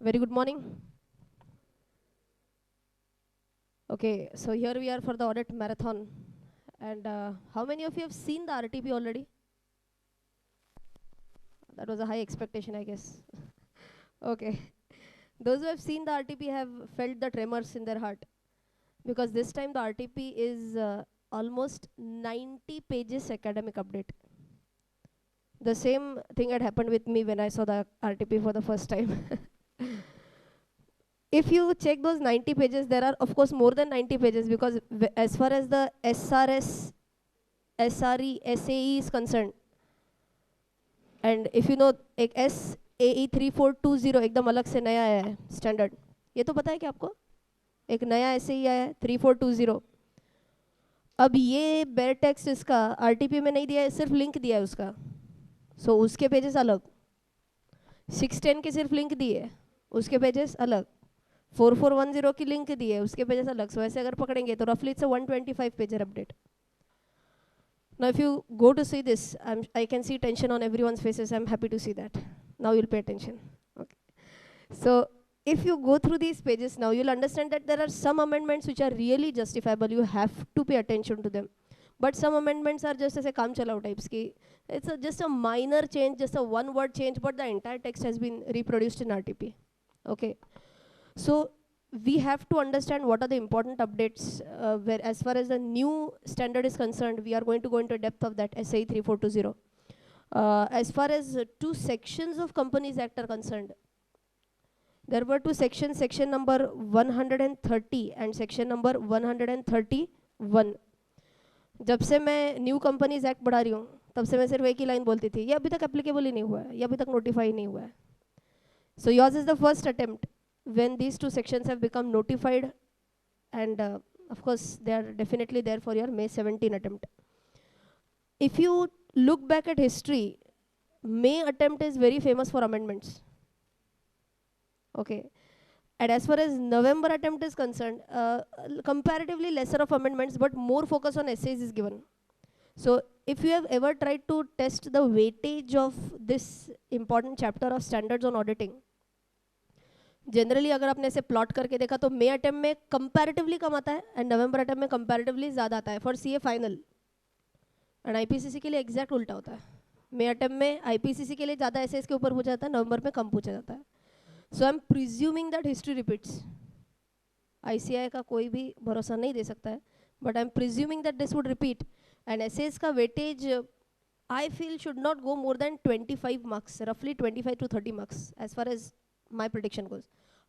Very good morning. Okay, so here we are for the audit marathon. And how many of you have seen the RTP already? That was a high expectation, I guess. Okay. Those who have seen the RTP have felt the tremors in their heart because this time the RTP is almost 90 pages academic update. The same thing had happened with me when I saw the RTP for the first time. If you check those 90 pages, there are of course more than 90 pages because as far as the SRS, SRE, SAE is concerned, and if you know एक SAE 3420 एकदम अलग से नया आया है standard, ये तो पता है क्या आपको? एक नया SAE आया है 3420. अब ये बेयर टेक्स्ट इसका RTP में नहीं दिया है, सिर्फ लिंक दिया है उसका. सो उसके पेजेस अलग. 610 के सिर्फ लिंक दिए, उसके पेजेस अलग. 4410 की लिंक दी है, उसके पेजेस अलग. सो ऐसे अगर पकड़ेंगे तो रफली it's a 125 page update. Now if you go to see this, I can see tension on everyone's faces. I'm happy to see that. Now you'll pay attention. Okay. So if you go through these pages now, you'll understand that there are some amendments which are really justifiable. You have to pay attention to them. But some amendments are just as a kam chalao types ki. It's just a minor change, just a one word change, but the entire text has been reproduced in RTP. Okay. So we have to understand what are the important updates where as far as the new standard is concerned, we are going to go into depth of that SAE 3420. As far as two sections of Companies Act are concerned, there were two sections, section number 130 and section number 131. जब से मैं new companies act बढ़ा रही हूँ तब से मैं सिर्फ एक ही लाइन बोलती थी, ये अभी तक एप्लीकेबल ही नहीं हुआ है, ये अभी तक नोटिफाई नहीं हुआ है. So yours is the first attempt when these two sections have become notified, and of course they are definitely there for your May 17 attempt. If you look back at history, May attempt is very famous for amendments. Okay. And as far as November attempt is concerned, comparatively lesser of amendments but more focus on essays is given. So if you have ever tried to test the weightage of this important chapter of standards on auditing, generally अगर आपने ऐसे plot करके देखा तो मे attempt में comparatively कम आता है and November attempt में कंपैरेटिवली ज़्यादा आता है for CA final. And IPCC के लिए एग्जैक्ट उल्टा होता है. मे अटेम्प्ट में आईपीसीसी के लिए ज़्यादा एसेस के ऊपर पूछा जाता है, नवंबर में कम पूछा जाता है. So I am presuming that history repeats. ICAI का कोई भी भरोसा नहीं दे सकता है, but I am presuming that this would repeat. And SAs का weightage I feel should not go more than 25 marks, रफली 25 to 30 marks as far as my prediction goes.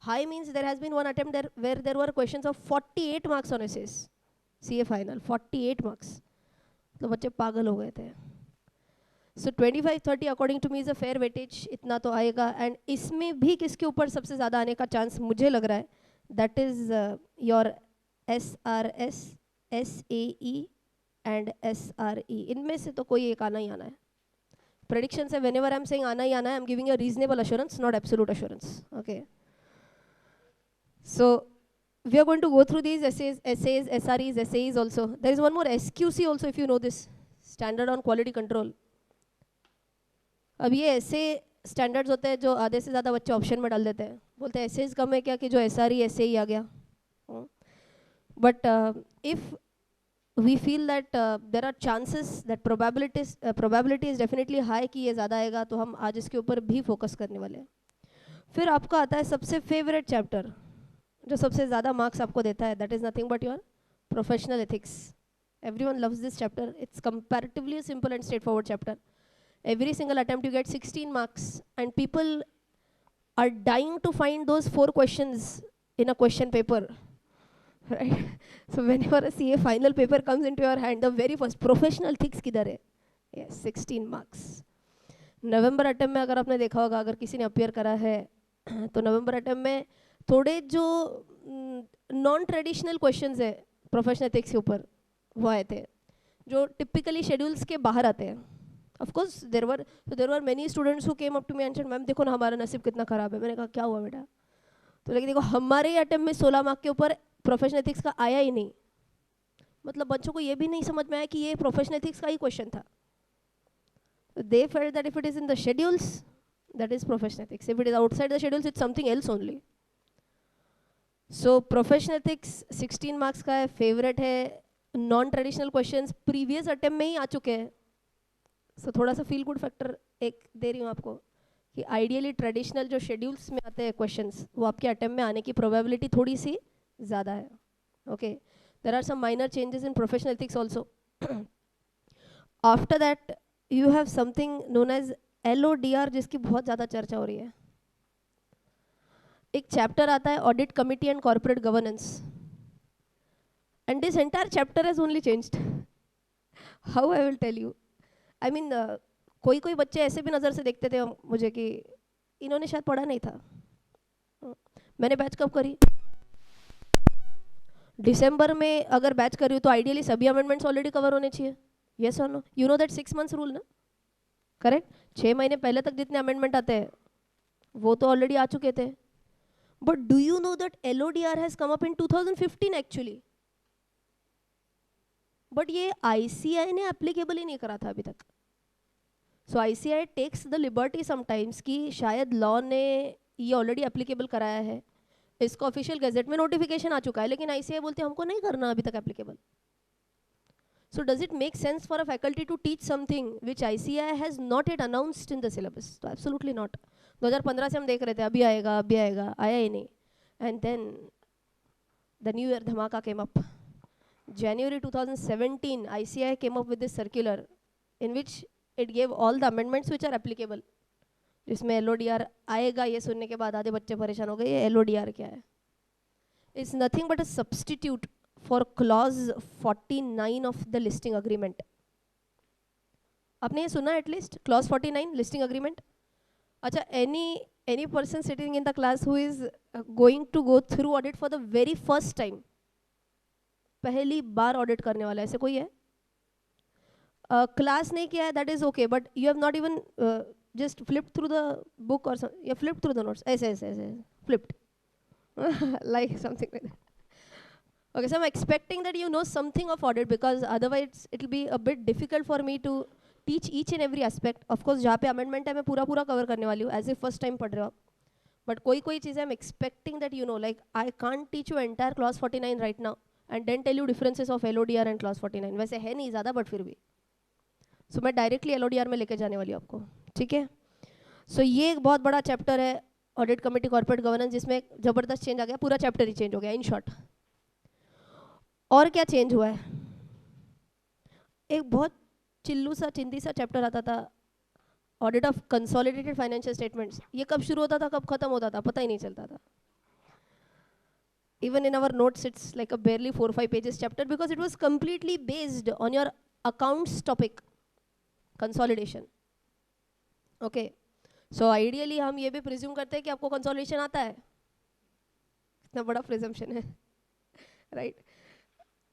High means there has been one attempt there where there were questions of 48 marks on essays. CA final 48 marks. तो बच्चे पागल हो गए थे. So 25-30 according to me is a fair weightage. इतना तो आएगा. And इसमें भी किसके ऊपर सबसे ज़्यादा आने का चांस मुझे लग रहा है, that is your SRS, SAE and SRE. इनमें से तो कोई एक आना ही आना है. Prediction say whenever I'm saying आना ही आना है, I'm giving a reasonable assurance, not absolute assurance. Okay. So we are going to go through these essays, SREs, essays also. There is one more SQC also, if you know this, Standard on Quality Control. अब ये ऐसे standards होते हैं जो आधे से ज़्यादा बच्चे ऑप्शन में डाल देते हैं, बोलते हैं एसेज कम है क्या कि जो SRE SAE आ गया. But if we feel that there are chances that probability is definitely high कि ये ज़्यादा आएगा, तो हम आज इसके ऊपर भी फोकस करने वाले हैं. फिर आपका आता है सबसे फेवरेट चैप्टर जो सबसे ज़्यादा मार्क्स आपको देता है, that is nothing but your professional ethics. Everyone loves this chapter. It's comparatively a simple and straightforward chapter. Every single attempt you get 16 marks and people are dying to find those 4 questions in a question paper. Right? So whenever a CA final paper comes into your hand, the very first professional ethics किधर है? Yes, 16 marks. नवंबर attempt में अगर आपने देखा होगा, अगर किसी ने अपियर करा है तो नवंबर अटेम्प्ट में थोड़े जो नॉन ट्रेडिशनल क्वेश्चंस है प्रोफेशनल एथिक्स के ऊपर वो आए थे, जो टिपिकली शेड्यूल्स के बाहर आते हैं. Of course there were many students who came up to me and said ma'am देखो ना हमारा नसीब कितना ख़राब है. मैंने कहा क्या हुआ बेटा? तो लेकिन देखो हमारे ही अटेम्प्ट में 16 मार्क के ऊपर प्रोफेशनल एथिक्स का आया ही नहीं. मतलब बच्चों को ये भी नहीं समझ में आया कि ये प्रोफेशनल एथिक्स का ही क्वेश्चन था. They felt that if it is in the schedules, That is professional ethics. If it is outside the schedules, it's something else only. So professional ethics 16 marks का है, favorite है, non-traditional questions previous attempt में ही आ चुके हैं. So थोड़ा सा feel good factor एक दे रही हूँ आपको कि ideally traditional जो schedules में आते हैं questions वो आपके attempt में आने की probability थोड़ी सी ज़्यादा है. Okay. There are some minor changes in professional ethics also. After that you have something known as LODR जिसकी बहुत ज़्यादा चर्चा हो रही है. एक चैप्टर आता है audit committee and corporate governance and this entire chapter has only changed. How I will tell you. I mean कोई कोई बच्चे ऐसे भी नज़र से देखते थे मुझे कि इन्होंने शायद पढ़ा नहीं था. मैंने बैच कब करी? दिसंबर में अगर बैच करी तो आइडियली सभी अमेंडमेंट्स ऑलरेडी कवर होने चाहिए. यस और no? You know that 6 months rule ना? करेक्ट. 6 महीने पहले तक जितने अमेंडमेंट आते हैं वो तो ऑलरेडी आ चुके थे. But do you know that LODR has come up in 2015 actually? But ये ICAI ने applicable ही नहीं करा था अभी तक. So ICAI takes the liberty sometimes कि शायद law ने ये already applicable कराया है, इसको official gazette में notification आ चुका है, लेकिन ICAI बोलते हैं हमको नहीं करना अभी तक applicable. So does it make sense for a faculty to teach something which ICAI has not yet announced in the syllabus? So absolutely not. 2015 से हम देख रहे थे अभी आएगा, आया ही नहीं. And then the new year dhamaka came up. January 2017 ICAI came up with this circular in which it gave all the amendments which are applicable. जिसमें LODR आएगा. ये सुनने के बाद आधे बच्चे परेशान हो गए, ये LODR क्या है? It's nothing but a substitute for clause 49 of the listing agreement. आपने ये सुना एटलीस्ट clause 49 listing agreement? अच्छा, any person sitting in the class who is going to go through audit for the very first time, पहली बार audit करने वाला ऐसे कोई है? Class नहीं किया है, that is okay, but you have not even just flipped through the book or something. You flipped through the notes. ऐसे flipped like something like that. Okay, so I'm expecting that you know something of audit because otherwise it will be a bit difficult for me to teach each and every aspect. Of course जहाँ पे amendment है मैं पूरा cover करने वाली हूँ as if first time पढ़ रहे हो आप. But कोई चीज़ें I'm expecting that you know, like I can't teach you entire clause 49 right now and then tell you differences of LODR and clause 49. वैसे है नहीं ज़्यादा but फिर भी. So मैं directly LODR में लेके जाने वाली हूँ आपको. ठीक है? So ये एक बहुत बड़ा चैप्टर है ऑडिट कमेटी कॉर्पोरेट गवर्नेंस जिसमें ज़बरदस्त चेंज आ गया. पूरा चैप्टर ही चेंज हो गया इन शॉर्ट. और क्या चेंज हुआ है? एक बहुत चिंदी सा चैप्टर आता था audit of consolidated financial statements. ये कब शुरू होता था कब खत्म होता था पता ही नहीं चलता था. Even in our notes it's like a barely 4-5 pages chapter because it was completely based on your accounts topic, consolidation. Okay, so ideally हम ये भी presume करते हैं कि आपको consolidation आता है. इतना बड़ा presumption है, right?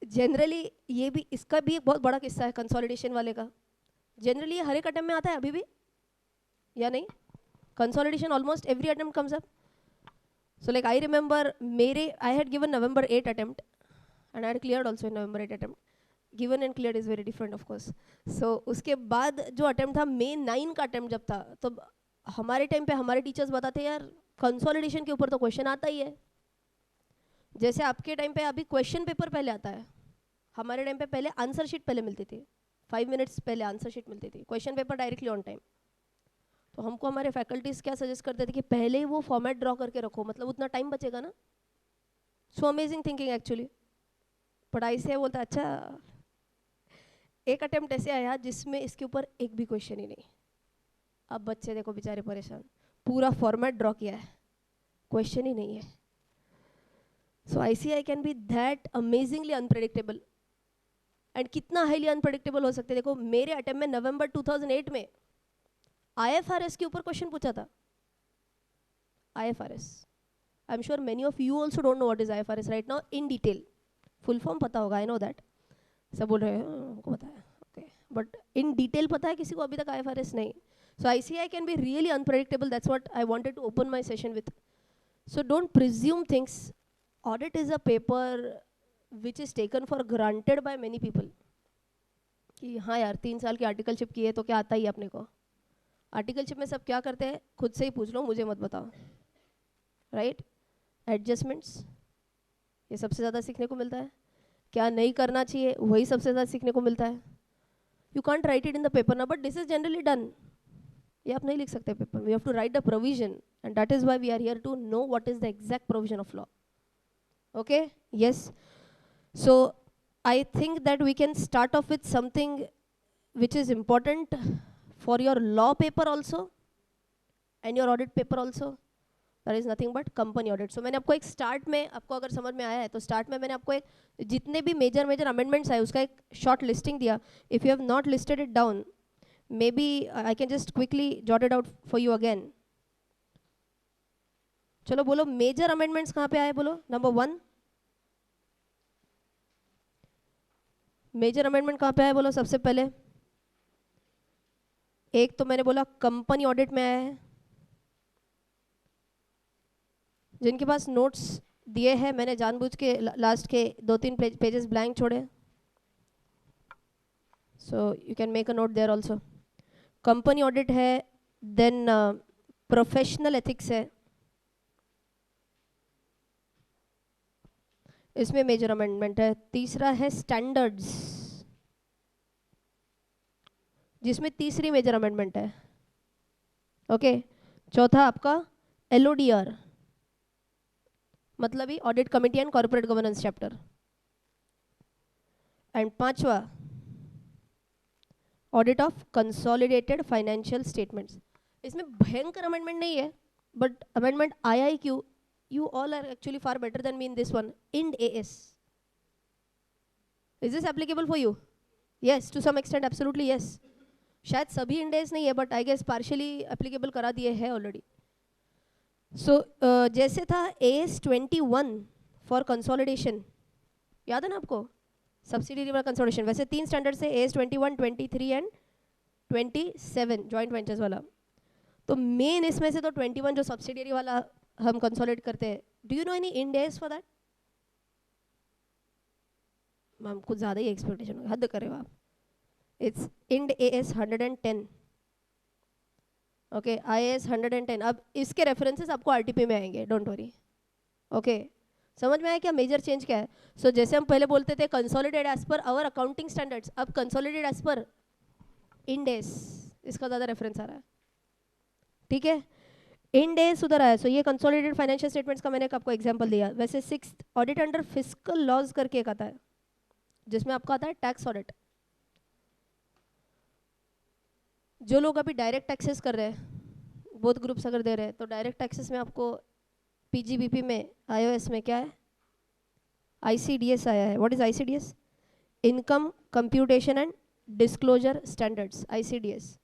जनरली ये भी इसका भी एक बहुत बड़ा किस्सा है कंसोलिडेशन वाले का. जनरली हर एक अटेम्प्ट में आता है अभी भी या नहीं? Consolidation almost every attempt comes up. So like I remember I had given November 8 attempt and I had cleared also in November 8 attempt. Given and cleared is very different of course. So उसके बाद जो attempt था May 9 का attempt जब था तो हमारे time पे हमारे टीचर्स बताते यार कंसोलिडेशन के ऊपर तो क्वेश्चन आता ही है. जैसे आपके टाइम पे अभी क्वेश्चन पेपर पहले आता है, हमारे टाइम पे पहले आंसर शीट पहले मिलती थी. 5 minutes पहले आंसर शीट मिलती थी, question paper directly on time. तो हमको हमारे फैकल्टीज क्या सजेस्ट करते थे कि पहले ही वो फॉर्मेट ड्रॉ करके रखो, मतलब उतना टाइम बचेगा ना. So amazing thinking actually. पढ़ाई से बोलता अच्छा. एक अटेम्प्ट ऐसे आया जिसमें इसके ऊपर एक भी क्वेश्चन ही नहीं. अब बच्चे देखो बेचारे परेशान, पूरा फॉर्मेट ड्रॉ किया है, क्वेश्चन ही नहीं है. So ICAI can be that amazingly unpredictable. And कितना highly unpredictable हो सकते हैं. देखो मेरे अटेम्प्ट में November 2008 में IFRS के ऊपर क्वेश्चन पूछा था. IFRS. I'm sure many of you also don't know what is IFRS right now in detail. Full form पता होगा, I know that. सब बोल रहे हैं हमको पता है. Okay. But in detail पता है किसी को अभी तक IFRS नहीं. So ICAI can be really unpredictable. That's what I wanted to open my session with. So don't presume things. Audit is a paper which is taken for granted by many people. कि हाँ यार 3 साल की articleship की है तो क्या आता ही अपने को. आर्टिकलशिप में सब क्या करते हैं, खुद से ही पूछ लो, मुझे मत बताओ, राइट? एडजस्टमेंट्स, ये सबसे ज़्यादा सीखने को मिलता है। क्या नहीं करना चाहिए, वही सबसे ज़्यादा सीखने को मिलता है। You can't write it in the paper ना, but this is generally done. ये आप नहीं लिख सकते पेपर में, you have to write the provision, and that is why we are here to know what is the exact provision of law. Okay, yes. So I think that we can start off with something which is important for your law paper also and your audit paper also. That is nothing but company audit. So मैंने आपको एक start में, आपको अगर समझ में आया है तो स्टार्ट में मैंने आपको एक जितने भी मेजर अमेंडमेंट्स आए उसका एक शॉर्ट लिस्टिंग दिया. If you have not listed it down, maybe I can just quickly jot it out for you again. चलो बोलो मेजर अमेंडमेंट्स कहाँ पे आए, बोलो. नंबर 1 मेजर अमेंडमेंट कहाँ पे आए, बोलो सबसे पहले. एक तो मैंने बोला कंपनी ऑडिट में आया है. जिनके पास नोट्स दिए हैं, मैंने जानबूझ के लास्ट के 2-3 पेजेस ब्लैंक छोड़े, so you can make a note there also. Company audit है, देन प्रोफेशनल एथिक्स है, इसमें मेजर अमेंडमेंट है. तीसरा है स्टैंडर्ड्स, जिसमें तीसरी मेजर अमेंडमेंट है. ओके. चौथा आपका LODR, मतलब ही audit committee and corporate governance chapter. And पांचवा audit of consolidated financial statements. इसमें भयंकर अमेंडमेंट नहीं है, बट अमेंडमेंट आया ही क्यों, you all are actually far better than me in this one. Ind AS, is this applicable for you? Yes, to some extent absolutely yes. शायद सभी end AS नहीं है, but I guess partially applicable करा दिए है already. सो जैसे था AS21 for consolidation, याद है ना आपको, सब्सिडियरी वाला कंसोलिडेशन. वैसे 3 स्टैंडर्ड से AS21, 23 एंड 27 जॉइंट वेंचर्स वाला. तो मेन इसमें से तो 21 जो सब्सिडियरी वाला हम कंसोलिडेट करते हैं. Do you know any Ind AS for that? Ma'am कुछ ज़्यादा ही एक्सपेक्टेशन हो, हद करे हो आप. It's Ind AS 110. Okay, IAS 110. अब इसके रेफरेंसेस आपको RTP में आएंगे, डोंट वरी. ओके, समझ में आया क्या मेजर चेंज क्या है? सो जैसे हम पहले बोलते थे consolidate as per our accounting standards, अब consolidate as per Ind AS, इसका ज़्यादा रेफरेंस आ रहा है. ठीक है, इंड AS उधर आया. सो ये कंसोलिडेटेड फाइनेंशियल स्टेटमेंट्स का मैंने आपको एग्जांपल दिया. वैसे 6th audit under fiscal laws करके एक आता है, जिसमें आपका आता है टैक्स ऑडिट. जो लोग अभी डायरेक्ट टैक्सेस कर रहे हैं, बोथ ग्रुप्स अगर दे रहे हैं, तो डायरेक्ट टैक्सेस में आपको PGBP में IOS में क्या है, ICDS आया है. What is ICDS? Income computation and disclosure standards, ICDS.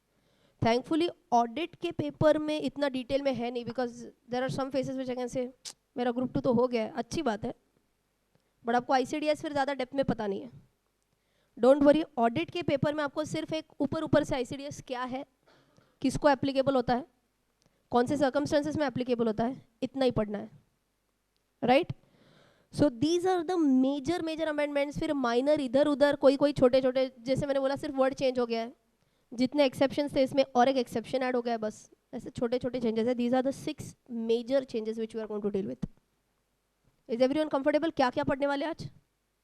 Thankfully audit के पेपर में इतना डिटेल में है नहीं, because there are some phases which I can say मेरा ग्रुप 2 तो हो गया है, अच्छी बात है, बट आपको ICDS फिर ज़्यादा डेप्थ में पता नहीं है. डोंट वरी, ऑडिट के पेपर में आपको सिर्फ एक ऊपर से ICDS क्या है, किसको एप्लीकेबल होता है, कौन से सर्कमस्टेंसेस में एप्लीकेबल होता है, इतना ही पढ़ना है, right? So these are the major amendments. फिर माइनर इधर उधर कोई छोटे छोटे, जैसे मैंने बोला सिर्फ वर्ड चेंज हो गया है, जितने एक्सेप्शंस थे इसमें और एक एक्सेप्शन ऐड हो गया है, बस ऐसे छोटे छोटे चेंजेस है. These are the 6 major changes which we are going to deal with. Is everyone comfortable? क्या क्या पढ़ने वाले आज?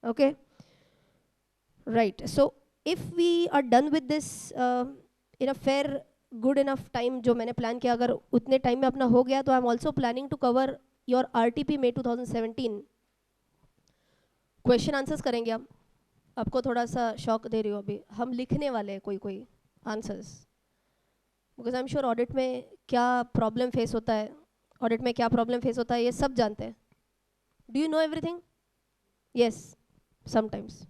Okay, right. So if we are done with this in a fair good enough time, जो मैंने plan किया, अगर उतने टाइम में अपना हो गया, तो I am also planning to cover your RTP May 2017. Question answers करेंगे हम. आपको थोड़ा सा शौक दे रही हो, अभी हम लिखने वाले हैं कोई answers, because I am sure audit में क्या प्रॉब्लम फेस होता है, ऑडिट में क्या प्रॉब्लम फेस होता है, ये सब जानते हैं. Do you know everything? Yes, sometimes.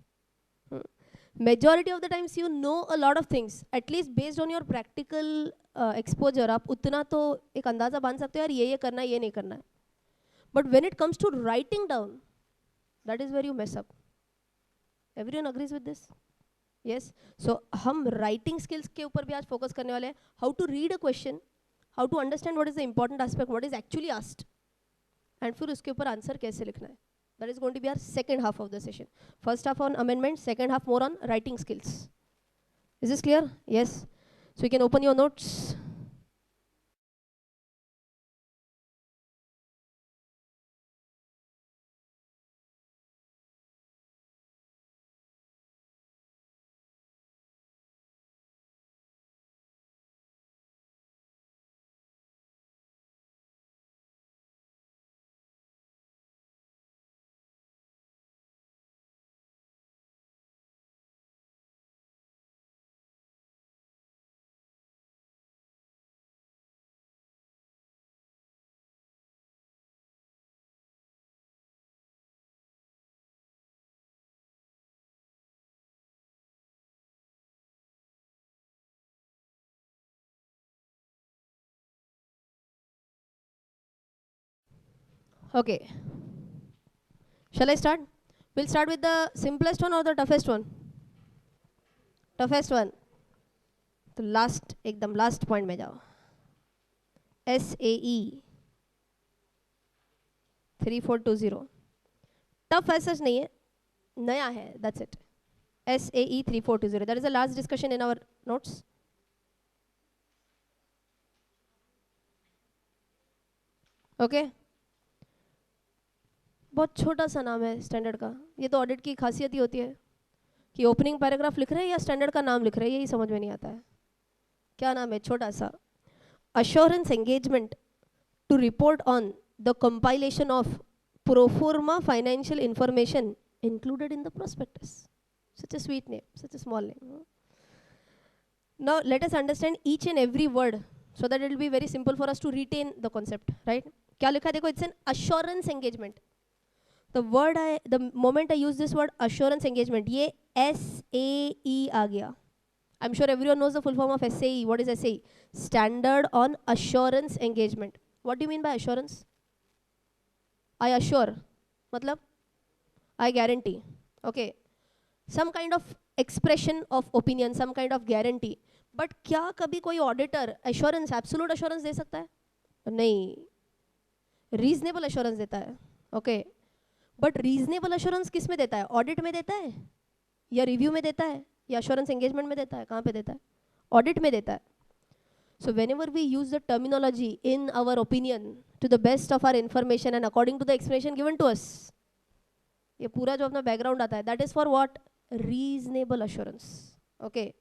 Majority of the times you know a lot of things, at least based on your practical exposure. आप उतना तो एक अंदाज़ा बांध सकते हो यार, ये करना है, ये नहीं करना है. But when it comes to writing down, that is where you mess up. Everyone agrees with this? Yes. So हम राइटिंग स्किल्स के ऊपर भी आज फोकस करने वाले हैं. How to read a question, how to understand what is the important aspect, what is actually asked, and फिर उसके ऊपर आंसर कैसे लिखना है. That is going to be our second half of the session. First half on amendments, second half more on writing skills. Is this clear? Yes. So you can open your notes. Okay. Shall I start? We'll start with the simplest one or the toughest one? Toughest one. तो last एकदम last point में जाओ. SAE 3420. Tough ऐसा नहीं है, नया है, that's it. SAE 3420. That is the last discussion in our notes. Okay. बहुत छोटा सा नाम है स्टैंडर्ड का. ये तो ऑडिट की खासियत ही होती है कि ओपनिंग पैराग्राफ लिख रहे हैं या स्टैंडर्ड का नाम लिख रहे हैं, यही समझ में नहीं आता है. क्या नाम है? छोटा सा. Assurance engagement to report on the compilation of pro forma financial information included in the prospectus. Such a sweet name, such a small name. Now let us understand each and every word so that it will be very simple for us to retain the concept, right? क्या लिखा है देखो, it's an assurance engagement. The moment I use this word assurance engagement, ये SAE आ गया. I'm sure everyone knows the full form of SAE. What is SAE? Standard on Assurance Engagement. What do you mean by assurance? I assure. मतलब? I guarantee. Okay. Some kind of expression of opinion, some kind of guarantee. But क्या कभी कोई auditor assurance, absolute assurance दे सकता है? नहीं. Reasonable assurance देता है. Okay. But reasonable assurance किस में देता है? Audit में देता है? या review में देता है? या assurance engagement में देता है? कहाँ पे देता है? Audit में देता है. So whenever we use the terminology in our opinion to the best of our information and according to the explanation given to us, ये पूरा जो अपना background आता है, that is for what? Reasonable assurance. Okay.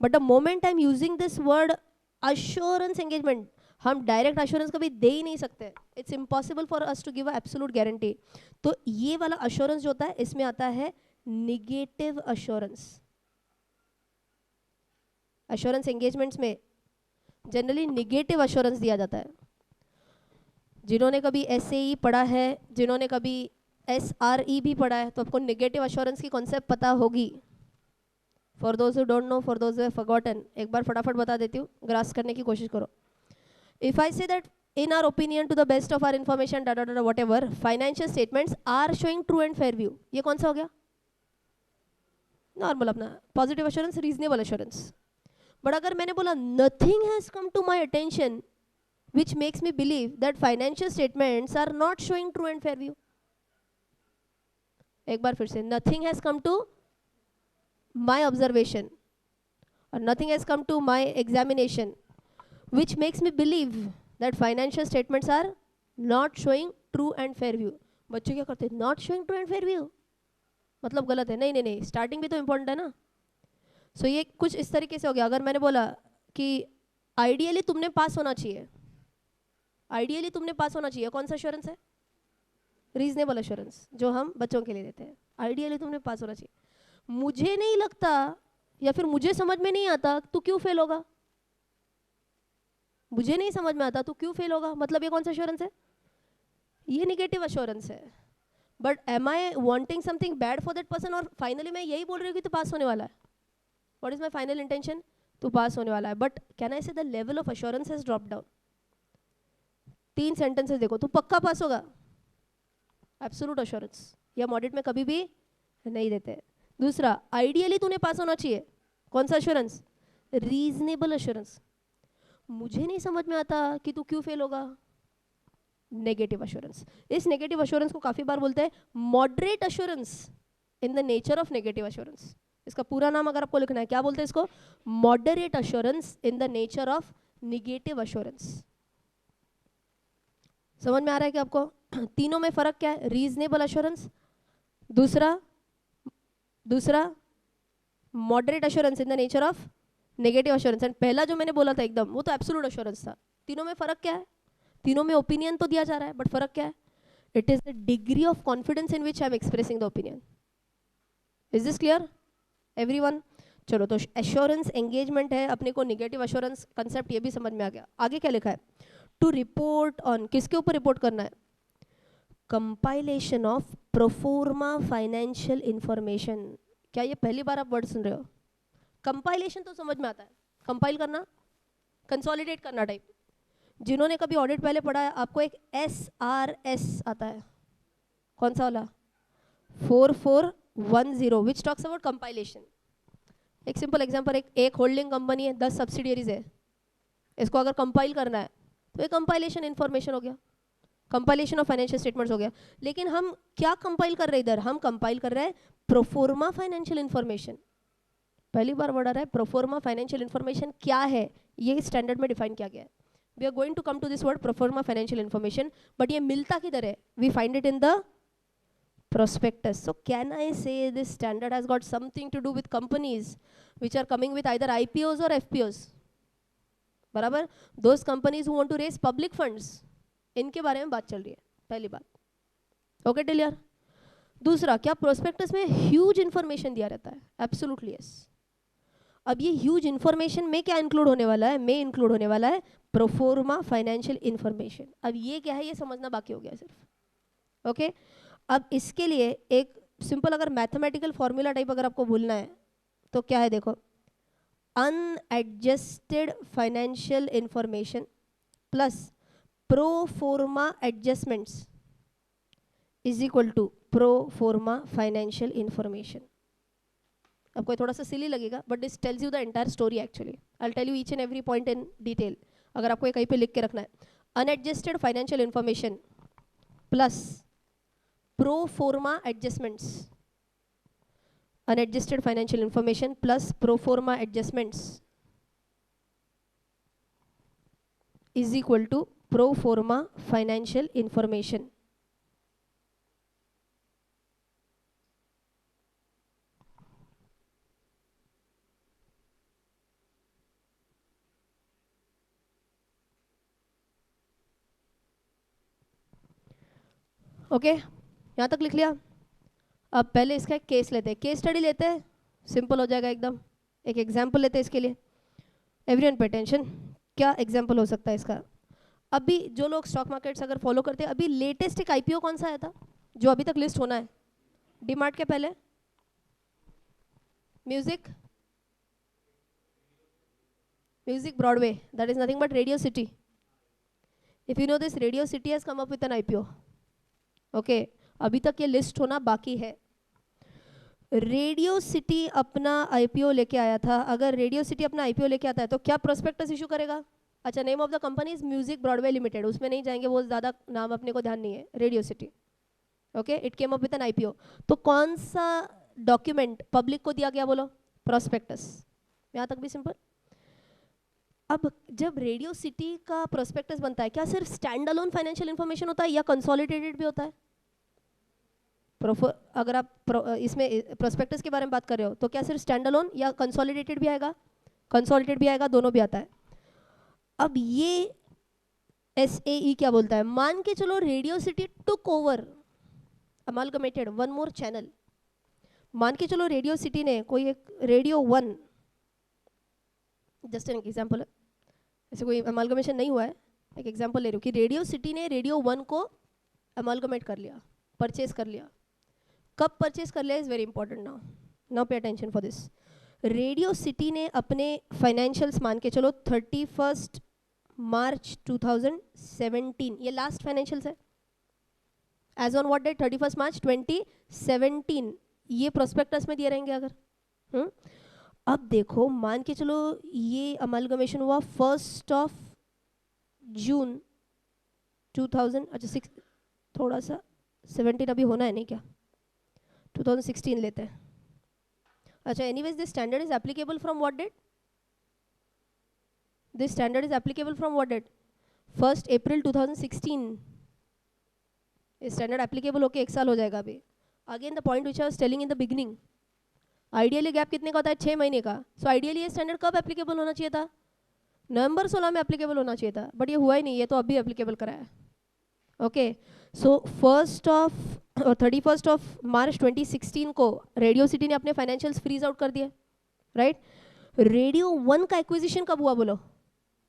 But the moment I'm using this word assurance engagement, हम direct assurance कभी दे ही नहीं सकते. It's impossible for us to give a absolute guarantee. तो ये वाला assurance जो होता है, इसमें आता है negative assurance. Assurance engagements में जनरली निगेटिव अश्योरेंस दिया जाता है. जिन्होंने कभी SAE पढ़ा है, जिन्होंने कभी SRE भी पढ़ा है, तो आपको निगेटिव अश्योरेंस की कॉन्सेप्ट पता होगी. For those who don't know, for those who have forgotten, एक बार फटाफट बता देती हूँ, ग्रास्प करने की कोशिश करो. If I say that in our opinion to the best of our information whatever financial statements are showing true and fair view, ये कौन सा हो गया? नॉर्मल अपना positive assurance, reasonable assurance. But अगर मैंने बोला nothing has come to my attention which makes me believe that financial statements are not showing true and fair view, एक बार फिर से, nothing has come to my observation or nothing has come to my examination which makes me believe that financial statements are not showing true and fair view. बच्चे क्या करते हैं? not showing true and fair view मतलब गलत है. नहीं नहीं नहीं, स्टार्टिंग भी तो इम्पोर्टेंट है ना. सो ये कुछ इस तरीके से हो गया. अगर मैंने बोला कि आइडियली तुमने पास होना चाहिए, आइडियली तुमने पास होना चाहिए, कौन सा अश्योरेंस है? रीजनेबल अश्योरेंस, जो हम बच्चों के लिए देते हैं. आइडियली तुमने पास होना चाहिए. मुझे नहीं लगता या फिर मुझे समझ में नहीं आता, तू क्यों फेल होगा? मुझे नहीं समझ में आता, तू क्यों फेल होगा, मतलब ये कौन सा अश्योरेंस है? ये निगेटिव अश्योरेंस है. But am I wanting something bad for that person, और फाइनली मैं यही बोल रही हूँ कि तू पास होने वाला है. What is my final intention? तो पास होने वाला है. बट कैन आई से the level of assurance has drop down. 3 sentences देखो, तू पक्का पास होगा, एब्सोल्यूट अश्योरेंस, ये हम ऑडिट में कभी भी नहीं देते. दूसरा, आइडियली तूने पास होना चाहिए, कौन सा अश्योरेंस? Reasonable assurance. मुझे नहीं समझ में आता कि तू क्यों फेल होगा, नेगेटिव अश्योरेंस. इस नेगेटिव अश्योरेंस को काफी बार बोलते हैं moderate assurance in the nature of negative assurance. इसका पूरा नाम अगर आपको लिखना है, क्या बोलते हैं इसको? Moderate assurance in the nature of negative assurance. समझ में आ रहा है कि आपको तीनों में फर्क क्या है? रीजनेबल अश्योरेंस, दूसरा moderate assurance in the nature of negative assurance, and पहला जो मैंने बोला था एकदम, वो तो एब्सोल्यूट अश्योरेंस था. तीनों में फर्क क्या है? तीनों में ओपिनियन तो दिया जा रहा है, बट फर्क क्या है? It is the degree of confidence in which I am expressing the opinion. Is this clear everyone? चलो, तो एश्योरेंस एंगेजमेंट है, अपने को निगेटिव अश्योरेंस कंसेप्ट ये भी समझ में आ गया. आगे क्या लिखा है? टू रिपोर्ट ऑन, किसके ऊपर रिपोर्ट करना है? Compilation of proforma financial information. क्या ये पहली बार आप वर्ड सुन रहे हो? कंपाइलेशन तो समझ में आता है, कंपाइल करना, कंसोलिडेट करना टाइप. जिन्होंने कभी ऑडिट पहले पढ़ा है, आपको एक SRS आता है, कौन सा वाला? 4410, विच टॉक्स अबाउट कंपाइलेशन. एक सिंपल एग्जांपल, एक होल्डिंग कंपनी है, 10 सब्सिडियरीज है, इसको अगर कंपाइल करना है तो ये कंपाइलेशन इन्फॉर्मेशन हो गया, कंपाइलेशन ऑफ फाइनेंशियल स्टेटमेंट्स हो गया. लेकिन हम क्या कंपाइल कर रहे हैं इधर? हम कंपाइल कर रहे हैं प्रोफोर्मा फाइनेंशियल इन्फॉर्मेशन. पहली बार वर्ड आ रहा है प्रोफोर्मा फाइनेंशियल इन्फॉर्मेशन. क्या है ये स्टैंडर्ड में डिफाइन किया गया है. We are going to come to this word proforma financial information, but ये मिलता किधर है? We find it in the prospectus. So can I say this standard has got something to do with companies which are coming with either IPOs or FPOs? बराबर. Those companies who want to raise public funds, इनके बारे में बात चल रही है. पहली बात. Okay till here. दूसरा, क्या प्रोस्पेक्टस में ह्यूज इंफॉर्मेशन दिया रहता है? Absolutely yes. अब ये ह्यूज इंफॉर्मेशन में क्या इंक्लूड होने वाला है? में इंक्लूड होने वाला है प्रोफोर्मा फाइनेंशियल इंफॉर्मेशन. अब ये क्या है ये समझना बाकी हो गया सिर्फ. ओके अब इसके लिए एक सिंपल अगर मैथमेटिकल फॉर्मूला टाइप अगर आपको भूलना है तो क्या है? देखो, unadjusted financial information plus pro forma adjustments is equal to pro forma financial information. आपको थोड़ा सा सिली लगेगा but this tells you the entire story. Actually I will tell you each and every point in detail. अगर आपको कहीं पे लिख के रखना है, unadjusted financial information plus pro forma adjustments, unadjusted financial information plus pro forma adjustments is equal to pro forma financial information. Okay यहाँ तक लिख लिया. अब पहले इसका एक केस लेते हैं, केस स्टडी लेते हैं, सिंपल हो जाएगा एकदम. एक एग्जाम्पल लेते हैं इसके लिए. Everyone pay attention. क्या एग्जाम्पल हो सकता है इसका? अभी जो लोग स्टॉक मार्केट्स अगर फॉलो करते हैं, अभी लेटेस्ट एक IPO कौन सा आया था जो अभी तक लिस्ट होना है? डीमार्ट के पहले Music Broadway, that is nothing but Radio City. If you know this, Radio City has come up with an IPO. Okay अभी तक ये लिस्ट होना बाकी है. रेडियो सिटी अपना IPO लेके आया था. अगर रेडियो सिटी अपना IPO लेके आता है तो क्या प्रोस्पेक्टस इशू करेगा? अच्छा, name of the company is music Broadway limited, उसमें नहीं जाएंगे, वो ज़्यादा नाम अपने को ध्यान नहीं है. Radio City, okay, it came up with an IPO. तो कौन सा डॉक्यूमेंट पब्लिक को दिया गया? बोलो, प्रोस्पेक्टस. यहाँ तक भी सिंपल. अब जब रेडियो सिटी का प्रोस्पेक्टस बनता है, क्या सिर्फ स्टैंड अलोन फाइनेंशियल इन्फॉर्मेशन होता है या कंसोलिडेटेड भी होता है? अगर आप इसमें प्रोस्पेक्टस के बारे में बात कर रहे हो तो क्या सिर्फ स्टैंड अलोन या कंसोलिडेटेड भी आएगा? कंसोलिडेटेड भी आएगा, दोनों भी आता है. अब ये SAE क्या बोलता है? मान के चलो Radio City took over amalgamated one more channel. मान के चलो रेडियो सिटी ने कोई एक रेडियो 1, जस्ट एन एग्जाम्पल, ऐसे कोई अमालगमेशन नहीं हुआ है, एक एग्जाम्पल ले रही हूँ कि रेडियो सिटी ने रेडियो 1 को अमालगमेट कर लिया, परचेज कर लिया. कब परचेज कर लिया is very important. Now pay attention for this. Radio city ने अपने फाइनेंशियल्स मान के चलो 31 मार्च 2017, ये लास्ट फाइनेंशियल्स है. As on what date? 31 March 2017. ये प्रोस्पेक्टस में दिए रहेंगे अगर. अब देखो, मान के चलो ये अमालगमेशन हुआ 1 जून 2000. अच्छा 6, थोड़ा सा 17 अभी होना है नहीं क्या? 2016 लेते हैं. अच्छा, anyways this standard is applicable from what date? This standard is applicable from what date? 1 April 2016. इस स्टैंडर्ड एप्लीकेबल होके 1 साल हो जाएगा अभी. Again the point which I was telling in the beginning, ideally gap कितने का होता है? 6 महीने का. सो आइडियली ये स्टैंडर्ड कब एप्लीकेबल होना चाहिए था? नवंबर 16 में एप्लीकेबल होना चाहिए था, बट ये हुआ ही नहीं, ये तो अभी एप्लीकेबल कराया. ओके, सो 31 मार्च 2016 को रेडियो सिटी ने अपने फाइनेंशियल्स फ्रीज आउट कर दिए, राइट? रेडियो 1 का एक्विजिशन कब हुआ बोलो?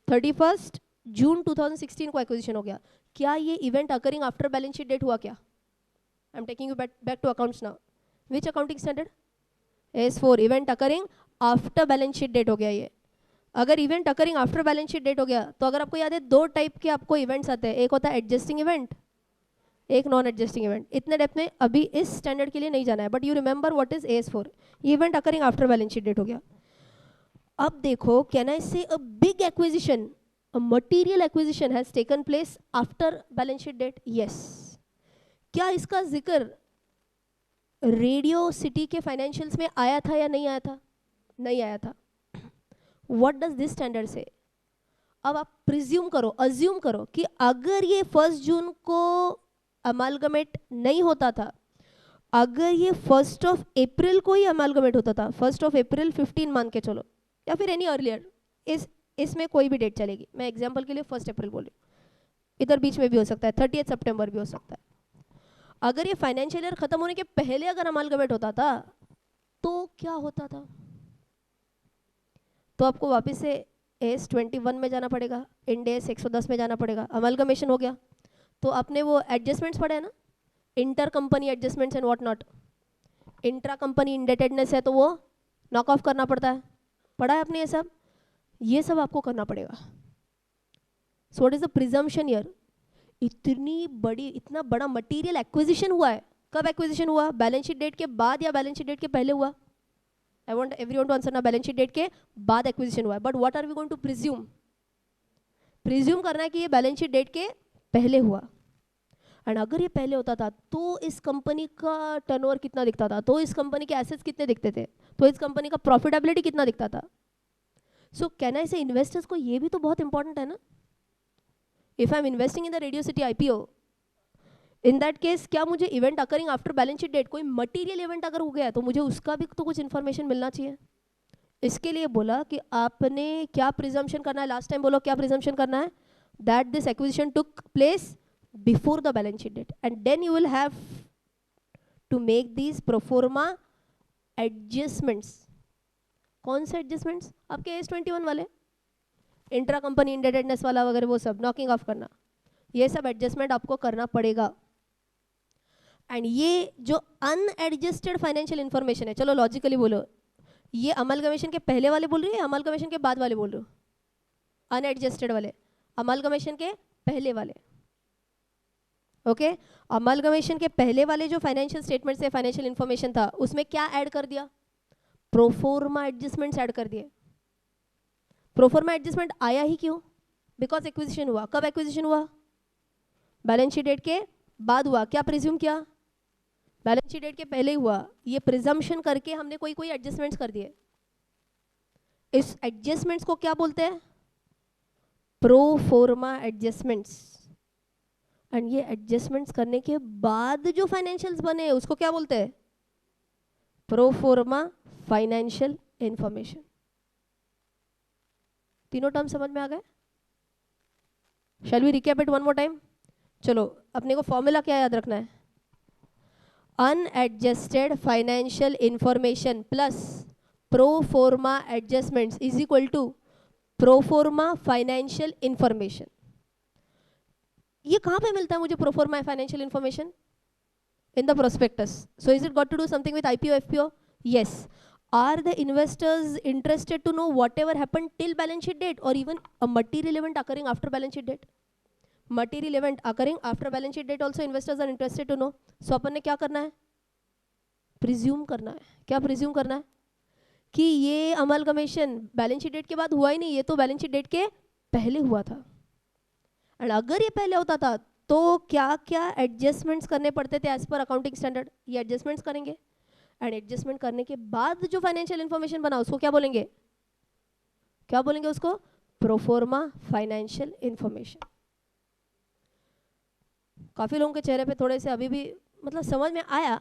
31 जून 2016 को एक्विजिशन हो गया. क्या ये event occurring after balance sheet date हुआ क्या? I am taking you back to accounts now. Which accounting standard? S4, event occurring after balance sheet date हो गया ये. अगर event occurring after balance sheet date हो गया तो अगर आपको याद है दो टाइप के आपको इवेंट्स आते हैं, एक होता है एडजस्टिंग इवेंट, एक नॉन एडजस्टिंग इवेंट. इतने डेप्थ में अभी इस स्टैंडर्ड के लिए नहीं जाना है, but you remember what is AS4. Event occurring after balance sheet date हो गया. अब देखो, can I say a big acquisition, a material acquisition has taken place after balance sheet date? Yes. क्या इसका जिक्र रेडियो सिटी के financials में आया था या नहीं आया था? नहीं आया था. व्हाट डज दिस स्टैंडर्ड से? अब आप प्रिज्यूम करो, अज्यूम करो कि अगर ये 1 जून को अमालगमेट नहीं होता था, अगर ये 1 अप्रैल को ही अमालगमेट होता था, 1 अप्रैल 15 मान के चलो, या फिर एनी अर्लियर, इसमें कोई भी डेट चलेगी. मैं एग्जांपल के लिए 1 अप्रैल बोल रही हूँ, इधर बीच में भी हो सकता है, 30 सितंबर भी हो सकता है. अगर ये फाइनेंशियल ईयर खत्म होने के पहले अगर अमालगमेट होता था तो क्या होता था? तो आपको वापस से AS21 में जाना पड़ेगा, इंड AS 110 में जाना पड़ेगा. अमालगमेशन हो गया तो आपने वो एडजस्टमेंट्स पढ़े हैं ना, inter company adjustments and what not. Intra company indebtedness है तो वो नॉक ऑफ करना पड़ता है, पढ़ा है आपने ये सब? ये सब आपको करना पड़ेगा. So what is the presumption year? इतना बड़ा मटेरियल एक्विजिशन हुआ है. कब एक्विजिशन हुआ? बैलेंस शीट डेट के बाद या बैलेंस शीट डेट के पहले हुआ? I want everyone to answer ना. बैलेंस शीट डेट के बाद एक्विजिशन हुआ है, but what are we going to presume? Presume करना है कि ये बैलेंस शीट डेट के पहले हुआ. एंड अगर ये पहले होता था तो इस कंपनी का टर्नओवर कितना दिखता था, तो इस कंपनी के एसेट्स कितने दिखते थे, तो इस कंपनी का प्रॉफिटेबिलिटी कितना दिखता था. सो कैन आई से इन्वेस्टर्स को ये भी तो बहुत इंपॉर्टेंट है ना. If I am investing in the Radio City IPO, in that case क्या मुझे event occurring after balance sheet date, कोई मटेरियल इवेंट अगर हो गया तो मुझे उसका भी तो कुछ इन्फॉर्मेशन मिलना चाहिए. इसके लिए बोला कि आपने क्या प्रिजम्पशन करना है. लास्ट टाइम बोलो क्या प्रिजम्पशन करना है? That this acquisition took place before the balance sheet date, and then you will have to make these proforma adjustments. कौन से एडजस्टमेंट्स? आपके AS21 वाले, इंट्रा कंपनी इंडेटेडनेस वाला वगैरह, वो सब नॉकिंग ऑफ करना, ये सब एडजस्टमेंट आपको करना पड़ेगा. एंड ये जो अनएडजस्टेड फाइनेंशियल इंफॉर्मेशन है, चलो लॉजिकली बोलो, ये अमलगमेशन के पहले वाले बोल रही है, अमलगमेशन के बाद वाले बोल रहे हो? अनएडजस्टेड वाले, अमलगमेशन के पहले वाले. ओके, अमलगमेशन के पहले वाले जो फाइनेंशियल स्टेटमेंट से फाइनेंशियल इंफॉर्मेशन था, उसमें क्या ऐड कर दिया? प्रोफोर्मा एडजस्टमेंट्स ऐड कर दिए. प्रोफोर्मा एडजस्टमेंट आया ही क्यों? बिकॉज एक्विजिशन हुआ. कब एक्विजिशन हुआ? बैलेंस शीट डेट के बाद हुआ. क्या प्रिज्यूम किया? बैलेंस शीट डेट के पहले हुआ. ये प्रिजम्पशन करके हमने कोई एडजस्टमेंट्स कर दिए. इस एडजस्टमेंट्स को क्या बोलते हैं? Proforma adjustments. एंड ये एडजस्टमेंट्स करने के बाद जो फाइनेंशियल्स बने उसको क्या बोलते हैं? Proforma financial information. तीनों टर्म समझ में आ गए? Shall we recap it one more time? चलो, अपने को फॉर्मूला क्या याद रखना है? Unadjusted financial information plus proforma adjustments is equal to proforma financial information. ये कहाँ पे मिलता है मुझे proforma financial information? In the prospectus. So is it got to do something with IPO FPO? Yes. Are the investors interested to know whatever happened till balance sheet date, or even a material event occurring after balance sheet date? Material event occurring after balance sheet date also investors are interested to know. So अपन ने क्या करना है? Presume करना है. क्या presume करना है? कि ये अमलगमेशन बैलेंस शीट डेट के बाद हुआ ही नहीं, ये तो बैलेंस शीट डेट के पहले हुआ था. और अगर ये पहले होता था तो क्या क्या एडजस्टमेंट्स करने पड़ते थे एज पर अकाउंटिंग स्टैंडर्ड? ये एडजस्टमेंट्स करेंगे. एंड एडजस्टमेंट करने के बाद जो फाइनेंशियल इंफॉर्मेशन बना उसको क्या बोलेंगे? क्या बोलेंगे उसको? Proforma financial information. काफी लोगों के चेहरे पे थोड़े से अभी भी मतलब समझ में आया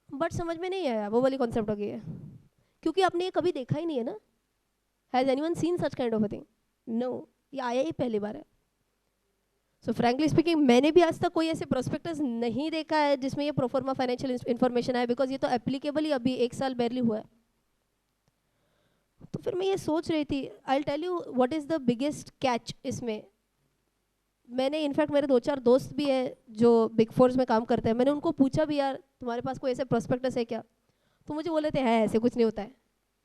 बट समझ में नहीं आया, वो वाली कॉन्सेप्ट हो गई है, क्योंकि आपने ये कभी देखा ही नहीं है ना. Has anyone seen such kind of a thing? No, ये आया ही पहली बार है. सो फ्रैंकली स्पीकिंग मैंने भी आज तक कोई ऐसे प्रोस्पेक्टस नहीं देखा है जिसमें ये प्रोफोर्मा फाइनेंशियल इंफॉर्मेशन है, बिकॉज ये तो एप्लीकेबल ही अभी 1 साल बैरली हुआ है. तो फिर मैं ये सोच रही थी, I will tell you what is the biggest catch इसमें. मैंने इनफैक्ट मेरे 2-4 दोस्त भी हैं जो बिग फोर्स में काम करते हैं, मैंने उनको पूछा भी यार तुम्हारे पास कोई ऐसे प्रोस्पेक्टस है क्या? तो मुझे बोले थे है, ऐसे कुछ नहीं होता है,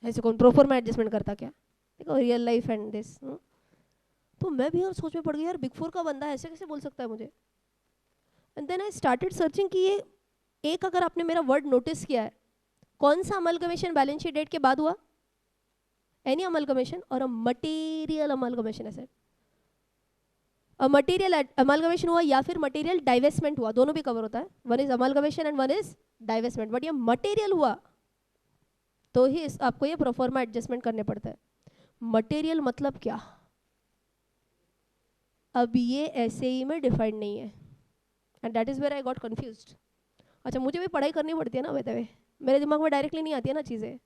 ऐसे कौन प्रोफोर्मा एडजस्टमेंट करता क्या? Real life and this. तो मैं भी और सोच में पड़ गई, यार बिग 4 का बंदा ऐसे कैसे बोल सकता है मुझे। And then I started searching कि ये एक, अगर आपने मेरा वर्ड नोटिस किया है, कौन सा अमलगमेशन बैलेंस शीट डेट के बाद हुआ? एनी अमलगमेशन और a material amalgamation asset. A material amalgamation हुआ या फिर मटेरियल डाइवेस्टमेंट हुआ, दोनों भी कवर होता है। One is amalgamation and one is divestment, but ये मटेरियल हुआ तो ही आपको ये प्रोफॉर्मा एडजस्टमेंट करने पड़ता है। मटेरियल मतलब क्या, अब ये ऐसे ही में डिफाइंड नहीं है, and that is where I got confused. अच्छा, मुझे भी पढ़ाई करनी पड़ती है ना, वैसे मेरे दिमाग में डायरेक्टली नहीं आती है ना चीज़ें।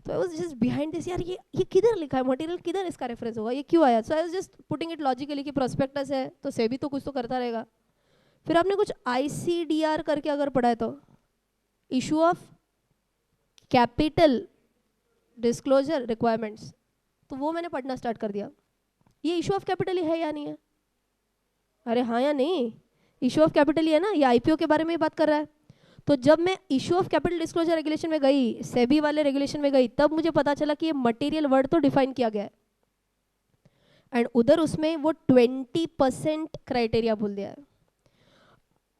तो आई वाज जस्ट बिहाइंड दिस, यार ये किधर लिखा है मटेरियल, किधर इसका रेफरेंस होगा, ये क्यों आया। So I was just putting it logically कि प्रोस्पेक्टस है तो सेबी तो कुछ तो करता रहेगा। फिर आपने कुछ ICDR करके अगर पढ़ा है तो issue of capital disclosure requirements, तो वो मैंने पढ़ना स्टार्ट कर दिया। ये इशू ऑफ कैपिटल है या नहीं है? अरे हाँ या नहीं, इशू ऑफ कैपिटल ही है ना, ये IPO के बारे में ही बात कर रहा है। तो जब मैं issue of capital disclosure regulation में गई, सेबी वाले रेगुलेशन में गई, तब मुझे पता चला कि ये मटेरियल वर्ड तो डिफाइन किया गया है, एंड उधर उसमें वो 20% क्राइटेरिया बोल दिया है।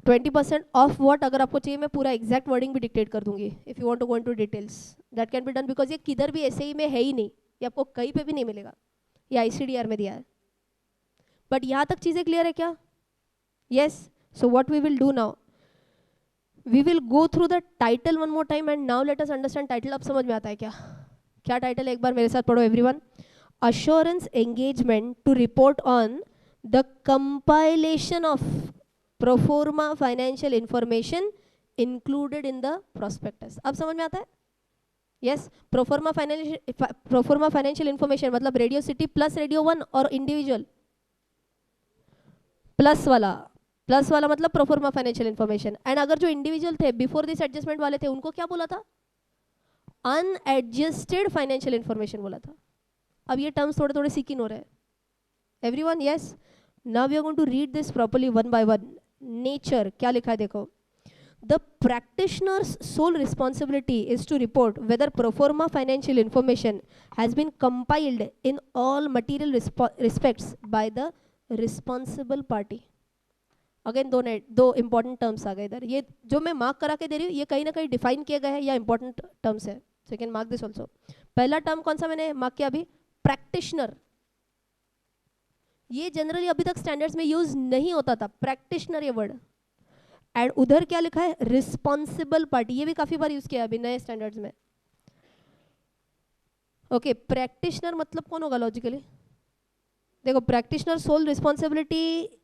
20% ऑफ व्हाट, अगर आपको चाहिए मैं पूरा एग्जैक्ट वर्डिंग भी डिक्टेट कर दूंगी, if you want to go into details that can be done, because ये किधर भी ऐसे ही में है ही नहीं, ये आपको कहीं पे भी नहीं मिलेगा, ये ICDR में दिया है। बट यहाँ तक चीज़ें क्लियर है क्या? Yes. So what we will do now, we will go through the title one more time, and now let us understand title। अब समझ में आता है क्या क्या टाइटल है, एक बार मेरे साथ पढ़ो everyone. assurance engagement to report on the compilation of pro forma financial information included in the prospectus। अब समझ में आता है? Yes. pro forma financial information मतलब रेडियो सिटी प्लस रेडियो 1 और इंडिविजुअल प्लस वाला मतलब प्रोफॉर्मा फाइनेंशियल इन्फॉर्मेशन। एंड अगर जो इंडिविजुअल थे बिफोर दिस एडजस्टमेंट वाले थे, उनको क्या बोला था? अनएडजस्टेड फाइनेंशियल इन्फॉर्मेशन बोला था। अब ये टर्म्स थोड़े थोड़े सीकिन हो रहे हैं everyone. Yes, now we are going to read this properly one by one. Nature क्या लिखा है देखो, the practitioner's sole responsibility is to report whether proforma financial information has been compiled in all material respects by the responsible party. Again दो important terms आ गए इधर, ये जो मैं मार्क करा के दे रही हूँ ये कहीं ना कहीं डिफाइन किए गए हैं या इंपॉर्टेंट टर्म्स है, सो you can mark this also. पहला टर्म कौन सा मैंने मार्क किया अभी? प्रैक्टिशनर। ये जनरली अभी तक स्टैंडर्ड्स में यूज नहीं होता था, प्रैक्टिशनर ये वर्ड। एंड उधर क्या लिखा है? रिस्पॉन्सिबल पार्टी, ये भी काफी बार यूज किया अभी नए स्टैंडर्ड्स में। ओके, प्रैक्टिशनर मतलब कौन होगा लॉजिकली? देखो, प्रैक्टिशनर सोल रिस्पॉन्सिबिलिटी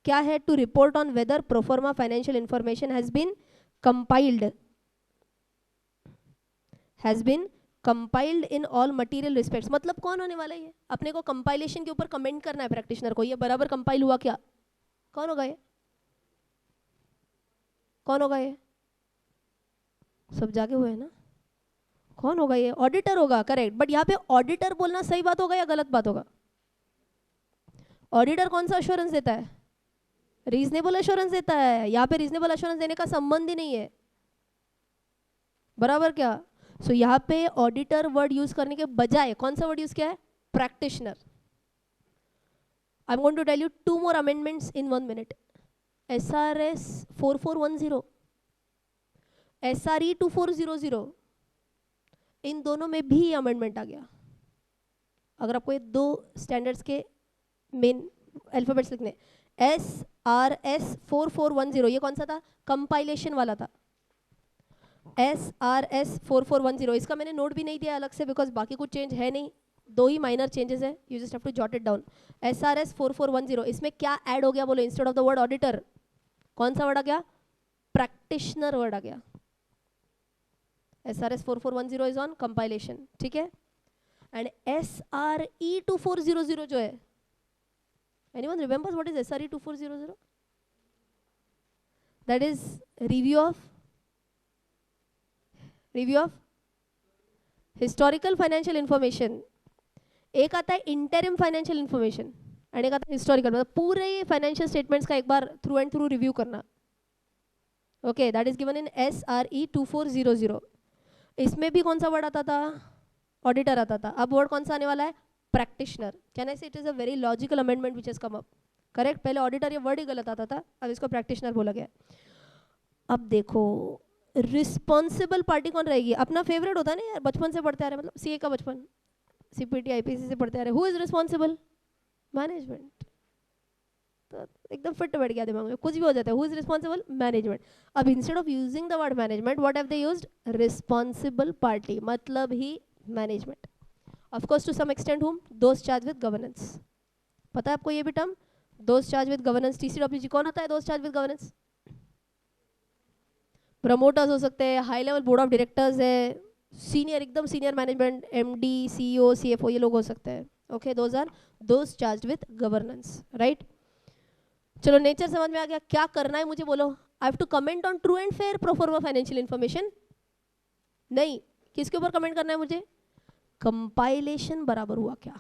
क्या है? To report on whether proforma financial information has been compiled in all material respects. मतलब कौन होने वाला है ये? अपने को कंपाइलेशन के ऊपर कमेंट करना है प्रैक्टिशनर को, ये बराबर कंपाइल हुआ क्या? कौन होगा ये? कौन होगा ये? सब जागे हुए हैं ना? कौन होगा ये? ऑडिटर होगा, करेक्ट। बट यहाँ पे ऑडिटर बोलना सही बात होगा या गलत बात होगा? ऑडिटर कौन सा अश्योरेंस देता है? रीजनेबल अश्योरेंस देता है। यहाँ पे रीजनेबल अश्योरेंस देने का संबंध ही नहीं है, बराबर क्या? सो यहाँ पे ऑडिटर वर्ड यूज करने के बजाय कौन सा वर्ड यूज किया है? Practitioner. I am going to tell you 2 more amendments in 1 minute। SRS 4410, SRE 2400, इन दोनों में भी अमेंडमेंट आ गया। अगर आपको ये 2 स्टैंडर्ड्स के मेन अल्फाबेट्स लिखने, SRS 4410 ये कौन सा था? कंपाइलेशन वाला था। SRS 4410 इसका मैंने नोट भी नहीं दिया अलग से, बिकॉज बाकी कुछ चेंज है नहीं, 2 ही माइनर चेंजेस है, you just have to jot it down. SRS 4410 इसमें क्या ऐड हो गया बोलो? Instead of the word auditor कौन सा वर्ड आ गया? प्रैक्टिशनर वर्ड आ गया। SRS 4410 इज ऑन कंपाइलेशन, ठीक है। एंड SRE 2400 जो है, anyone remembers what is SRE 2400? That is review of historical financial information। एक आता है इंटरिम फाइनेंशियल इन्फॉर्मेशन एंड एक आता है हिस्टोरिकल, मतलब पूरे फाइनेंशियल स्टेटमेंट्स का एक बार थ्रू एंड थ्रू रिव्यू करना। Okay, that is given in SRE 2400। इसमें भी कौन सा वर्ड आता था? ऑडिटर आता था, अब वर्ड कौन सा आने वाला है? प्रैक्टिशनर. कैन आई से it is a very logical amendment which has come up. Correct. पहले ऑडिटर ये वर्ड ही गलत आता था, अब इसको प्रैक्टिशनर बोला गया. अब देखो रिस्पॉन्सिबल पार्टी कौन रहेगी? अपना फेवरेट होता है ना यार, बचपन से पढ़ते आ रहे, मतलब सीए का बचपन, सीपीटी आईपीसी से पढ़ते आ रहे. Who is responsible? मैनेजमेंट. तो एकदम फिट बैठ गया दिमाग में, कुछ भी हो जाता है. Who is responsible? मैनेजमेंट. अब instead of using the word management, what have they used? Responsible party, मतलब ही management. Of course to some extent hmm? Those charge with governance. पता है आपको ये भी term, those charge with governance? TCWG कौन होता है those charge with governance? Promoters हो सकते हैं, high level board of directors है, सीनियर, एकदम senior management, MD, CEO, CFO, ये लोग हो सकते हैं. Okay, those are those charge with governance. Right. चलो नेचर समझ में आ गया. क्या करना है मुझे बोलो? I have to comment on true and fair proforma financial information. नहीं, किसके ऊपर कमेंट करना है मुझे? कंपाइलेशन बराबर हुआ क्या.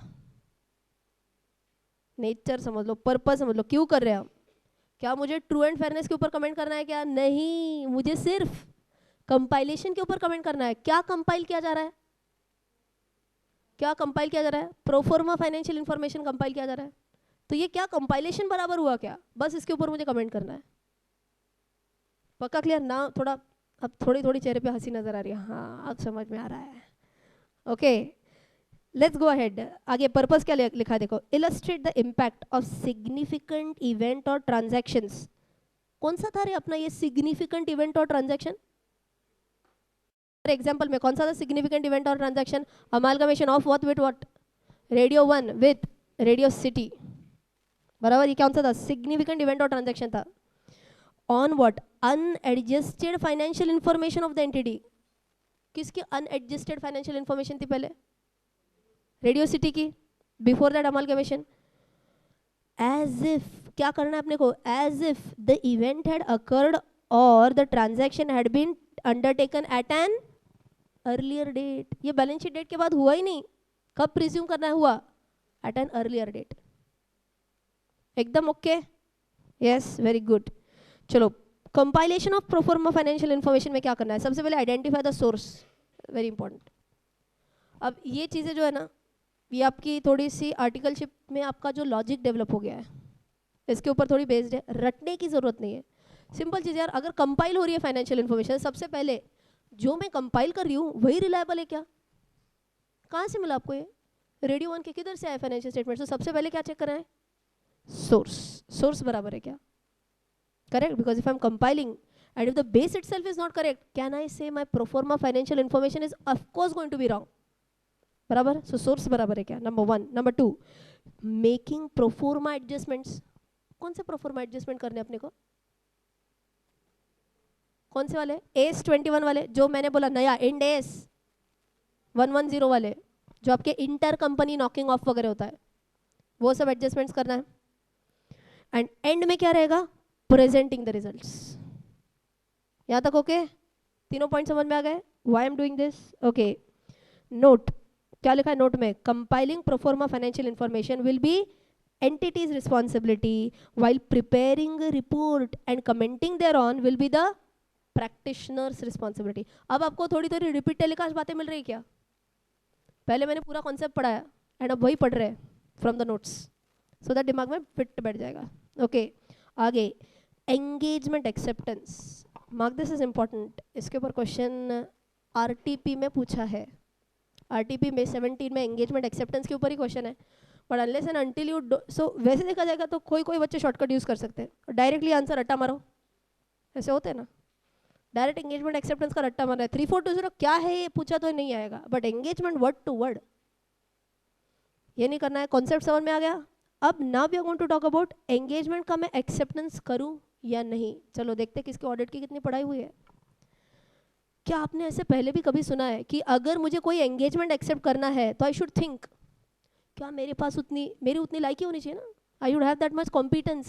नेचर समझ लो, पर्पस समझ लो, क्यों कर रहे हैं हम. क्या मुझे ट्रू एंड फेयरनेस के ऊपर कमेंट करना है क्या? नहीं, मुझे सिर्फ कंपाइलेशन के ऊपर कमेंट करना है. क्या कंपाइल किया जा रहा है? क्या कंपाइल किया जा रहा है? प्रोफॉर्मा फाइनेंशियल इन्फॉर्मेशन कंपाइल किया जा रहा है. तो ये क्या कंपाइलेशन बराबर हुआ क्या? बस इसके ऊपर मुझे कमेंट करना है. पक्का क्लियर ना? थोड़ा अब थोड़ी थोड़ी चेहरे पे हंसी नजर आ रही है. हाँ, अब समझ में आ रहा है. Okay, let's go ahead. आगे पर्पस क्या लिखा है देखो. Illustrate the impact of significant event और ट्रांजैक्शंस. कौन सा था रे अपना ये सिग्निफिकेंट इवेंट और ट्रांजैक्शन? एग्जांपल में कौन सा था सिग्निफिकेंट इवेंट और transaction? Amalgamation of what with what? Radio 1 with radio city. बराबर. ये कौन सा था? सिग्निफिकेंट इवेंट और ट्रांजैक्शन था. On what? Unadjusted financial information of the entity. किसकी अनएडजस्टेड फाइनेंशियल इंफॉर्मेशन थी पहले? रेडियो सिटी की. Before that amalgamation. As if, क्या करना है अपने को? As if the event had occurred और the transaction had been undertaken at an earlier date. ये बैलेंस शीट डेट के बाद हुआ ही नहीं. कब प्रिज्यूम करना है? हुआ एट एन अर्लियर डेट. एकदम ओके. Yes, very good. चलो, compilation of proforma financial information में क्या करना है? सबसे पहले identify the source. Very important. अब ये चीज़ें जो है ना, ये आपकी थोड़ी सी आर्टिकलशिप में आपका जो लॉजिक डेवलप हो गया है, इसके ऊपर थोड़ी बेस्ड है. रटने की जरूरत नहीं है. सिंपल चीज़ यार, अगर कंपाइल हो रही है फाइनेंशियल इन्फॉर्मेशन, सबसे पहले जो मैं कंपाइल कर रही हूँ वही रिलायबल है क्या? कहाँ से मिला आपको ये? रेडियो 1 के किधर से आए फाइनेंशियल स्टेटमेंट? तो सबसे पहले क्या चेक करना है? सोर्स. सोर्स बराबर है क्या? Correct. Because if I M compiling and if the base itself is not correct, can I say my pro forma financial information is of course going to be wrong. बराबर. सो source बराबर है क्या? Number 1. Number 2, making proforma adjustments. कौन से proforma adjustment करने अपने को? कौन से वाले? एस 21 वाले, जो मैंने बोला नया इंड एस 110 वाले, जो आपके इंटर कंपनी नॉकिंग ऑफ वगैरह होता है, वो सब एडजस्टमेंट्स करना है. एंड एंड में क्या रहेगा? Presenting the results. यहाँ तक ओके? तीनों पॉइंट समझ में आ गए? Why I am doing this? Okay. Note. क्या लिखा है नोट में? Compiling proforma financial information will be entity's responsibility while preparing a report and commenting thereon will be the practitioner's responsibility. अब आपको थोड़ी थोड़ी रिपीट टेलीकास्ट बातें मिल रही क्या? पहले मैंने पूरा कॉन्सेप्ट पढ़ाया एंड अब वही पढ़ रहे हैं from the notes, so that दिमाग में फिट बैठ जाएगा. ओके, आगे engagement acceptance. Mark this is important. इसके ऊपर क्वेश्चन आरटीपी में पूछा है. आरटीपी में 17 में एंगेजमेंट एक्सेप्टेंस के ऊपर ही क्वेश्चन है. But unless and until you so वैसे देखा जाएगा तो कोई कोई बच्चे शॉर्टकट यूज कर सकते हैं, डायरेक्टली आंसर रट्टा मारो, ऐसे होते हैं ना. डायरेक्ट एंगेजमेंट एक्सेप्टेंस का रट्टा मार रहा है. 3420 क्या है ये पूछा तो नहीं आएगा, but engagement word to word ये नहीं करना है. कॉन्सेप्ट समझ में आ गया? अब now we are going to talk about engagement का मैं एक्सेप्टेंस करूं या नहीं. चलो देखते हैं किसकी ऑडिट की कितनी पढ़ाई हुई है. क्या आपने ऐसे पहले भी कभी सुना है कि अगर मुझे कोई एंगेजमेंट एक्सेप्ट करना है तो आई शुड थिंक, क्या मेरे पास मेरी उतनी लायकी होनी चाहिए ना, I should have that much competence,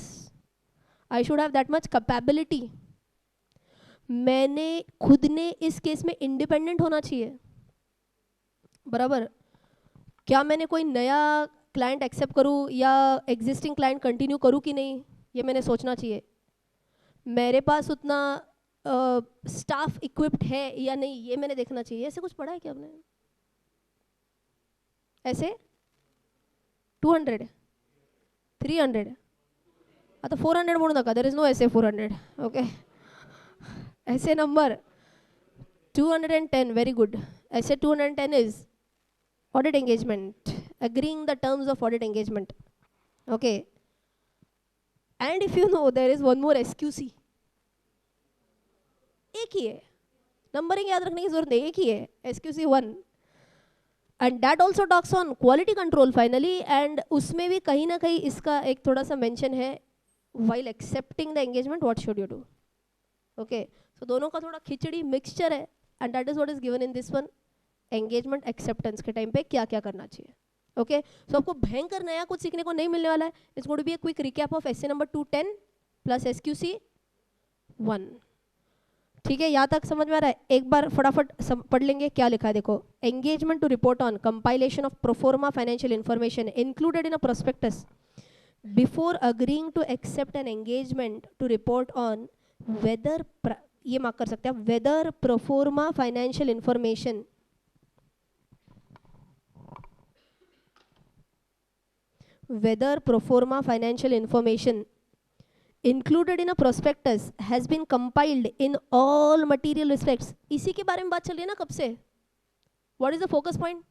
I should have that much capability, मैंने खुद ने इस केस में इंडिपेंडेंट होना चाहिए. बराबर. क्या मैंने कोई नया क्लाइंट एक्सेप्ट करूं या एग्जिस्टिंग क्लाइंट कंटिन्यू करूं कि नहीं, ये मैंने सोचना चाहिए. मेरे पास उतना स्टाफ इक्विप्ड है या नहीं, ये मैंने देखना चाहिए. ऐसे कुछ पढ़ा है क्या आपने? ऐसे 200 300 आता 400 म्हणू नका, देर इज नो ऐसे 400. ओके, ऐसे नंबर 210, very good. ऐसे 210 is audit engagement, agreeing the terms of audit engagement. Okay, and if you know, there is one more SQC. एक ही है, नंबरिंग याद रखने की जरूरत नहीं, एक ही है SQC 1. And that also talks on quality control finally. And उसमें भी कहीं ना कहीं इसका एक थोड़ा सा मेंशन है, while accepting the engagement what should you do. Okay, so दोनों का थोड़ा खिचड़ी मिक्सचर है, and that is what is given in this one. Engagement acceptance के टाइम पे क्या क्या करना चाहिए. ओके, सो आपको भयंकर नया कुछ सीखने को नहीं मिलने वाला है. It's going to be a quick recap of SA number 210 plus SQC 1. ठीक है, यहाँ तक समझ में आ रहा है. एक बार फटाफट पढ़ लेंगे क्या लिखा है. देखो, engagement to report on compilation of proforma financial information included in a prospectus before agreeing to accept an engagement to report on whether, ये मार्क कर सकते हैं, whether proforma financial information included in a prospectus has been compiled in all material respects. इसी के बारे में बात चल रही है ना कब से. What is the focus point?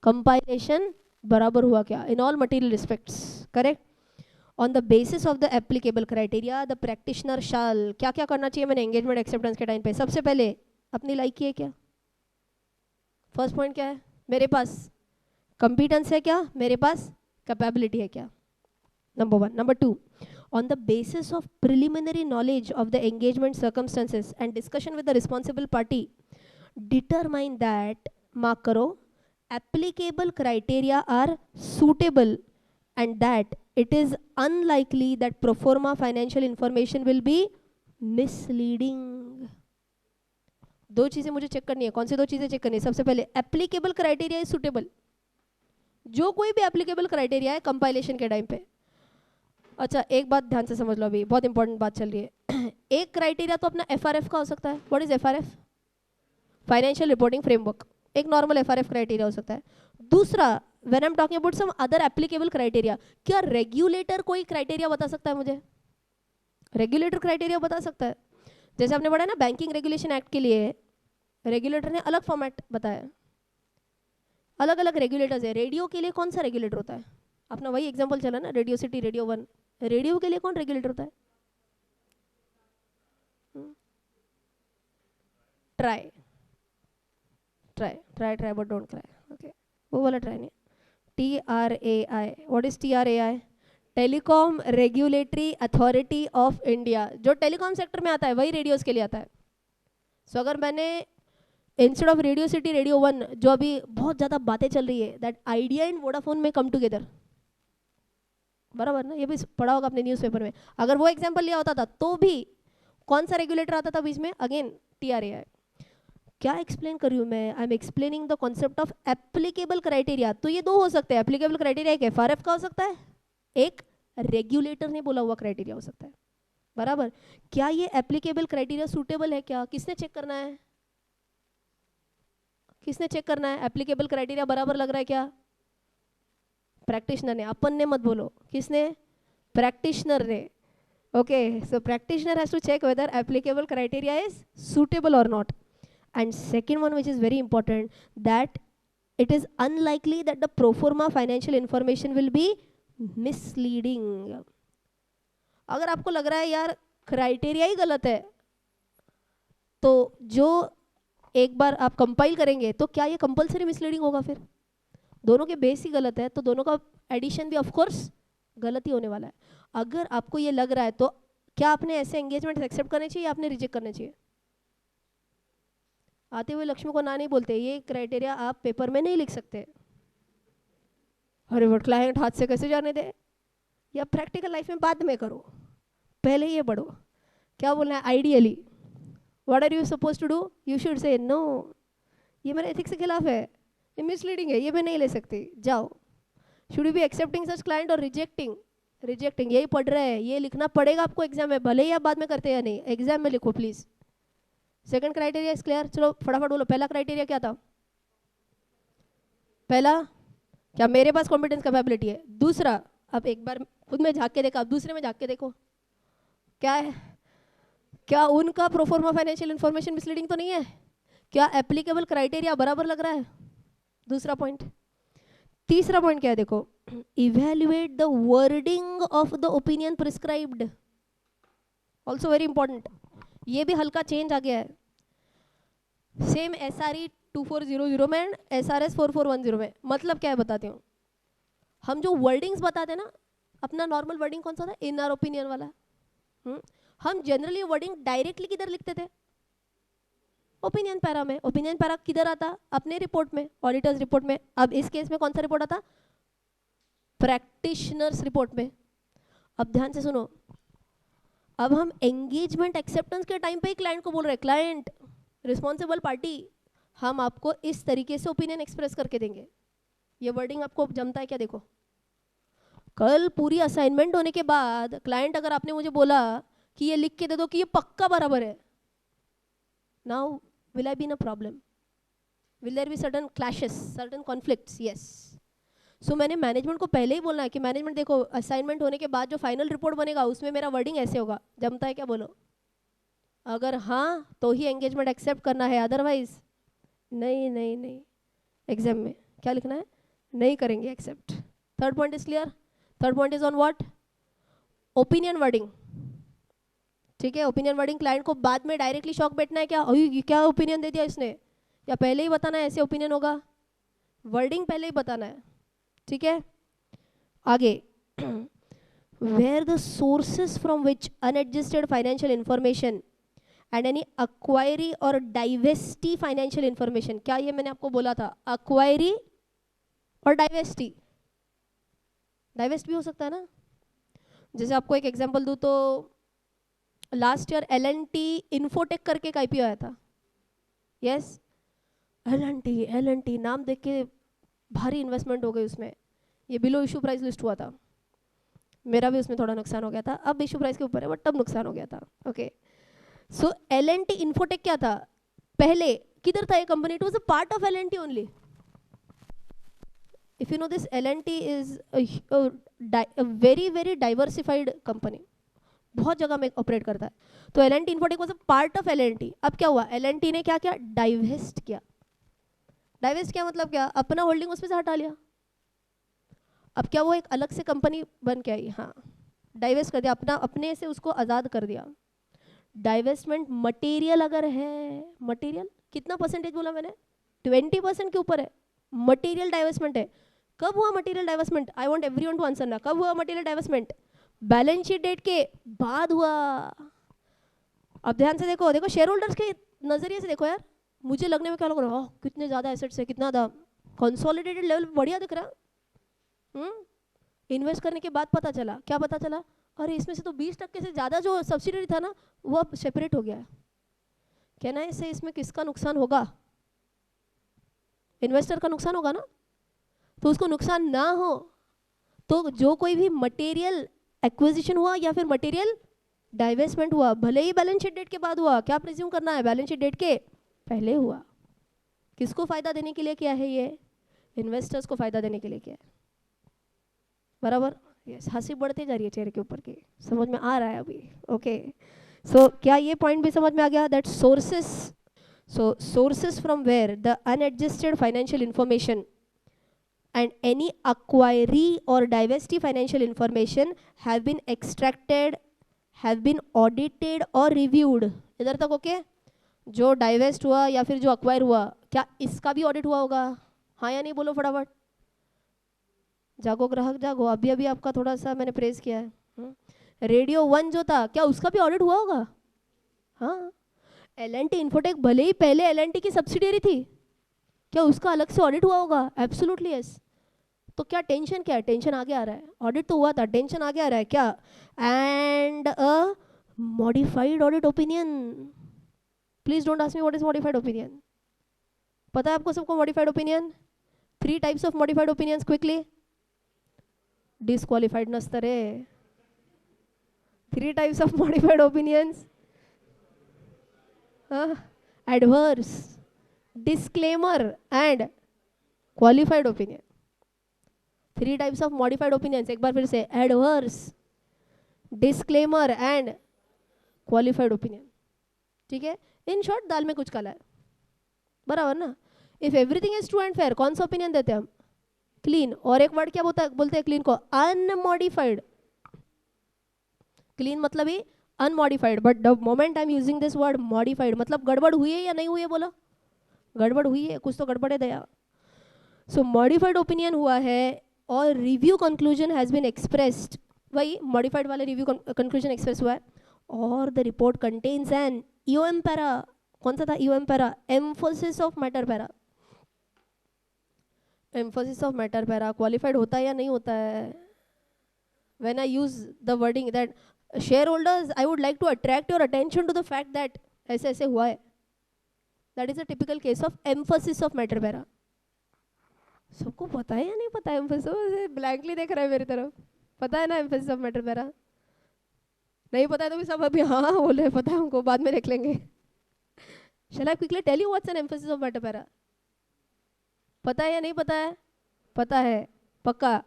Compilation बराबर हुआ क्या? In all material respects, correct? On the basis of the applicable criteria, the practitioner shall, क्या क्या करना चाहिए मैंने engagement acceptance के टाइम पे. सबसे पहले अपनी लाइकी है क्या? फर्स्ट पॉइंट क्या है मेरे पास? competence है क्या मेरे पास? capability है क्या? Number 1. Number 2, on the basis of preliminary knowledge of the engagement circumstances and discussion with the responsible party, determine that, mark karo, applicable criteria are suitable and that it is unlikely that pro forma financial information will be misleading. दो चीजें मुझे check करनी है. कौन सी दो चीजें check करनी है? सबसे पहले एप्लीकेबल क्राइटेरिया इज सुटेबल. जो कोई भी एप्लीकेबल क्राइटेरिया है कंपाइलेशन के टाइम पे. अच्छा, एक बात ध्यान से समझ लो, अभी बहुत इंपॉर्टेंट बात चल रही है. एक क्राइटेरिया तो अपना FRF का हो सकता है. What is FRF? Financial reporting framework. एक नॉर्मल FRF क्राइटेरिया हो सकता है. दूसरा, when I am talking about some other applicable criteria, क्या रेगुलेटर कोई क्राइटेरिया बता सकता है मुझे? रेगुलेटर क्राइटेरिया बता सकता है. जैसे आपने पढ़ा ना बैंकिंग रेगुलेशन एक्ट के लिए रेगुलेटर ने अलग फॉर्मेट बताया. अलग अलग रेगुलेटर्स है. रेडियो के लिए कौन सा रेगुलेटर होता है? अपना वही एग्जांपल चला ना, रेडियो सिटी, रेडियो 1. रेडियो के लिए कौन रेगुलेटर होता है? Try but don't cry. Okay, वो वाला ट्राई नहीं. TRAI. What is TRAI? Telecom regulatory authority of India. जो टेलीकॉम सेक्टर में आता है वही रेडियोस के लिए आता है. सो अगर मैंने instead of radio city radio 1, जो अभी बहुत ज़्यादा बातें चल रही है, दैट आइडिया एंड वोडाफोन में कम टुगेदर, बराबर ना, ये भी पढ़ा होगा अपने न्यूज़पेपर में. अगर वो एग्जांपल लिया होता था तो भी कौन सा रेगुलेटर आता था बीच में? Again TRAI. क्या एक्सप्लेन कर रही हूँ मैं? I am explaining the concept of applicable criteria. तो ये दो हो सकते हैं. एप्लीकेबल क्राइटेरिया एक FRF का हो सकता है, एक रेगुलेटर ने बोला हुआ क्राइटेरिया हो सकता है. बराबर. क्या ये एप्लीकेबल क्राइटेरिया सूटेबल है क्या? किसने चेक करना है? किसने चेक करना है? एप्लीकेबल क्राइटेरिया बराबर लग रहा है क्या? प्रैक्टिशनर ने. अपन ने मत बोलो. किसने? प्रैक्टिशनर ने. Okay, so practitioner has to check whether applicable criteria is suitable or not. And second one, which is very important, that it is unlikely that the pro forma financial information will be misleading. अगर आपको लग रहा है यार criteria ही गलत है, तो जो एक बार आप कंपाइल करेंगे तो क्या ये कंपलसरी मिसलीडिंग होगा? फिर दोनों के बेस ही गलत है, तो दोनों का एडिशन भी ऑफ कोर्स गलत ही होने वाला है. अगर आपको ये लग रहा है तो क्या आपने ऐसे एंगेजमेंट एक्सेप्ट करने चाहिए या आपने रिजेक्ट करने चाहिए? आते हुए लक्ष्मी को ना नहीं बोलते. ये क्राइटेरिया आप पेपर में नहीं लिख सकते. अरे वो क्लाइंट हाथ से कैसे जाने दे? या प्रैक्टिकल लाइफ में बाद में करो, पहले ये पढ़ो. क्या बोलना है? Ideally what are you suppose to do? You should say no, ये मेरे एथिक्स के खिलाफ है, ये मिसलीडिंग है, ये मैं नहीं ले सकती, जाओ. Should you be accepting such client और रिजेक्टिंग? रिजेक्टिंग. यही पढ़ रहे हैं, ये लिखना पड़ेगा आपको एग्जाम में, भले ही आप बाद में करते हैं या नहीं, एग्जाम में लिखो please. Second criteria is clear. चलो फटाफट बोलो. पहला क्राइटेरिया क्या था? पहला, क्या मेरे पास कॉम्पिटेंस कैपेबिलिटी है? दूसरा, अब एक बार खुद में झांक के देखा, अब दूसरे में झांक के देखो क्या है, क्या उनका प्रोफॉर्मा फाइनेंशियल इन्फॉर्मेशन मिसलीडिंग तो नहीं है? क्या एप्लीकेबल क्राइटेरिया बराबर लग रहा है? दूसरा पॉइंट। तीसरा पॉइंट क्या है देखो, evaluate the wording of the opinion prescribed, also very important. ये भी हल्का चेंज आ गया है, सेम SRE 2400 में एंड SRS 4410 में। मतलब क्या है बताती हूँ, हम जो वर्डिंग्स बताते हैं ना, अपना नॉर्मल वर्डिंग कौन सा था? इन आवर ओपिनियन वाला। हम जनरली वर्डिंग डायरेक्टली किधर लिखते थे? ओपिनियन पैरा में। ओपिनियन पैरा किधर आता? अपने रिपोर्ट में, ऑडिटर्स रिपोर्ट में। अब इस केस में कौन सा रिपोर्ट आता? प्रैक्टिशनर्स रिपोर्ट में। अब ध्यान से सुनो, अब हम एंगेजमेंट एक्सेप्टेंस के टाइम पे ही क्लाइंट को बोल रहे हैं, क्लाइंट रिस्पॉन्सिबल पार्टी, हम आपको इस तरीके से ओपिनियन एक्सप्रेस करके देंगे। ये वर्डिंग आपको जमता है क्या? देखो, कल पूरी असाइनमेंट होने के बाद क्लाइंट अगर आपने मुझे बोला कि ये लिख के दे दो कि ये पक्का बराबर है, now will I be in a problem? Will there be certain clashes, certain conflicts? Yes. So मैंने मैनेजमेंट को पहले ही बोलना है कि मैनेजमेंट देखो, असाइनमेंट होने के बाद जो फाइनल रिपोर्ट बनेगा उसमें मेरा वर्डिंग ऐसे होगा। जमता है क्या? बोलो। अगर हाँ तो ही एंगेजमेंट एक्सेप्ट करना है, अदरवाइज नहीं नहीं नहीं। एग्जाम में क्या लिखना है? नहीं करेंगे accept. Third point is clear? Third point is on what? Opinion wording. ठीक है, ओपिनियन वर्डिंग क्लाइंट को बाद में डायरेक्टली शॉक बैठना है क्या, अरे क्या ओपिनियन दे दिया इसने, या पहले ही बताना है ऐसे ओपिनियन होगा? वर्डिंग पहले ही बताना है। ठीक है, आगे, where the sources from which unadjusted financial information and any acquiree और डाइवेस्टी फाइनेंशियल इंफॉर्मेशन। क्या ये मैंने आपको बोला था? अक्वायरी और डाइवेस्टी। डाइवेस्ट भी हो सकता है ना। जैसे आपको एक एग्जांपल दूं तो लास्ट ईयर L&T इन्फोटेक करके एक IPO आया था। यस, L&T नाम देख के भारी इन्वेस्टमेंट हो गई उसमें। ये बिलो इशू प्राइस लिस्ट हुआ था, मेरा भी उसमें थोड़ा नुकसान हो गया था। अब इशू प्राइस के ऊपर है, बट तब नुकसान हो गया था। ओके, सो L&T इन्फोटेक क्या था? पहले किधर था ये company? It was a part of L&T only. If you know this, L&T is a very very diversified company, बहुत जगह में ऑपरेट करता है। तो L&T infotech was a part of L&T। अब क्या हुआ? L&T ने क्या किया? डाइवेस्ट किया। डाइवेस्ट किया मतलब क्या? अपना होल्डिंग उसमें से हटा लिया। अब क्या वो एक अलग से कंपनी बन के आई? हाँ, डाइवेस्ट कर दिया, अपना अपने से उसको आज़ाद कर दिया। डाइवेस्टमेंट मटेरियल अगर है, मटेरियल कितना परसेंटेज बोला मैंने? 20% के ऊपर है मटेरियल डाइवेस्टमेंट है। कब हुआ material divestment? I want everyone to answer ना। कब हुआ material divestment? Balance sheet date के बाद हुआ। अब ध्यान से देखो, देखो शेयर होल्डर्स के नजरिए से देखो यार, मुझे लगने में क्या लग रहा है, कितने ज्यादा एसेट्स है, कितना दाम, कंसोलिडेटेड लेवल बढ़िया दिख रहा। इन्वेस्ट करने के बाद पता चला, क्या पता चला? अरे इसमें से तो 20% से ज्यादा जो सब्सिडरी था ना, वो अब सेपरेट हो गया है। कहना है इससे इसमें किसका नुकसान होगा? इन्वेस्टर का नुकसान होगा ना। तो उसको नुकसान ना हो तो जो कोई भी मटेरियल एक्विजिशन हुआ या फिर मटेरियल डाइवेस्टमेंट हुआ, भले ही बैलेंस शीट डेट के बाद हुआ, क्या प्रिज्यूम करना है? बैलेंस शीट डेट के पहले हुआ। किसको फायदा देने के लिए किया है? ये इन्वेस्टर्स को फायदा देने के लिए किया है। बराबर? यस, हंसी बढ़ते जा रही है चेहरे के ऊपर की, समझ में आ रहा है अभी? ओके, सो क्या ये पॉइंट भी समझ में आ गया? That sources, so sources from where the unadjusted financial information and any acquiree or divested financial information have been extracted, have been audited or reviewed. इधर तक ओके? जो डाइवेस्ट हुआ या फिर जो अक्वायर हुआ, क्या इसका भी ऑडिट हुआ होगा? हाँ या नहीं बोलो फटाफट। जागो ग्राहक जागो, अभी अभी आपका थोड़ा सा मैंने प्रेस किया है। रेडियो 1 जो था, क्या उसका भी ऑडिट हुआ होगा? हाँ। L&T इन्फोटेक भले ही पहले L&T की सब्सिडियरी थी, क्या उसका अलग से ऑडिट हुआ होगा? Absolutely yes. तो क्या टेंशन, क्या है? टेंशन आगे आ रहा है। ऑडिट तो हुआ था, टेंशन आगे आ रहा है क्या? And a modified audit opinion. Please don't ask me what is modified opinion. पता है आपको सबको modified opinion? 3 types of modified opinions quickly. Disqualified नसतं रे। 3 types of modified opinions, adverse, disclaimer and qualified opinion. 3 types of modified opinions, एक बार फिर से, adverse, disclaimer and qualified opinion. ठीक है, इन शॉर्ट दाल में कुछ काला है, बराबर ना. If everything is true and fair, कौन सा ओपिनियन देते हैं हम? क्लीन. और एक वर्ड क्या बोलते हैं क्लीन को? अनमॉडिफाइड. क्लीन मतलब ही unmodified, but the moment I am using this word modified, मतलब गड़बड़ हुई है या नहीं हुई है? बोलो, गड़बड़ हुई है, कुछ तो गड़बड़ है दया. सो मॉडिफाइड ओपिनियन हुआ है और review conclusion has been expressed. वही मॉडिफाइड वाले रिव्यू कंक्लूजन एक्सप्रेस हुआ है. और the report contains an EOM para. कौन सा था EOM para? Emphasis of matter para. Emphasis of matter para qualified होता है या नहीं होता है? When I use the wording that share holders, I would like to attract your attention to the fact that ऐसे ऐसे हुआ है, that is a typical case of emphasis of matter para. सबको पता है या नहीं पता है? एम्फोसिस ब्लैंकली देख रहा है मेरी तरफ. पता है ना एम्फोसिस ऑफ मैटर पैरा? नहीं पता है तो भी सब अभी हाँ बोले पता है हमको, बाद में देख लेंगे. Shall I quickly tell you what's an emphasis of matter para? पता है या नहीं पता है? पता है पक्का.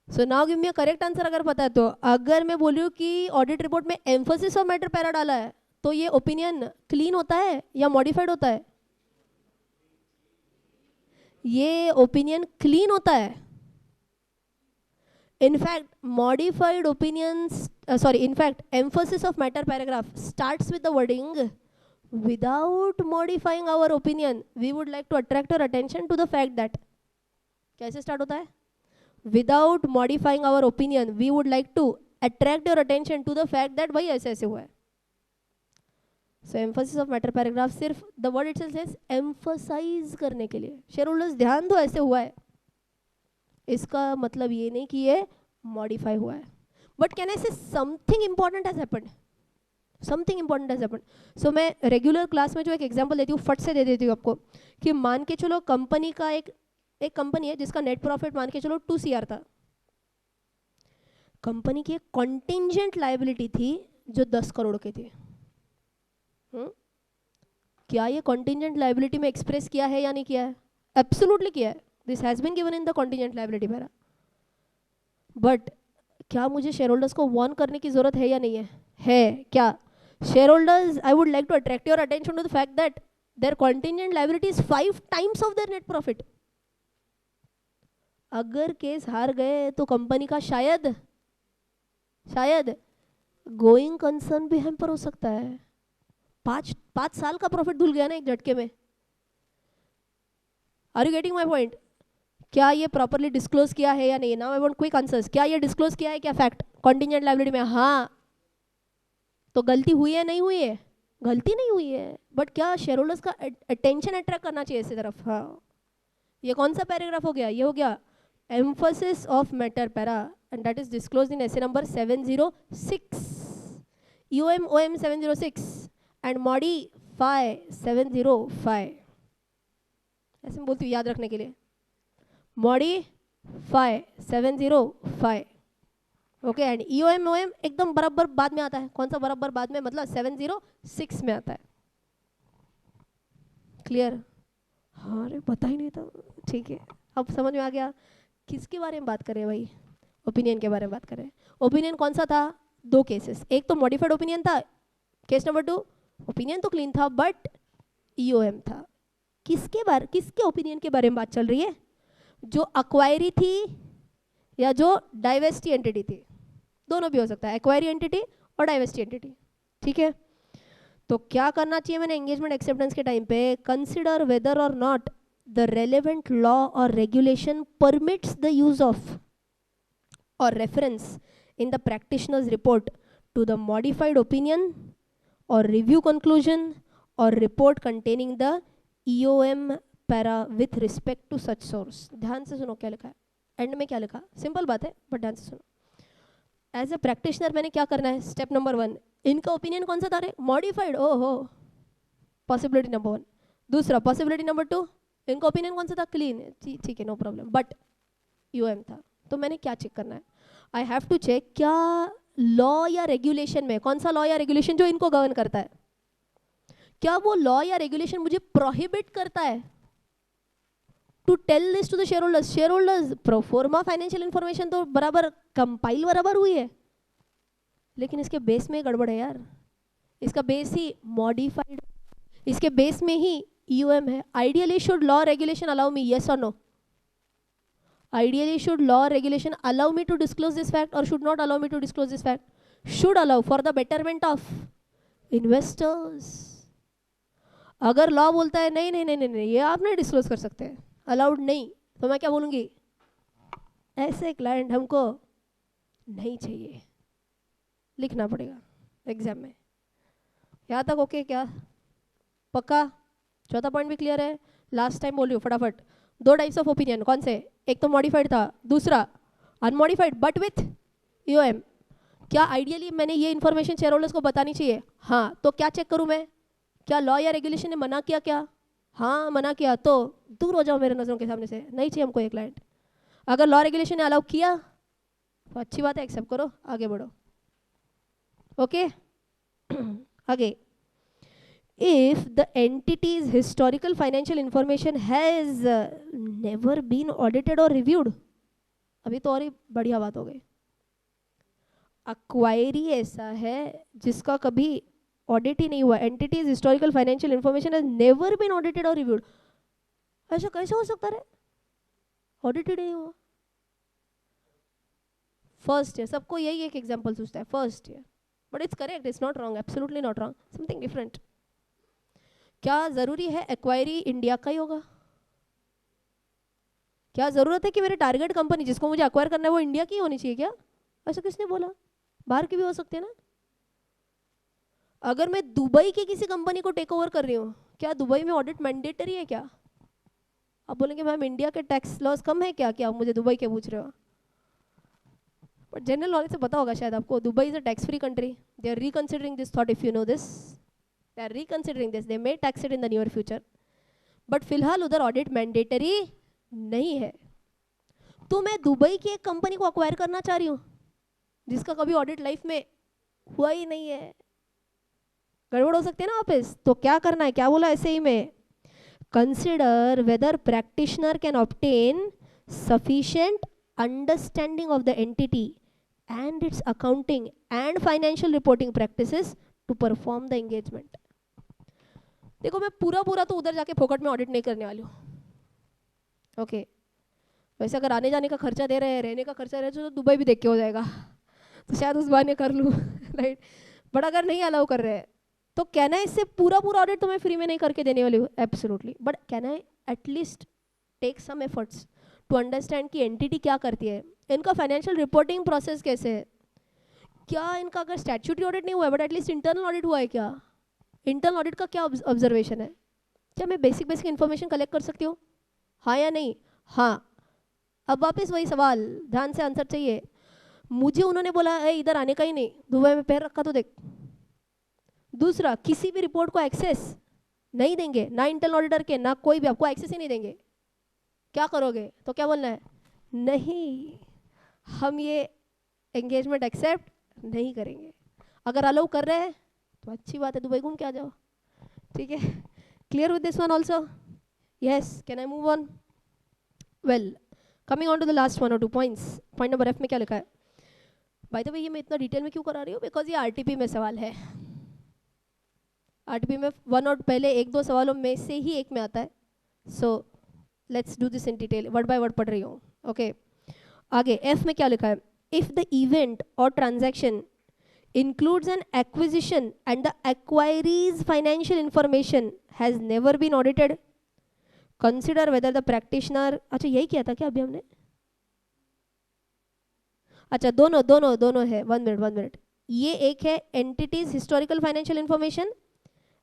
So now give me a correct answer अगर पता है तो. अगर मैं बोल रही हूँ कि ऑडिट रिपोर्ट में एम्फोसिस ऑफ मैटर पैरा डाला है, तो ये ओपिनियन क्लीन होता है या मॉडिफाइड होता है? ये ओपिनियन क्लीन होता है. In fact modified opinions, in fact emphasis of matter paragraph starts with the wording without modifying our opinion we would like to attract your attention to the fact that. कैसे start होता है? without modifying our opinion we would like to attract your attention to the fact that भाई ऐसे ऐसे हुआ है. so emphasis of matter paragraph सिर्फ the word itself says emphasize करने के लिए. शेयर होल्डर्स ध्यान दो ऐसे हुआ है, इसका मतलब ये नहीं कि ये मॉडिफाई हुआ है. But can I say something important has happened? Something important has happened. So मैं रेगुलर क्लास में जो एक एग्जांपल देती हूँ, फट से दे देती हूँ आपको, कि मान के चलो कंपनी का एक कंपनी है जिसका नेट प्रॉफिट मान के चलो 2 CR था. कंपनी की एक कॉन्टिंजेंट लायबिलिटी थी जो 10 करोड़ की थी. क्या ये कॉन्टिंजेंट लायबिलिटी में एक्सप्रेस किया है या नहीं किया है? एब्सोल्युटली किया है. This has been given in the contingent liability para. But क्या मुझे शेयर होल्डर्स को वार्न करने की जरूरत है या नहीं है? है. क्या? shareholders, I would like to attract your attention to the fact that their contingent liability is 5 times of their net profit. अगर केस हार गए तो कंपनी का शायद गोइंग कंसर्न भी हैम्पर हो सकता है. 5 साल का प्रॉफिट धुल गया ना एक झटके में. Are you getting my point? क्या ये प्रॉपरली डिस्क्लोज किया है या नहीं? Now I want quick answers. क्या ये डिस्क्लोज किया है क्या फैक्ट कॉन्टिंजेंट लायबिलिटी में? हाँ. तो गलती हुई है नहीं हुई है? गलती नहीं हुई है, बट क्या शेयर होल्डर्स का अटेंशन अट्रैक्ट करना चाहिए इसी तरफ. हाँ. ये कौन सा पैराग्राफ हो गया? ये हो गया emphasis of matter para, and that is disclosed in SA number 706, EOM OM 706 and modify 705. ऐसे में बोलती हूँ याद रखने के लिए, modify 705. Okay. And EOM OM एकदम बराबर बाद में आता है. कौन सा बराबर बाद में? मतलब 706 में आता है. क्लियर? हाँ अरे पता ही नहीं था. ठीक है, अब समझ में आ गया. किसके बारे में बात करें भाई? ओपिनियन के बारे में बात करें. ओपिनियन कौन सा था? 2 केसेस. एक तो मॉडिफाइड ओपिनियन था, केस नंबर 2. ओपिनियन तो क्लीन था बट ईओएम था. किसके ओपिनियन के बारे में बात चल रही है? जो अक्वायरी थी या जो डाइवेस्टी एंटिटी थी. दोनों भी हो सकता है, एक्वायरी एंटिटी और डाइवेस्टी एंटिटी. ठीक है. तो क्या करना चाहिए मैंने एंगेजमेंट एक्सेप्टेंस के टाइम पे? कंसिडर वेदर और नॉट द रेलेवेंट लॉ और regulation permits the use of और reference in the practitioner's report to the modified opinion और रिव्यू कंक्लूजन और report containing the EOM para with respect to such source. ध्यान से सुनो क्या लिखा है. एंड में क्या लिखा? सिंपल बात है बट ध्यान से सुनो. एज ए प्रैक्टिशनर मैंने क्या करना है? स्टेप नंबर 1, इनका ओपिनियन कौन सा था? मॉडिफाइड. ओहो, पॉसिबिलिटी नंबर 1. दूसरा पॉसिबिलिटी नंबर 2, इनका ओपिनियन कौन सा था? क्लीन. ठीक है, नो प्रॉब्लम, बट यूएम था. तो मैंने क्या चेक करना है? आई हैव टू चेक क्या लॉ या रेगुलेशन में, कौन सा लॉ या रेगुलेशन जो इनको गवर्न करता है, क्या वो लॉ या रेगुलेशन मुझे प्रोहिबिट करता है to tell this to the share holders. Share holders, proforma financial information तो बराबर कंपाइल बराबर हुई है, लेकिन इसके बेस में गड़बड़ है यार. इसका बेस ही मॉडिफाइड, इसके बेस में ही ईओएम है. Ideally should law regulation allow me, yes और no? Ideally, should law regulation allow me to disclose this fact or should not allow me to disclose this fact? Should allow for the betterment of investors. अगर law बोलता है नहीं नहीं नहीं नहीं नहीं ये आप नहीं डिस्क्लोज कर सकते, अलाउड नहीं, तो मैं क्या बोलूँगी? ऐसे क्लाइंट हमको नहीं चाहिए, लिखना पड़ेगा एग्जाम में. यहाँ तक ओके क्या? पक्का? चौथा पॉइंट भी क्लियर है? लास्ट टाइम बोल रही हूँ फटाफट. 2 टाइप्स ऑफ ओपिनियन, कौन से? एक तो मॉडिफाइड था, दूसरा अनमॉडिफाइड बट विथ ईओएम. क्या आइडियली मैंने ये इन्फॉर्मेशन शेयर होल्डर्स को बतानी चाहिए? हाँ. तो क्या चेक करूँ मैं? क्या लॉ या रेगुलेशन ने मना किया? क्या हाँ मना किया, तो दूर हो जाओ मेरे नज़रों के सामने से, नहीं चाहिए हमको ये क्लाइंट. अगर लॉ रेगुलेशन ने अलाउ किया तो अच्छी बात है, एक्सेप्ट करो, आगे बढ़ो. ओके आगे. If the entity's historical financial information has never been audited or reviewed, अभी तो और ही बढ़िया बात हो गई. Acquiry ऐसा है जिसका कभी ऑडिट ही नहीं हुआ. Entity's historical financial information has never been audited or reviewed. ऐसा कैसे हो सकता है? ऑडिट ही नहीं हुआ. फर्स्ट ईयर, सबको यही एक एग्जाम्पल सोचता है, first year. But it's correct, it's not wrong, absolutely not wrong, something different. क्या जरूरी है एक्वायरी इंडिया का ही होगा? क्या जरूरत है कि मेरे टारगेट कंपनी जिसको मुझे एक्वायर करना है वो इंडिया की होनी चाहिए क्या? ऐसा किसने बोला? बाहर की भी हो सकती है ना. अगर मैं दुबई की किसी कंपनी को टेक ओवर कर रही हूँ, क्या दुबई में ऑडिट मैंडेटरी है क्या? आप बोलेंगे मैम इंडिया के टैक्स लॉस कम है क्या, क्या आप मुझे दुबई के पूछ रहे हो? बट जनरल नॉलेज से पता होगा शायद आपको, Dubai is a tax free country. They are reconsidering this thought, if you know this. They are reconsidering this. They may tax it in the near future. But फिलहाल उधर ऑडिट मैंडेटरी नहीं है. तो मैं दुबई की एक कंपनी को acquire करना चाह रही हूँ जिसका कभी ऑडिट लाइफ में हुआ ही नहीं है. गड़बड़ हो सकती है ना वापस. तो क्या करना है, क्या बोला ऐसे ही में? Consider whether practitioner can obtain sufficient understanding of the entity and its accounting and financial reporting practices to perform the engagement. देखो मैं पूरा तो उधर जाके फोकट में ऑडिट नहीं करने वाली हूँ. ओके वैसे अगर आने जाने का खर्चा दे रहे हैं, रहने का खर्चा दे रहे हैं, तो दुबई भी देख के हो जाएगा तो शायद उस बहाने कर लूँ राइट. बट अगर नहीं अलाउ कर रहे हैं तो कैन आई इससे पूरा ऑडिट तो मैं फ्री में नहीं करके देने वाली हूँ, absolutely. But can I at least take some efforts to understand कि एंटिटी क्या करती है, इनका फाइनेंशियल रिपोर्टिंग प्रोसेस कैसे है, क्या इनका अगर स्टैट्यूटरी ऑडिट नहीं हुआ है बट एटलीस्ट इंटरनल ऑडिट हुआ है क्या, इंटरनल ऑडिट का क्या ऑब्जर्वेशन है, क्या मैं बेसिक इन्फॉर्मेशन कलेक्ट कर सकती हूँ, हाँ या नहीं? हाँ. अब वापस वही सवाल, ध्यान से आंसर चाहिए. मुझे उन्होंने बोला इधर आने का ही नहीं, दुबई में पैर रखा तो देख. दूसरा, किसी भी रिपोर्ट को एक्सेस नहीं देंगे, ना इंटरनल ऑडिटर के ना कोई भी, आपको एक्सेस ही नहीं देंगे. क्या करोगे? तो क्या बोलना है? नहीं, हम ये एंगेजमेंट एक्सेप्ट नहीं करेंगे. अगर अलाउ कर रहे हैं तो अच्छी बात है, दुबई घूम के आ जाओ. ठीक है, clear with this one also? Yes, can I move on? Well, coming on to the last 1 or 2 points. Point number F में क्या लिखा है? बाय द वे ये मैं इतना डिटेल में क्यों करा रही हूँ? बिकॉज ये आरटीपी में सवाल है. आरटीपी में 1 और पहले 1-2 सवालों में से ही एक में आता है. So let's do this in detail, word by word पढ़ रही हूँ. ओके, आगे एफ में क्या लिखा है? इफ द इवेंट और transaction includes an acquisition and the acquiree's financial information has never been audited, consider whether the practitioner. अच्छा यही किया था क्या अभी हमने? अच्छा दोनों है. 1 मिनट. ये एक है entity's historical financial information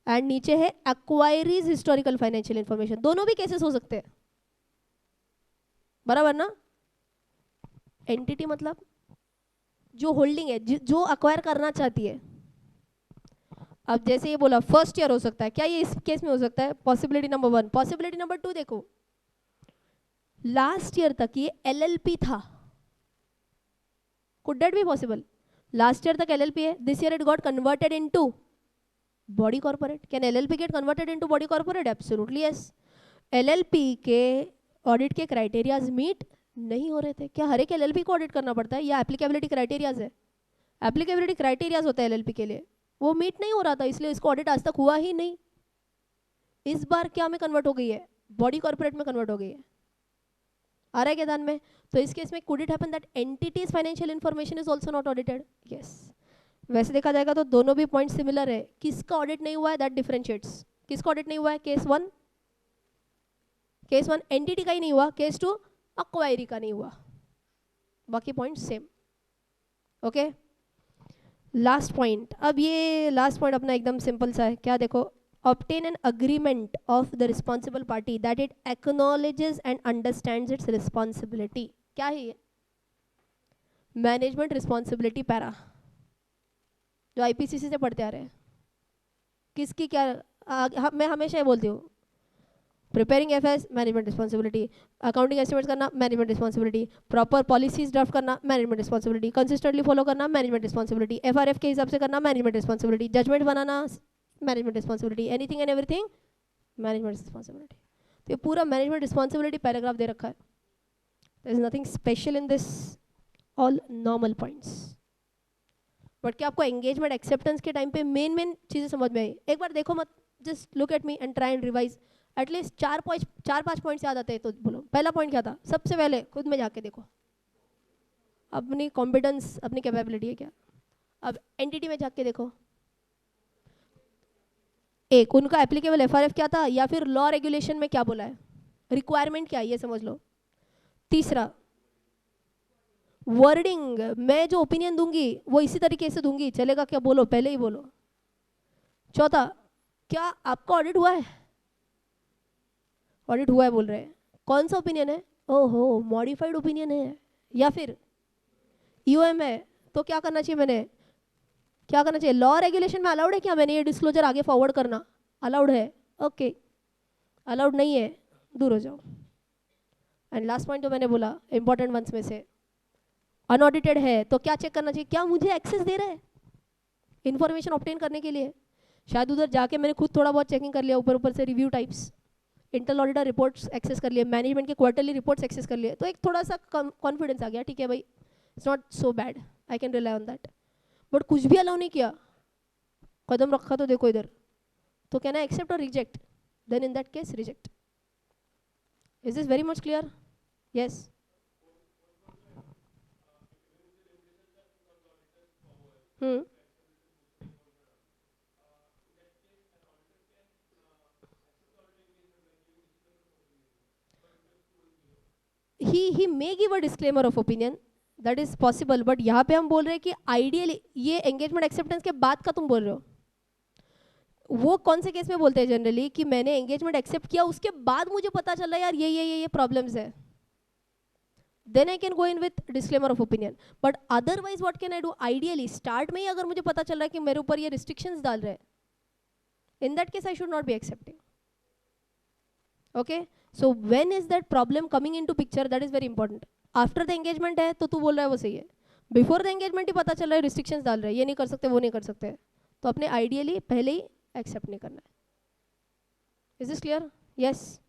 and नीचे है acquiree's historical financial information. दोनों भी केसेस हो सकते हैं, बराबर ना? एंटिटी मतलब जो होल्डिंग है, जो अक्वायर करना चाहती है. अब जैसे ये बोला फर्स्ट ईयर हो सकता है, क्या ये इस केस में हो सकता है? Possibility number 1. पॉसिबिलिटी नंबर 2 देखो, लास्ट ईयर तक ये एलएलपी था. Could that be possible? Last year तक एलएलपी है, this year it got converted into body corporate. Can LLP get converted into body corporate? Absolutely yes. LLP के audit के criterias meet नहीं हो रहे थे। क्या हर एक एलएलपी को ऑडिट करना पड़ता है या एप्लीकेबिलिटी क्राइटेरियाज है? एप्लीकेबिलिटी क्राइटेरियाज होता है एलएलपी के लिए, वो मीट नहीं हो रहा था, इसलिए इसको ऑडिट आज तक हुआ ही नहीं। इस बार क्या में कन्वर्ट हो गई है? बॉडी कॉर्पोरेट में कन्वर्ट हो गई है। आ रहा है क्या ध्यान में? तो इस केस में could it happen that entities financial information is also not audited? Yes. वैसे देखा जाएगा तो दोनों भी पॉइंट सिमिलर है। किसका ऑडिट नहीं हुआ है दैट डिफरेंशिएट्स। किसका ऑडिट नहीं हुआ है? केस वन एंटिटी का ही नहीं हुआ, केस 2 अक्वायरी का नहीं हुआ, बाकी point same. Okay, last point. अब ये लास्ट पॉइंट अपना एकदम सिंपल सा है। क्या देखो, obtain an agreement of the responsible party that it acknowledges and understands its responsibility। क्या है ये? मैनेजमेंट रिस्पॉन्सिबिलिटी पैरा, जो आईपीसीसी से पढ़ते आ रहे हैं। किसकी क्या मैं हमेशा ये बोलती हूँ, preparing FS management responsibility, accounting estimates करना management responsibility, proper policies draft करना मैनेजमेंट रिस्पॉन्सिबिलिटी, कंसिस्टेंटली फॉलो करना मैनेजमेंट रिस्पॉन्सिबिलिटी, एफआरएफ के हिसाब से करना मैनेजमेंट रिस्पॉन्सिबिलिटी, जजमेंट बनाना management responsibility, anything and everything management responsibility. तो ये पूरा मैनेजमेंट रिस्पॉन्सिबिलिटी पैराग्राफ दे रखा है। There is nothing special in this, all normal points. But क्या आपको एंगेजमेंट एक्सेप्टेंस के टाइम पे मेन चीज़ें समझ में आई? एक बार देखो मत, just look at me and try and revise. At least 4-5 points याद आते हैं तो बोलो। पहला पॉइंट क्या था? सबसे पहले खुद में जाके देखो अपनी कॉम्पिटेंस, अपनी कैपेबिलिटी है क्या। अब एंटिटी में जाके देखो, एक उनका एप्लीकेबल एफआरएफ क्या था या फिर लॉ रेगुलेशन में क्या बोला है, रिक्वायरमेंट क्या है ये समझ लो। तीसरा, वर्डिंग, मैं जो ओपिनियन दूंगी वो इसी तरीके से दूंगी, चलेगा क्या? बोलो, पहले ही बोलो। चौथा, क्या आपका ऑडिट हुआ है? ऑडिट हुआ है बोल रहे हैं, कौन सा ओपिनियन है? ओहो, मॉडिफाइड ओपिनियन है या फिर ईओएम है, तो क्या करना चाहिए? मैंने क्या करना चाहिए? लॉ रेगुलेशन में अलाउड है क्या मैंने ये डिस्क्लोजर आगे फॉरवर्ड करना? अलाउड है, ओके। अलाउड नहीं है, दूर हो जाओ। एंड लास्ट पॉइंट जो मैंने बोला इंपॉर्टेंट वंस में से, अनऑडिटेड है तो क्या चेक करना चाहिए? क्या मुझे एक्सेस दे रहा है इन्फॉर्मेशन ऑब्टेन करने के लिए? शायद उधर जाके मैंने खुद थोड़ा बहुत चेकिंग कर लिया ऊपर से, review types, internal auditor reports access कर लिए, मैनेजमेंट के क्वार्टरली रिपोर्ट्स एक्सेस कर लिए, तो एक थोड़ा सा कॉन्फिडेंस आ गया, ठीक है भाई, it's not so bad, I can rely on that. But कुछ भी अलाउ नहीं किया, कदम रखा तो देखो इधर, तो कहना है एक्सेप्ट और reject, then in that case reject. Is this very much clear? Yes. he may give a disclaimer of opinion, that is possible, but यहाँ पे हम बोल रहे हैं कि आइडियली ये एंगेजमेंट एक्सेप्टेंस के बाद का तुम बोल रहे हो। वो कौन से केस में बोलते हैं जनरली कि मैंने एंगेजमेंट एक्सेप्ट किया, उसके बाद मुझे पता चला यार ये प्रॉब्लम्स है, then I can go in with disclaimer of opinion. But otherwise what can I do? Ideally start में ही अगर मुझे पता चल रहा है कि मेरे ऊपर ये रिस्ट्रिक्शंस डाल रहे हैं, इन that case I should not be accepting. Okay, so when is that problem coming into picture, that is very important. After the engagement है तो तू बोल रहा है वो सही है, बिफोर द एंगेजमेंट ही पता चल रहा है रिस्ट्रिक्शंस डाल रहे हैं, ये नहीं कर सकते वो नहीं कर सकते, तो अपने आइडियली पहले ही एक्सेप्ट नहीं करना है। Is this clear? यस।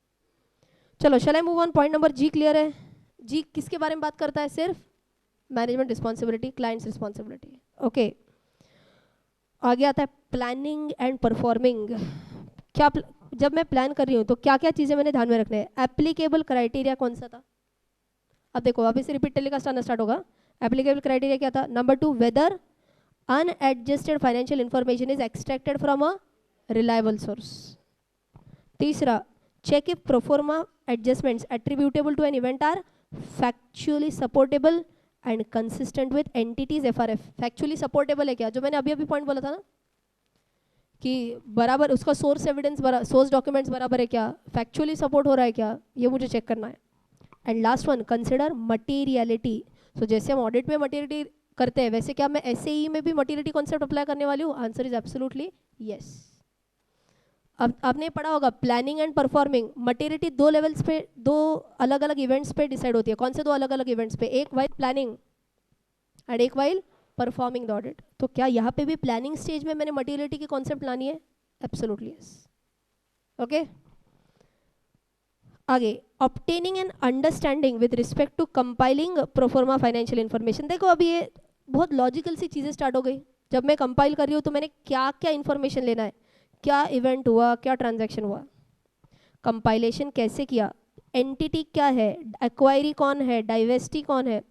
चलो, shall I move on? Point number G clear है? जी किसके बारे में बात करता है? सिर्फ management responsibility, clients responsibility. Okay, आगे आता है प्लानिंग एंड परफॉर्मिंग। क्या जब मैं प्लान कर रही हूँ तो क्या क्या चीज़ें मैंने ध्यान में रखना है? एप्लीकेबल क्राइटेरिया कौन सा था? अब देखो, अभी से रिपीट टेलीकास्ट आना स्टार्ट होगा। एप्लीकेबल क्राइटेरिया क्या था? Number 2, whether unadjusted financial information is extracted from a reliable source. तीसरा, check if pro forma adjustments attributable to an event are factually supportable and consistent with entities FRF। factually supportable है क्या? जो मैंने अभी point बोला था ना कि बराबर उसका सोर्स एविडेंस, सोर्स डॉक्यूमेंट्स बराबर है क्या, फैक्चुअली सपोर्ट हो रहा है क्या, ये मुझे चेक करना है। And last one, consider materiality. So जैसे हम ऑडिट में मटीरियलिटी करते हैं, वैसे क्या मैं एसएई में भी मटीरियलिटी कॉन्सेप्ट अप्लाई करने वाली हूँ? Answer is absolutely yes. अब आपने पढ़ा होगा planning and performing, materiality 2 levels पे, 2 अलग अलग इवेंट्स पे डिसाइड होती है। कौन से 2 अलग अलग इवेंट्स पे? एक वाइल प्लानिंग एंड एक वाइल परफॉर्मिंग द ऑडिट। तो क्या यहाँ पे भी प्लानिंग स्टेज में मैंने मटीरियलिटी की कॉन्सेप्ट लानी है? Absolutely yes. ओके, आगे obtaining an understanding with respect to compiling proforma financial information. देखो अभी ये बहुत लॉजिकल सी चीज़ें स्टार्ट हो गई। जब मैं कंपाइल कर रही हूँ तो मैंने क्या क्या इन्फॉर्मेशन लेना है, क्या इवेंट हुआ, क्या ट्रांजैक्शन हुआ, कंपाइलेशन कैसे किया, एंटिटी क्या है, एक्वायरी कौन है, डाइवेस्टी कौन है,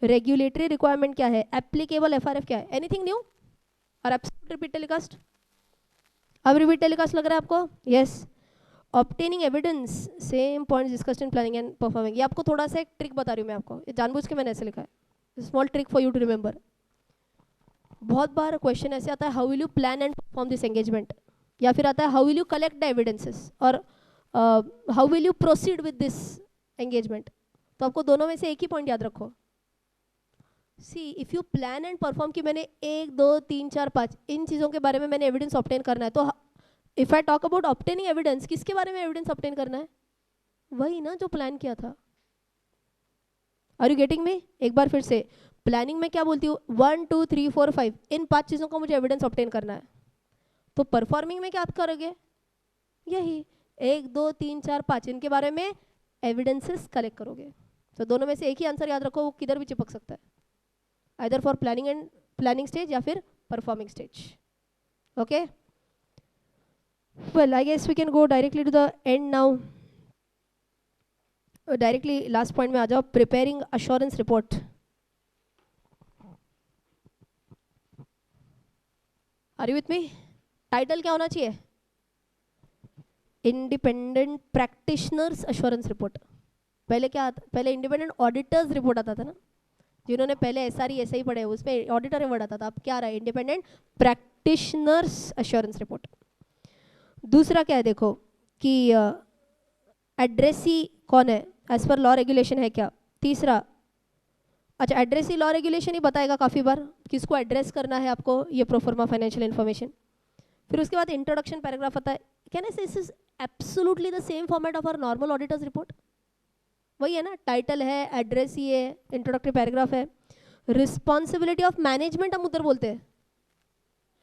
रेगुलेटरी रिक्वायरमेंट क्या है, एप्लीकेबल एफआरएफ क्या है, एनीथिंग न्यू और एब्सोल्यूट रिपीट टेलीकास्ट। अब रिपीट टेलीकास्ट लग रहा है आपको? Yes. Obtaining evidence, same points discussed in planning and performing. ये आपको थोड़ा सा एक ट्रिक बता रही हूँ मैं आपको, ये जानबूझ के मैंने ऐसे लिखा है, small trick for you to remember. बहुत बार क्वेश्चन ऐसे आता है, how will you plan and perform this engagement, या फिर आता है how will you collect the evidences, और how will you proceed with this engagement. तो आपको दोनों में से एक ही पॉइंट याद रखो। See if you plan and perform कि मैंने 1 2 3 4 5 इन चीज़ों के बारे में मैंने एविडेंस ऑब्टेन करना है, तो if I talk about obtaining evidence, किसके बारे में एविडेंस ऑब्टेन करना है? वही ना जो प्लान किया था। Are you getting me? एक बार फिर से, प्लानिंग में क्या बोलती हूँ, 1 2 3 4 5 इन 5 चीज़ों का मुझे एविडेंस ऑब्टेन करना है। तो परफॉर्मिंग में क्या आप करोगे? यही 1 2 3 4 5 इनके बारे में एविडेंसेस कलेक्ट करोगे। तो दोनों में से एक ही आंसर याद रखो, वो किधर भी चिपक सकता है, आइदर फॉर प्लानिंग स्टेज या फिर performing stage. Okay, well I guess we can go directly to the end now. Directly last point में आ जाओ, preparing assurance report. Are you with me? Title क्या होना चाहिए? Independent practitioners assurance report. पहले क्या आता, पहले इंडिपेंडेंट ऑडिटर्स रिपोर्ट आता था ना, जिन्होंने पहले एसआरई ऐसे ही पढ़े उसमें ऑडिटर वर्ड आता था। अब क्या रहा है? Independent practitioners assurance report. दूसरा क्या है देखो कि एड्रेसी कौन है, एज पर लॉ रेगुलेशन है क्या। तीसरा, अच्छा एड्रेसी लॉ रेगुलेशन ही बताएगा काफ़ी बार किसको एड्रेस करना है आपको, ये प्रोफॉर्मा फाइनेंशियल इन्फॉर्मेशन। फिर उसके बाद इंट्रोडक्शन पैराग्राफ आता है। Can I say this is absolutely the same format of our normal auditors report. वही है ना, टाइटल है, एड्रेस ही है, इंट्रोडक्टरी पैराग्राफ है। रिस्पॉन्सिबिलिटी ऑफ मैनेजमेंट हम उधर बोलते हैं,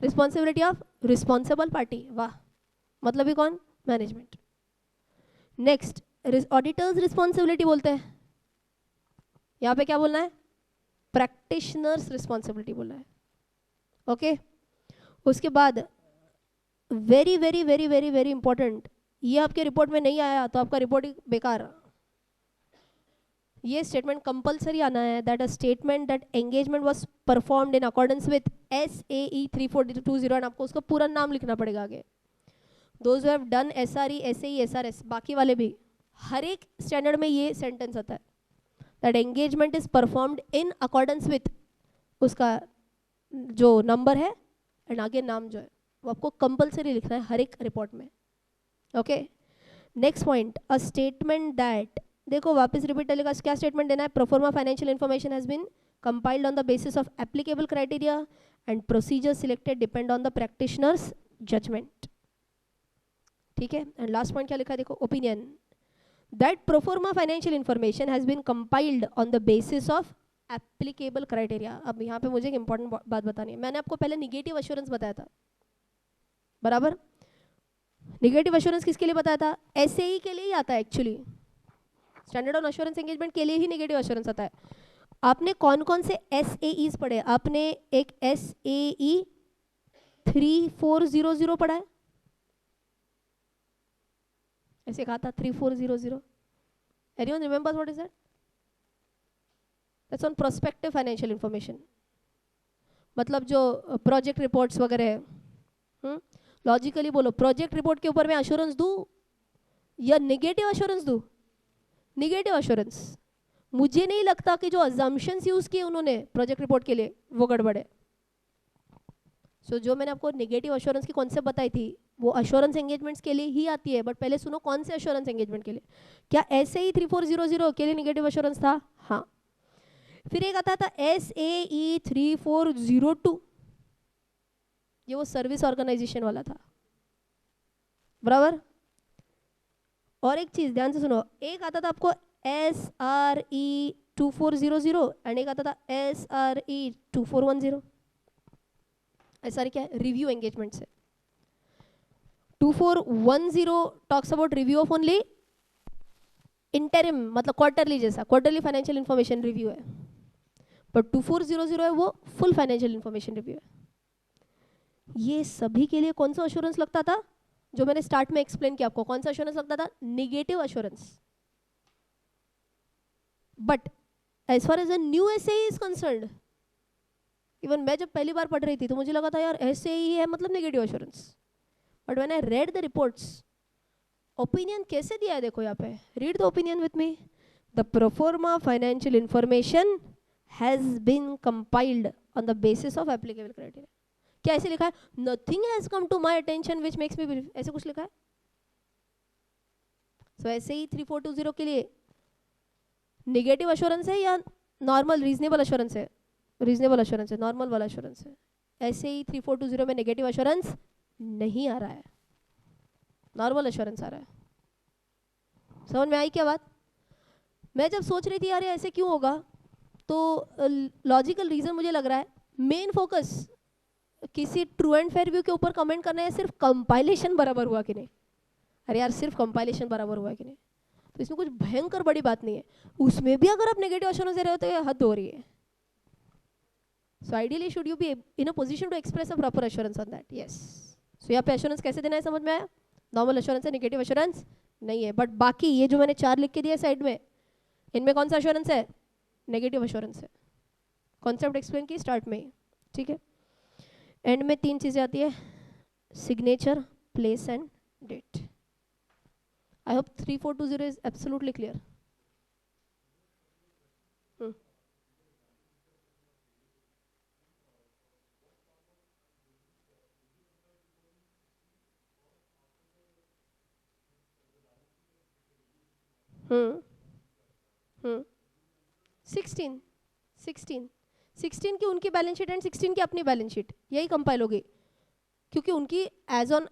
रिस्पॉन्सिबिलिटी ऑफ रिस्पॉन्सिबल पार्टी, वाह, मतलब ही कौन? मैनेजमेंट। नेक्स्ट ऑडिटर्स रिस्पॉन्सिबिलिटी बोलते हैं, यहाँ पे क्या बोलना है? प्रैक्टिशनर्स रिस्पॉन्सिबिलिटी बोलना है। ओके, उसके बाद very very very very very important, ये आपके रिपोर्ट में नहीं आया तो आपका रिपोर्ट ही बेकार। ये स्टेटमेंट कंपलसरी आना है, that a statement that engagement was performed in accordance with SAE 3420, and आपको उसका पूरा नाम लिखना पड़ेगा आगे। Those who have done SRE SAE SRS, बाकी वाले भी, हर एक स्टैंडर्ड में ये सेंटेंस आता है, that engagement is performed in accordance with उसका जो नंबर है एंड आगे नाम जो है वो आपको कंपलसरी लिखना है हर एक रिपोर्ट में। Okay, next point, a statement that, देखो वापस रिपीट टेलीकास्ट क्या स्टेटमेंट देना है? Proforma financial information has been compiled on the basis of applicable criteria and procedure selected depend on the practitioners judgment. ठीक है, एंड लास्ट पॉइंट क्या लिखा है देखो, opinion that proforma financial information has been compiled on the basis of applicable criteria. अब यहाँ पे मुझे एक इंपॉर्टेंट बात बतानी है, मैंने आपको पहले निगेटिव एश्योरेंस बताया था, बराबर? निगेटिव एश्योरेंस किसके लिए बताया था? SAE के लिए ही आता है actually, standard on assurance engagement के लिए ही निगेटिव एश्योरेंस आता है। आपने कौन कौन से SAEs पढ़े? आपने एक SAE 3400 पढ़ा है, ऐसे कहा था 3400, anyone remembers what is that? That's on prospective financial information, मतलब जो प्रोजेक्ट रिपोर्ट्स वगैरह है। लॉजिकली बोलो, प्रोजेक्ट रिपोर्ट के ऊपर मैं अश्योरेंस दूं या नेगेटिव अश्योरेंस दूं? Negative assurance. मुझे नहीं लगता कि जो अजम्पशंस यूज किए उन्होंने प्रोजेक्ट रिपोर्ट के लिए वो गड़बड़ है। सो जो मैंने आपको नेगेटिव अश्योरेंस की कॉन्सेप्ट बताई थी वो अश्योरेंस एंगेजमेंट्स के लिए ही आती है, बट पहले सुनो कौन से अश्योरेंस एंगेजमेंट के लिए। क्या SAE 3400 के लिए नेगेटिव अश्योरेंस था? हाँ। फिर एक आता था SAE 3402, ये वो सर्विस ऑर्गेनाइजेशन वाला था, बराबर? और एक चीज ध्यान से सुनो, एक आता था आपको SRE 2400 एंड एक आता था SRE 2410। SRE क्या है? रिव्यू एंगेजमेंट से। 2410 talks about review of only interim मतलब क्वार्टरली जैसा, क्वार्टरली फाइनेंशियल इन्फॉर्मेशन रिव्यू है, पर 2400 है वो फुल फाइनेंशियल इन्फॉर्मेशन रिव्यू है। ये सभी के लिए कौन सा अश्योरेंस लगता था, जो मैंने स्टार्ट में एक्सप्लेन किया आपको, कौन सा अश्योरेंस लगता था, negative assurance. But as far as a new SAE is concerned, even मैं जब पहली बार पढ़ रही थी तो मुझे लगा था यार एसएई है मतलब negative assurance, but when I read the reports, opinion कैसे दिया है देखो यहाँ पे, read the opinion with me. The proforma financial information has been compiled on the basis of applicable criteria. क्या ऐसे लिखा है, nothing has come to my attention which makes me believe, ऐसे कुछ लिखा है? सो ऐसे ही 3420 के लिए नेगेटिव अश्योरेंस है या नॉर्मल रीजनेबल अश्योरेंस है? रीजनेबल अश्योरेंस है, नॉर्मल वाला अश्योरेंस है। ऐसे ही 3420 में नेगेटिव अश्योरेंस नहीं आ रहा है, नॉर्मल अश्योरेंस आ रहा है। समझ में आई क्या बात? मैं जब सोच रही थी यार ऐसे क्यों होगा, तो लॉजिकल रीजन मुझे लग रहा है, मेन फोकस किसी ट्रू एंड फेयर व्यू के ऊपर कमेंट करना है सिर्फ कंपाइलेशन बराबर हुआ कि नहीं। अरे यार सिर्फ कंपाइलेशन बराबर हुआ कि नहीं, तो इसमें कुछ भयंकर बड़ी बात नहीं है। उसमें भी अगर आप नेगेटिव अश्योरेंस दे रहे हो तो ये हद हो रही है। So ideally should you be in a position to express a proper assurance on that. Yes, so यहाँ पे अश्योरेंस कैसे देना है समझ में आया? नॉर्मल अश्योरेंस है, नेगेटिव अश्योरेंस नहीं है। बट बाकी ये जो मैंने 4 लिख के दिया साइड में, इनमें कौन सा अश्योरेंस है? नेगेटिव अश्योरेंस है। कॉन्सेप्ट एक्सप्लेन की स्टार्ट में ही, ठीक है। एंड में 3 चीज़ें आती है, signature, place and date. I hope 3420 is absolutely clear. Hmm 16 की उनकी बैलेंस शीट एंड 16 की अपनी बैलेंस शीट, यही कंपाइल होगी। क्योंकि उनकी एज ऑन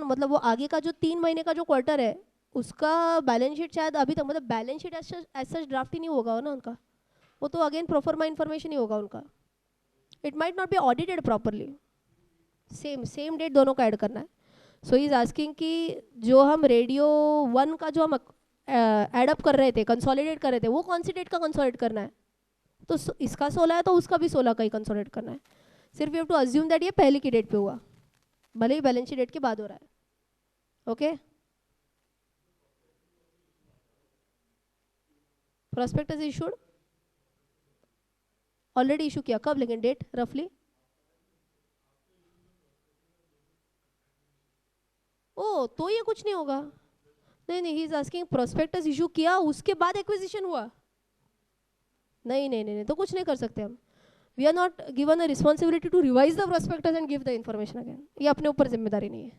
मतलब वो आगे का जो 3 महीने का जो क्वार्टर है उसका बैलेंस शीट शायद अभी तक, मतलब balance sheet as such draft ही नहीं होगा ना उनका, वो तो अगेन प्रोफॉर्मा इन्फॉर्मेशन ही होगा उनका। It might not be audited properly. Same date दोनों का ऐड करना है। सो ही इज आस्किंग कि जो हम रेडियो 1 का जो हम एडअप कर रहे थे, कंसोलिडेट कर रहे थे, वो कौन सी डेट का कंसोलिडेट करना है? तो इसका 16 है तो उसका भी 16 का ही कंसोलिडेट करना है। सिर्फ you have to assume that ये पहले की डेट पे हुआ, भले ही बैलेंस शीट डेट के बाद हो रहा है। Okay, prospectus issued already issue किया, कब लेकिन डेट रफली? ओ तो ये कुछ नहीं होगा। नहीं, he is asking prospectus issue किया उसके बाद एक्विजिशन हुआ। नहीं, तो कुछ नहीं कर सकते हम। We are not given a responsibility to revise the prospectus and give the information again, ये अपने ऊपर जिम्मेदारी नहीं है।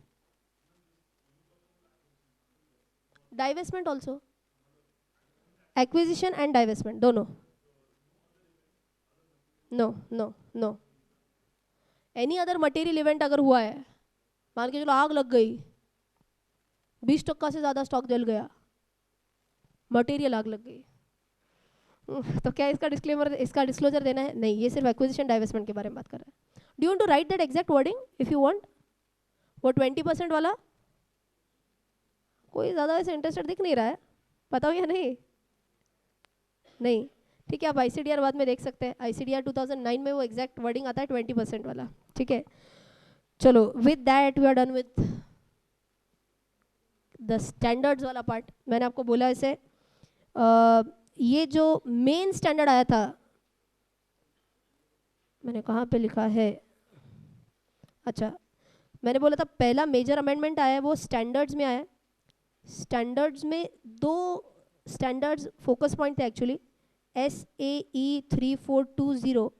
Divestment also, acquisition and divestment दोनों। No any other material event अगर हुआ है, मान के चलो आग लग गई, 20% से ज़्यादा स्टॉक जल गया, मटेरियल आग लग गई, तो क्या इसका डिस्क्लेमर, इसका डिस्क्लोजर देना है? नहीं, ये सिर्फ एक्विजिशन डाइवेस्टमेंट के बारे में बात कर रहा है। Do you want to write that exact wording if you want? वो 20% वाला कोई ज़्यादा वैसे इंटरेस्टेड दिख नहीं रहा है, बताओ या नहीं? नहीं, ठीक है, आप ICDR बाद में देख सकते हैं। ICDR 2009 में वो एग्जैक्ट वर्डिंग आता है 20% वाला, ठीक है। चलो, with that we are done with the standards वाला पार्ट। मैंने आपको बोला ऐसे ये जो मेन स्टैंडर्ड आया था, मैंने कहाँ पे लिखा है, अच्छा मैंने बोला था पहला मेजर अमेंडमेंट आया है वो स्टैंडर्ड्स में आया है। स्टैंडर्ड्स में 2 स्टैंडर्ड्स फोकस पॉइंट थे एक्चुअली, SAE 3420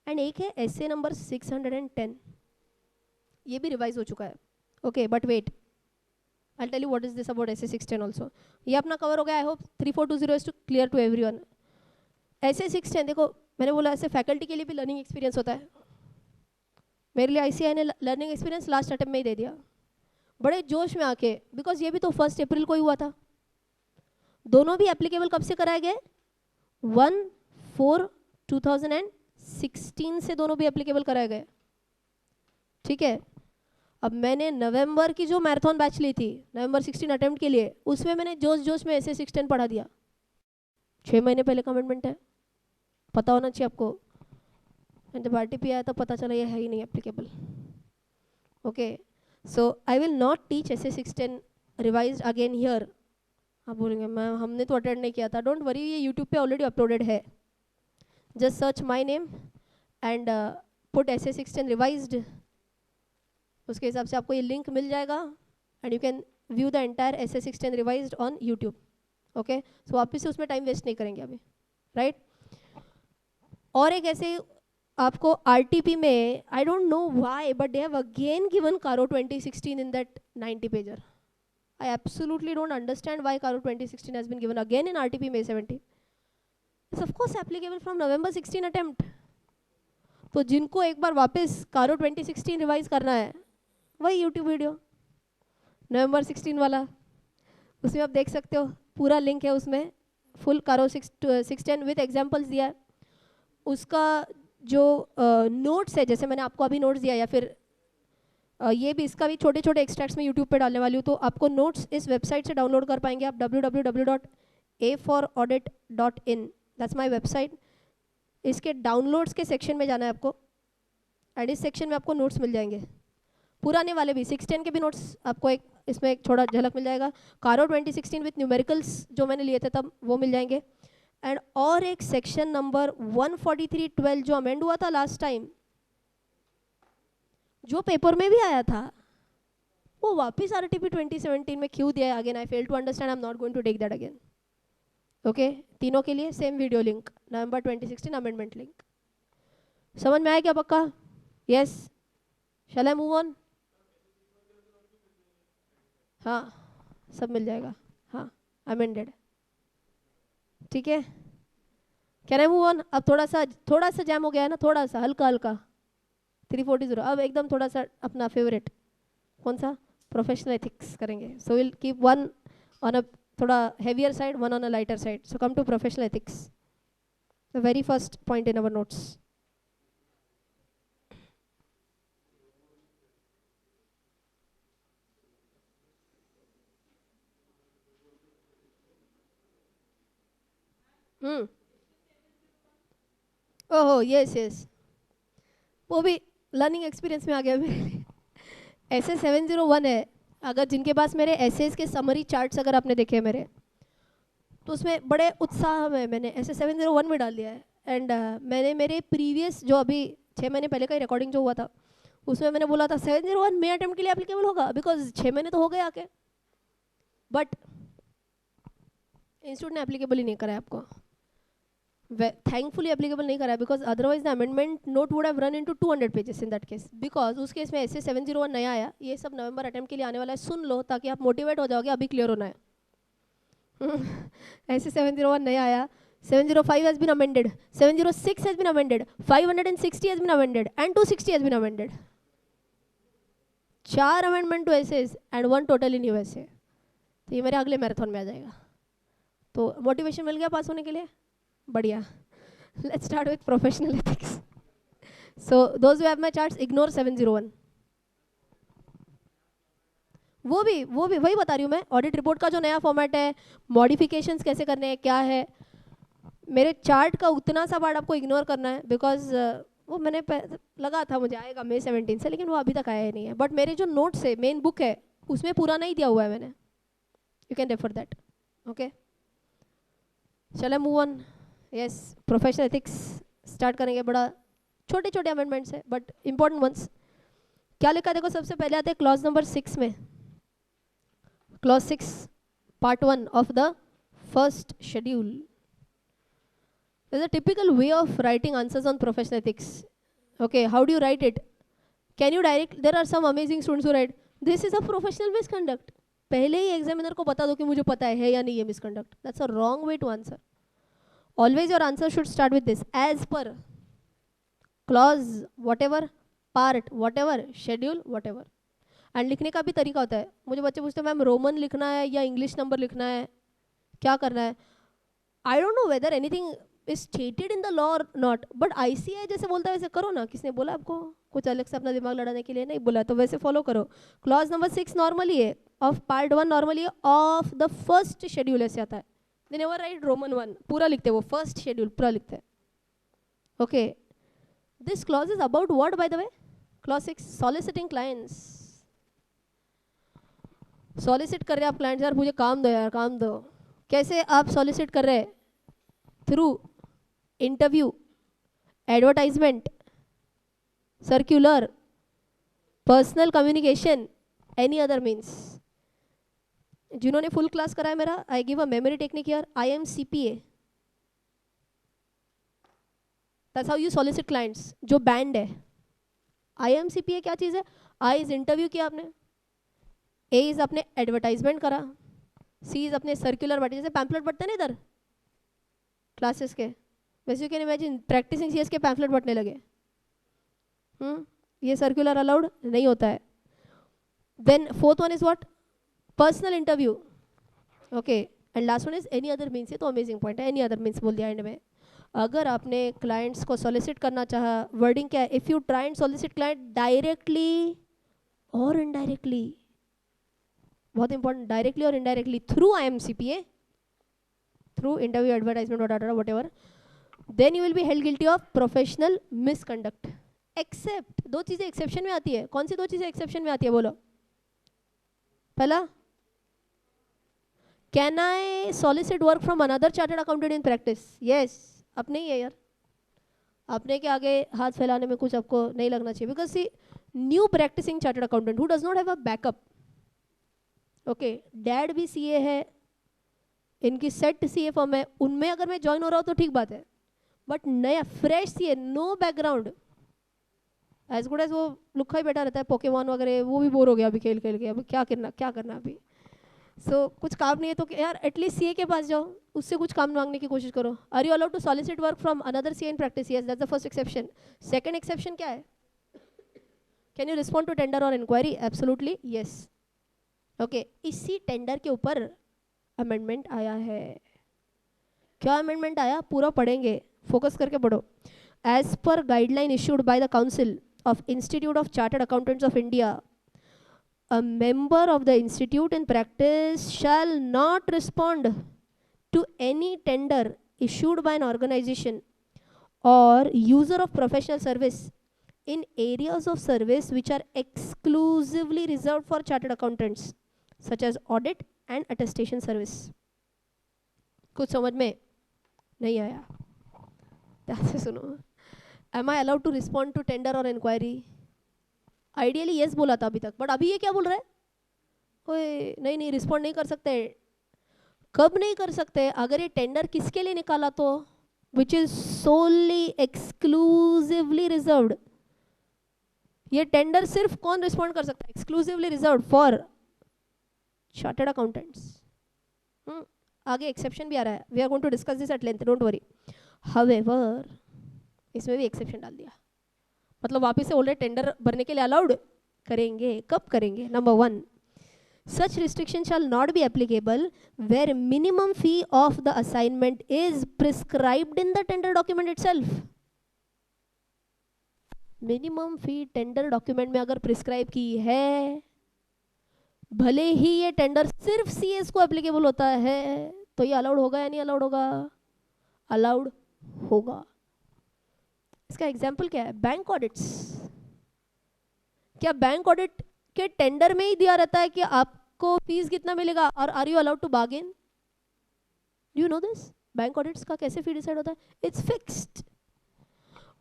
एंड एक है SA नंबर 610। ये भी रिवाइज हो चुका है। Okay, but wait, I tell you what is this about SA 610 also. ये अपना कवर हो गया। I hope 3420 is too clear to everyone. SA 610 देखो, मैंने बोला ऐसे फैकल्टी के लिए भी लर्निंग एक्सपीरियंस होता है। मेरे लिए ICAI ने लर्निंग एक्सपीरियंस लास्ट अटेम्प्ट में ही दे दिया, बड़े जोश में आके, बिकॉज ये भी तो 1 अप्रैल को ही हुआ था। दोनों भी एप्लीकेबल कब से कराए गए? 1/4/2016 से दोनों भी एप्लीकेबल कराए गए, ठीक है। अब मैंने नवंबर की जो मैराथन बैच ली थी, नवंबर 16 अटेम्प्ट के लिए, उसमें मैंने जोश में SA 610 पढ़ा दिया। 6 महीने पहले का अमेंडमेंट है, पता होना चाहिए आपको। जब RTP आया तो पता चला ये है ही नहीं applicable. Okay, so I will not teach SA 610 revised again here. आप बोलेंगे मैम हमने तो अटेंड नहीं किया था, डोंट वरी, ये यूट्यूब पे ऑलरेडी अपलोडेड है। Just search my name and put SA 610 revised, उसके हिसाब से आपको ये लिंक मिल जाएगा and you can view the entire SA 610 revised on YouTube. Okay, so वापस से उसमें टाइम वेस्ट नहीं करेंगे अभी, राइट। और एक ऐसे आपको RTP में, आई don't know why but they have again given कारो 2016 in that 90 pager. I absolutely don't understand why Caro 2016 has been given again in RTP May 17. It's of course applicable from November 16 attempt. तो जिनको एक बार वापस Caro 2016 revise करना है, वही YouTube video November 16 वाला, उसमें आप देख सकते हो, पूरा लिंक है उसमें, फुल Caro 610 विथ एग्जाम्पल्स दिया है। उसका जो नोट्स है, जैसे मैंने आपको अभी नोट्स दिया, या फिर ये भी, इसका भी छोटे छोटे एक्सट्रैक्ट्स में यूट्यूब पे डालने वाली हूँ, तो आपको नोट्स इस वेबसाइट से डाउनलोड कर पाएंगे आप, www.aforoaudit.in, दैट्स माय वेबसाइट। इसके डाउनलोड्स के सेक्शन में जाना है आपको एंड इस सेक्शन में आपको नोट्स मिल जाएंगे, पुराने वाले भी 610 के भी नोट्स आपको एक इसमें एक थोड़ा झलक मिल जाएगा। कारो 2016 विथ न्यूमेरिकल्स जो मैंने लिए थे तब, वो मिल जाएंगे। एंड और एक सेक्शन नंबर 14312 जो अमेंड हुआ था लास्ट टाइम, जो पेपर में भी आया था, वो वापस RTP 2017 में क्यों दिया है again, I fail to understand, I am not going to take that again. Okay, तीनों के लिए same video link, November 2016 amendment link. समझ में आया क्या पक्का? Yes, shall I move on? हाँ, सब मिल जाएगा, हाँ, अमेंडेड, ठीक है। Can I move on? अब थोड़ा सा जैम हो गया है ना, थोड़ा सा हल्का हल्का 340। अब एकदम थोड़ा सा अपना फेवरेट कौन सा, प्रोफेशनल एथिक्स करेंगे। So will keep one on a थोड़ा heavier side, one on a lighter side. So come to professional ethics, the very first point in our notes. ओहो यस यस, वो भी लर्निंग एक्सपीरियंस में आ गया मेरे लिए। SA 701 है, अगर जिनके पास मेरे एसेज के समरी चार्ट्स अगर आपने देखे मेरे, तो उसमें बड़े उत्साह में मैंने SA 701 में डाल दिया है। एंड मैंने मेरे प्रीवियस जो अभी 6 महीने पहले का ही रिकॉर्डिंग जो हुआ था, उसमें मैंने बोला था 701 मे अटेम्प्ट के लिए एप्लीकेबल होगा, बिकॉज 6 महीने तो हो गए आके, बट इंस्टीट्यूट ने एप्लीकेबल ही नहीं करा है आपको, थैंकफुली एप्लीकेबल नहीं करा है, because otherwise the amendment note would have run into 200 pages in that case, because उस केस में SA 701 नया आया। ये सब नवंबर अटेम्प्ट के लिए आने वाला है, सुन लो ताकि आप मोटिवेट हो जाओगे, अभी क्लियर होना है। SA 701 नया आया, 705 has been amended, 706 has been amended, 560 has been amended and 260 has been amended. 4 amendment to SAs and 1 totally new SA. तो ये मेरे अगले मैराथन में आ जाएगा, तो मोटिवेशन मिल गया पास होने के लिए, बढ़िया। Let's start with professional ethics. So those who have my charts ignore 701। वो भी वही बता रही हूँ मैं, ऑडिट रिपोर्ट का जो नया फॉर्मेट है, मॉडिफिकेशंस कैसे करने हैं, क्या है, मेरे चार्ट का उतना सा पार्ट आपको इग्नोर करना है, बिकॉज वो मैंने लगा था मुझे आएगा May 17 से, लेकिन वो अभी तक आया ही नहीं है। बट मेरे जो नोट्स है, मेन बुक है, उसमें पूरा नहीं दिया हुआ है मैंने, you can refer that. Okay, चलो move on. Yes, professional ethics start करेंगे। बड़ा छोटे छोटे अमेंडमेंट्स है बट इंपॉर्टेंट वंस। क्या लिखा देखो, सबसे पहले आते हैं क्लॉज नंबर 6 में, clause 6 part 1 of the first schedule. There's a typical way of writing answers on professional ethics. Okay, how do you write it? Can you direct? There are some amazing students who write, this is a professional misconduct. पहले ही examiner को बता दो कि मुझे पता है या नहीं ये misconduct. That's a wrong way to answer. Always your answer should start with this, as per, clause whatever, part whatever, schedule whatever. And लिखने का भी तरीका होता है। मुझे बच्चे पूछते हैं मैम रोमन लिखना है या इंग्लिश नंबर लिखना है, क्या करना है? आई don't know whether anything is stated in the law और नॉट, बट ICAI जैसे बोलता है वैसे करो ना। किसने बोला आपको कुछ अलग से अपना दिमाग लड़ाने के लिए? नहीं बोला, तो वैसे फॉलो करो। क्लॉज नंबर 6 नॉर्मली है, ऑफ पार्ट 1 नॉर्मली है, ऑफ द फर्स्ट शेड्यूल ऐसे आता है, दे नेवर राइट रोमन 1, पूरा लिखते वो फर्स्ट शेड्यूल पूरा लिखते. Okay, this clause is about what by the way? Clause 6, soliciting clients. Solicit कर रहे हैं आप क्लाइंट्स, यार मुझे काम दो यार, काम दो. कैसे आप सॉलिसिट कर रहे हैं? Through interview, advertisement, circular, personal communication, any other means. जिन्होंने फुल क्लास करा है मेरा, I give a memory technique here, IMCPA. That's how you solicit clients. जो बैंड है IMCPA क्या चीज़ है? I इज इंटरव्यू किया आपने, A इज आपने एडवर्टाइजमेंट करा, C इज अपने सर्कुलर बांटे, जैसे पैम्पलेट बढ़ते हैं ना इधर क्लासेस के, वैसे you can imagine practicing CS के पैम्पलेट बढ़ने लगे. ये सर्कुलर अलाउड नहीं होता है. Then fourth one is what? Personal interview. Okay, and last one is any other means. ये तो अमेजिंग पॉइंट है, एनी अदर मीन्स बोल दिया एंड में. अगर आपने क्लाइंट्स को सॉलिसिट करना चाहा, वर्डिंग क्या है? If you try and solicit client directly और इनडायरेक्टली, बहुत इंपॉर्टेंट, डायरेक्टली और indirectly, through IMCPA, through interview, advertisement, whatever, then you will be held guilty of professional misconduct. Except, दो चीजें एक्सेप्शन में आती है. कौन सी दो चीजें एक्सेप्शन में आती है बोलो? पहला, can I solicit work from another chartered accountant in practice? Yes. अपने ही है यार, अपने के आगे हाथ फैलाने में कुछ आपको नहीं लगना चाहिए. Because see, new practicing chartered accountant who does not have a backup. Okay, dad भी CA है, इनकी सेट CA फॉर्म है, उनमें अगर मैं ज्वाइन हो रहा हूँ तो ठीक बात है. बट नया fresh CA, no background, as good as वो लुक्खा ही बैठा रहता है पोकेमॉन वगैरह, वो भी बोर हो गया अभी खेल खेल के. अभी क्या करना अभी. सो कुछ काम नहीं है तो यार एटलीस्ट CA के पास जाओ, उससे कुछ काम मांगने की कोशिश करो. Are you allowed to solicit work from another CA in practice? Yes, that's the first exception. Second exception क्या है? Can you respond to tender और इंक्वायरी? Absolutely yes. ओके, इसी टेंडर के ऊपर अमेंडमेंट आया है. क्या अमेंडमेंट आया? पूरा पढ़ेंगे, फोकस करके पढ़ो. As per guideline issued by the council of Institute of Chartered Accountants of India, a member of the institute in practice shall not respond to any tender issued by an organization or user of professional service in areas of service which are exclusively reserved for chartered accountants, such as audit and attestation service. कुछ समझ में नहीं आया? ध्यान से सुनो. Am I allowed to respond to tender or inquiry? Ideally yes बोला था अभी तक, बट अभी ये क्या बोल रहा है? ओए नहीं, रिस्पॉन्ड नहीं कर सकते. कब नहीं कर सकते? अगर ये टेंडर किसके लिए निकाला तो, which is solely exclusively reserved. ये टेंडर सिर्फ कौन रिस्पॉन्ड कर सकता है? Exclusively reserved for chartered accountants. आगे एक्सेप्शन भी आ रहा है. We are going to discuss this at length, don't worry. However, इसमें भी एक्सेप्शन डाल दिया, मतलब वापस से ऑलरेडी टेंडर भरने के लिए अलाउड करेंगे. कब करेंगे? Number 1, such restriction shall not be applicable where minimum fee of the assignment is prescribed in the tender document itself. Minimum fee tender document में अगर प्रिस्क्राइब की है, भले ही ये टेंडर सिर्फ CS को एप्लीकेबल होता है, तो ये अलाउड होगा या नहीं अलाउड होगा? अलाउड होगा. इसका एग्जाम्पल क्या है? Bank audits. क्या बैंक ऑडिट के टेंडर में ही दिया रहता है कि आपको फीस कितना मिलेगा, और are you allowed to bargain? Do you know this? Bank audits का कैसे फी डिसाइड होता है? It's fixed.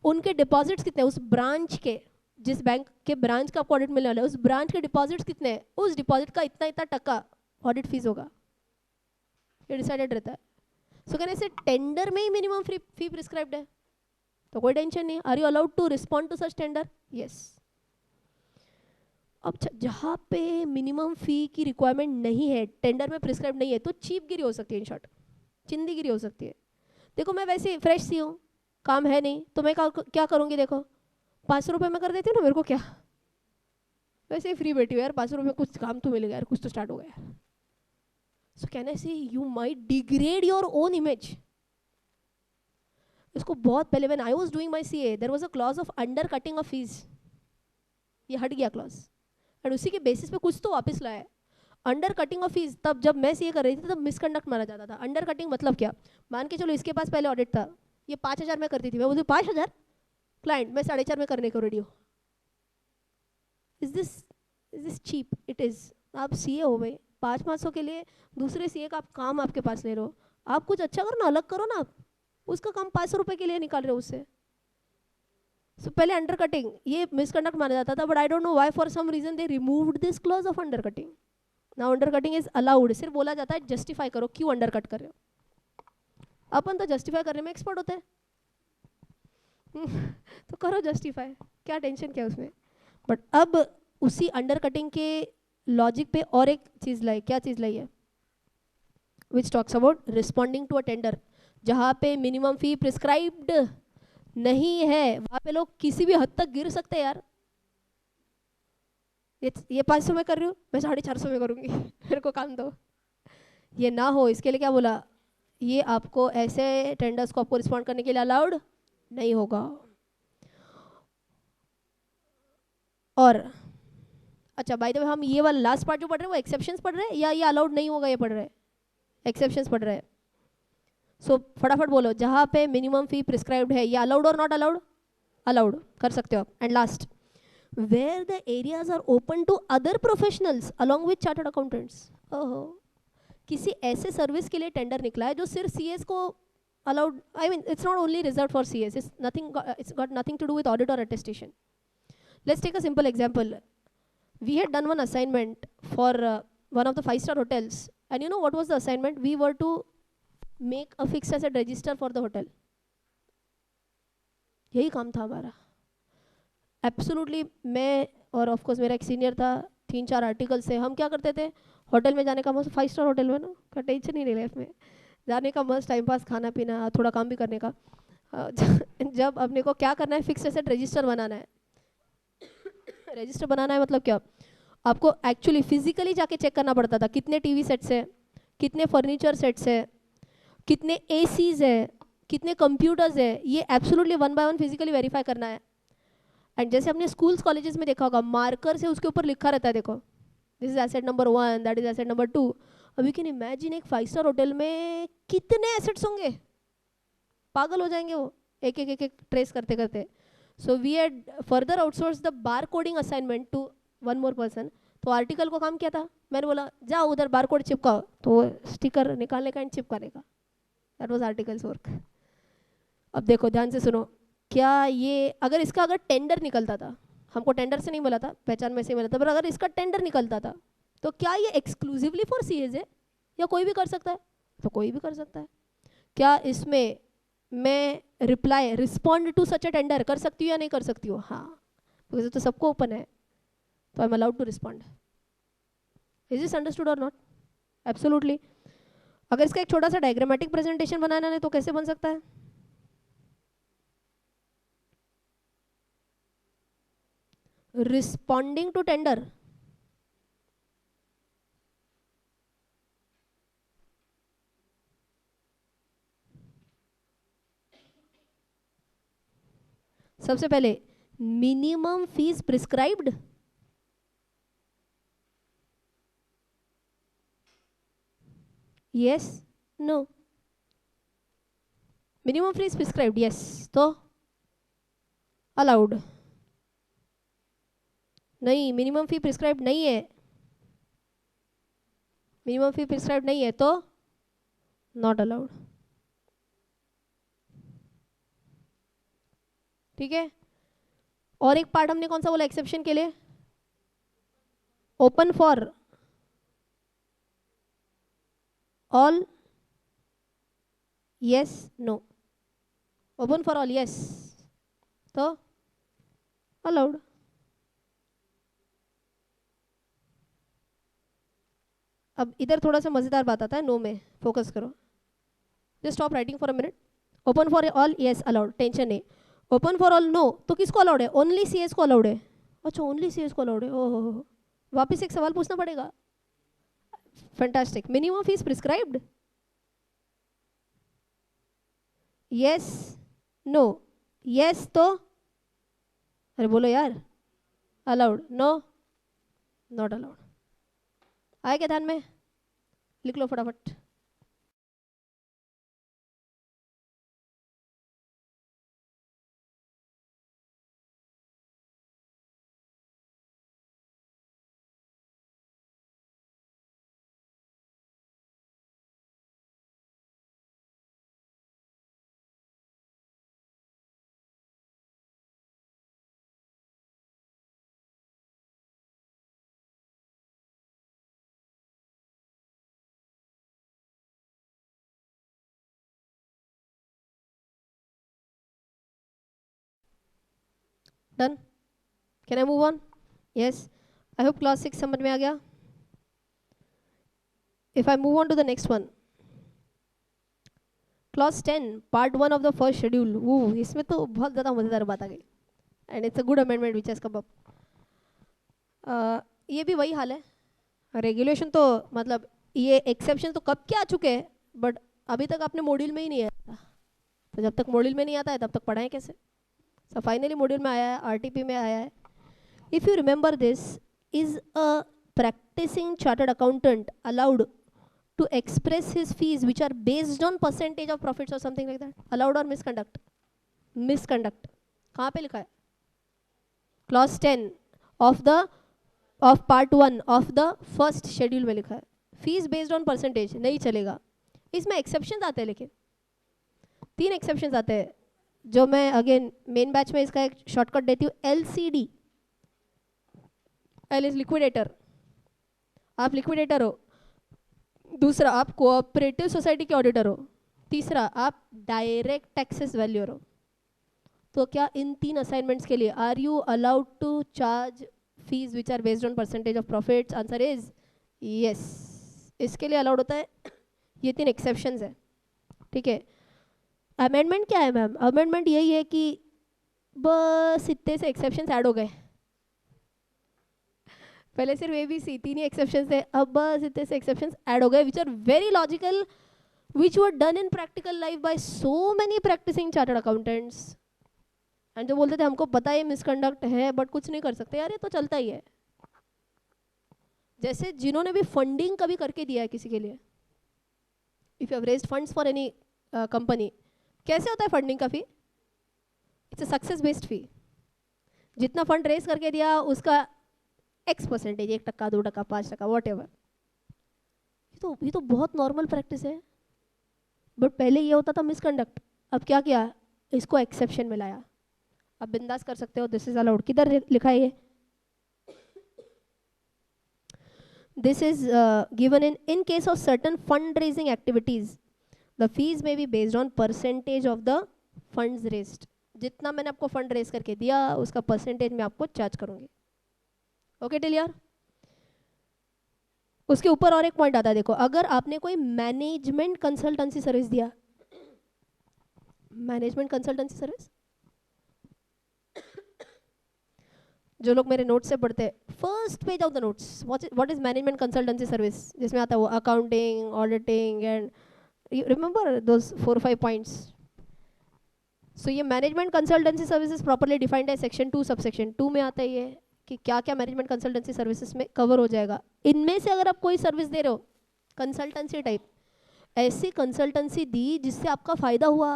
उनके डिपॉजिट्स कितने, उस ब्रांच के, जिस बैंक के ब्रांच का आपको ऑडिट मिलने वाला है, उस ब्रांच के डिपॉजिट्स कितने हैं, उस डिपॉजिट का इतना इतना टका ऑडिट फीस होगा. ये डिसाइडेड रहता है. सो कहने से टेंडर में ही मिनिमम फी प्रिस्क्राइब्ड है, तो कोई टेंशन नहीं. Are you allowed to respond to such tender? Yes. अब जहाँ पे मिनिमम फी की रिक्वायरमेंट नहीं है, टेंडर में प्रिस्क्राइब नहीं है, तो चीपगिरी हो सकती है. इन शॉर्ट चिंदीगिरी हो सकती है. देखो मैं वैसे फ्रेश सी हूँ, काम है नहीं, तो मैं क्या करूँगी? देखो 500 रुपये में कर देती हूँ ना, मेरे को क्या, वैसे ही फ्री बैठी हूँ यार, 500 रुपये में कुछ काम तो मिलेगा यार, कुछ तो स्टार्ट हो गया. सो can I say you might degrade your own image. इसको बहुत पहले when I was doing my CA there was a clause of undercutting of fees. ये हट गया क्लॉज, और उसी के बेसिस पे कुछ तो वापस लाया. अंडर कटिंग ऑफ फीस, तब जब मैं सीए कर रही थी तब मिसकंडक्ट माना जाता था. अंडर कटिंग मतलब क्या, मान के चलो इसके पास पहले ऑडिट था, ये 5,000 में करती थी, मैं बोलती 5,000 क्लाइंट, मैं 4,500 में करने को रेडी हूँ. Is this cheap? It is. आप सीए हो गए, 500-500 के लिए दूसरे सीए का आप काम आपके पास ले रहे हो. आप कुछ अच्छा करो ना, अलग करो ना. आप उसका काम 500 रुपये के लिए निकाल रहे हो उससे. सो पहले अंडर कटिंग ये मिसकंडक्ट माना जाता था, but I don't know why for some reason they removed this clause of undercutting. Now undercutting is allowed. सिर्फ बोला जाता है जस्टिफाई करो क्यों अंडर कट कर रहे हो. अपन तो जस्टिफाई करने में एक्सपर्ट होते हैं. तो करो जस्टिफाई, क्या टेंशन क्या उसमें. बट अब उसी अंडर कटिंग के लॉजिक पे और एक चीज़ लाई. क्या चीज़ लाई है? Which talks about responding to a tender. जहाँ पे मिनिमम फी प्रिस्क्राइब्ड नहीं है वहाँ पे लोग किसी भी हद तक गिर सकते हैं यार. ये 500 में कर रही हूँ, मैं 450 में करूँगी. मेरे को काम दो. ये ना हो इसके लिए क्या बोला, ये आपको ऐसे टेंडर्स को आपको रिस्पॉन्ड करने के लिए अलाउड नहीं होगा. और अच्छा बाय द वे, हम ये वाला लास्ट पार्ट जो पढ़ रहे हैं वो एक्सेप्शंस पढ़ रहे हैं या ये अलाउड नहीं होगा ये पढ़ रहे हैं? एक्सेप्शंस पढ़ रहे हैं. सो फटाफट बोलो, जहाँ पे मिनिमम फी प्रिस्क्राइब्ड है ये अलाउड और नॉट अलाउड? अलाउड कर सकते हो आप. And last, where the areas are open to other professionals along with chartered accountants. ओहो, किसी ऐसे सर्विस के लिए टेंडर निकला है जो सिर्फ सीएस को allowed. I mean it's not only reserve for CS, it's got nothing to do with audit और attestation. Let's take a simple example. We had done one assignment for one of the 5-star hotels, and you know what was the assignment? We were to make a fixed asset register for the hotel. यही काम था हमारा. Absolutely. मैं और of course मेरा एक senior था, 3-4 article से हम क्या करते थे, होटल में जाने का मस्त, 5-स्टार होटल में ना, का टेंशन ही नहीं लाइफ में, जाने का मस्त, टाइम पास, खाना पीना, थोड़ा काम भी करने का. जब अपने को क्या करना है, फिक्स एसेट रजिस्टर बनाना है. रजिस्टर बनाना है मतलब क्या, आपको एक्चुअली फिजिकली जाके चेक करना पड़ता था कितने टीवी सेट्स है, कितने फर्नीचर सेट्स है, कितने एसीज है, कितने कंप्यूटर्स है. ये एब्सोल्युटली 1 बाय 1 फिजिकली वेरीफाई करना है. एंड जैसे हमने स्कूल्स कॉलेजेस में देखा होगा, मार्कर से उसके ऊपर लिखा रहता है, देखो this is asset number 1, that is asset number 2. अब यू कैन इमेजिन एक 5-स्टार होटल में कितने एसेट्स होंगे, पागल हो जाएंगे वो एक एक एक एक ट्रेस करते करते. So we had further outsourced the bar coding assignment to one more person. तो आर्टिकल को काम किया था, मैंने बोला जाओ उधर बार कोड चिपकाओ, तो स्टिकर निकालने का एंड चिपकाने का. That was articles work. अब देखो ध्यान से सुनो, क्या ये अगर इसका अगर टेंडर निकलता था, हमको टेंडर से नहीं मिला था, पहचान में से मिला था, पर अगर इसका टेंडर निकलता था तो क्या ये एक्सक्लूसिवली फॉर सीएज है या कोई भी कर सकता है? तो कोई भी कर सकता है. क्या इसमें मैं reply respond to such a tender कर सकती हूँ या नहीं कर सकती हूँ? हाँ, बिकॉज तो सबको ओपन है, तो I am allowed to respond. Is this understood और नॉट? एब्सोल्युटली. अगर इसका एक छोटा सा डायग्रामेटिक प्रेजेंटेशन बनाना है तो कैसे बन सकता है? रिस्पॉन्डिंग टू टेंडर, सबसे पहले minimum fees prescribed. Yes, no. Minimum fees prescribed, yes, तो अलाउड. नहीं, मिनिमम फी प्रिस्क्राइब नहीं है. मिनिमम फी प्रिस्क्राइब नहीं है तो नॉट अलाउड. ठीक है. और एक पार्ट हमने कौन सा बोला एक्सेप्शन के लिए? Open for all, yes, no. Open for all yes तो अलाउड. अब इधर थोड़ा सा मजेदार बात आता है, नो में फोकस करो. Just stop writing for a minute. Open for all yes allowed, tension नहीं. ओपन फॉर ऑल नो, तो किसको अलाउड है? ओनली सीएस को अलाउड है. अच्छा, ओनली सीएस को अलाउड है. ओहो, वापस एक सवाल पूछना पड़ेगा. Fantastic. Minimum fees prescribed, yes, no. Yes तो अरे बोलो यार, अलाउड. No, not allowed. आया क्या ध्यान में? लिख लो फटाफट। Done? Can I move on? Yes, I hope class 6 समझ में आ गया। If I move on to the next one, class 10 part 1 of the first schedule. वो इसमें तो बहुत ज़्यादा मज़ेदार बात आ गई, and it's a good amendment which has come up. ये भी वही हाल है, रेगुलेशन तो मतलब ये एक्सेप्शन तो कब के आ चुके हैं, बट अभी तक आपने मॉड्यूल में ही नहीं आया। तो जब तक मॉड्यूल में नहीं आता है तब तक पढ़ाएं कैसे? सो फाइनली मॉड्यूल में आया है, आरटीपी में आया है। If you remember this, is a practicing chartered accountant allowed to express his fees which are based on percentage of profits or something like that? Allowed or misconduct? Misconduct. कहाँ पे लिखा है? Clause 10 of the of part 1 of the first schedule में लिखा है। Fees based on percentage नहीं चलेगा। इसमें एक्सेप्शन आते हैं, लेकिन 3 एक्सेप्शन आते हैं जो मैं अगेन मेन बैच में इसका एक शॉर्टकट देती हूँ। LCD, एल इज लिक्विडेटर, आप लिक्विडेटर हो। दूसरा, आप कोऑपरेटिव सोसाइटी के ऑडिटर हो। तीसरा, आप डायरेक्ट टैक्सेस वैल्यूअर हो। तो क्या इन 3 असाइनमेंट्स के लिए are you allowed to charge fees which are based on percentage of profits? Answer is yes, इसके लिए अलाउड होता है। ये 3 एक्सेप्शंस है, ठीक है। अमेंडमेंट क्या है मैम? अमेंडमेंट यही है कि बस इतने से एक्सेप्शंस ऐड हो गए। पहले सिर्फ ABC 3 ही एक्सेप्शंस थे, अब बस इतने से एक्सेप्शंस ऐड हो गए which are very logical, which were done in practical life by so many practicing chartered accountants. And जो बोलते थे हमको पता है मिसकंडक्ट है बट कुछ नहीं कर सकते, यार ये तो चलता ही है। जैसे जिन्होंने भी फंडिंग कभी करके दिया है किसी के लिए, if you have raised funds for any company, कैसे होता है फंडिंग का फी? इट्स अ सक्सेस बेस्ड फी। जितना फंड रेज करके दिया उसका X%, 1%, 2%, 5%, वॉट एवर। ये तो बहुत नॉर्मल प्रैक्टिस है, बट पहले ये होता था मिसकंडक्ट। अब क्या किया? इसको एक्सेप्शन में लाया। अब बिंदास कर सकते हो, दिस इज अलाउड। किधर लिखा है ये? This is given in case of certain fund raising activities the fees may be based on percentage of the funds raised. जितना मैंने आपको फंड रेज करके दिया उसका परसेंटेज मैं आपको चार्ज करूंगी। ओके टिल यार? उसके ऊपर और एक पॉइंट आता है, देखो, अगर आपने कोई मैनेजमेंट कंसल्टेंसी सर्विस दिया, मैनेजमेंट कंसल्टेंसी सर्विस, जो लोग मेरे नोट्स से पढ़ते हैं, first page of the notes, what is management consultancy service, जिसमें आता है वो accounting, auditing and you remember those 4-5 points. So ये management consultancy services properly defined है सेक्शन 2 सबसेक्शन 2 में आता है ये कि क्या क्या मैनेजमेंट कंसल्टेंसी सर्विसेज में कवर हो जाएगा। इनमें से अगर आप कोई सर्विस दे रहे हो कंसल्टेंसी टाइप, ऐसी कंसल्टेंसी दी जिससे आपका फ़ायदा हुआ,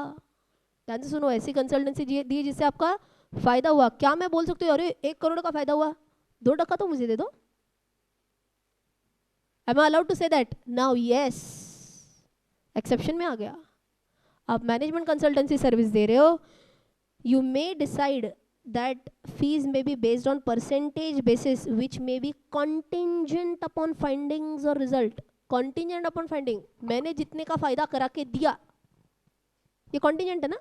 ध्यान से सुनो, ऐसी कंसल्टेंसी दी जिससे आपका फ़ायदा हुआ। क्या मैं बोल सकती हूँ अरे 1 करोड़ का फ़ायदा हुआ, 2% तो मुझे दे दो? Am I allowed to say that? Now yes, exception में आ गया। आप मैनेजमेंट कंसल्टेंसी सर्विस दे रहे हो, you may decide that fees may be based on percentage basis which may be contingent upon findings or result. Contingent upon finding, मैंने जितने का फायदा करा के दिया, ये contingent है ना,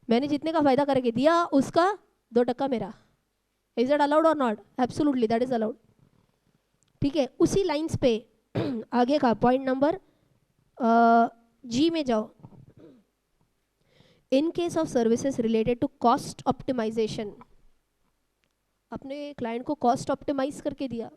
मैंने जितने का फायदा करके दिया उसका 2% मेरा। Is that allowed or not? Absolutely, that is allowed. ठीक है, उसी लाइंस पे आगे का पॉइंट नंबर G में जाओ। In case of services related to cost optimization, अपने क्लाइंट को कॉस्ट ऑप्टिमाइज करके दिया।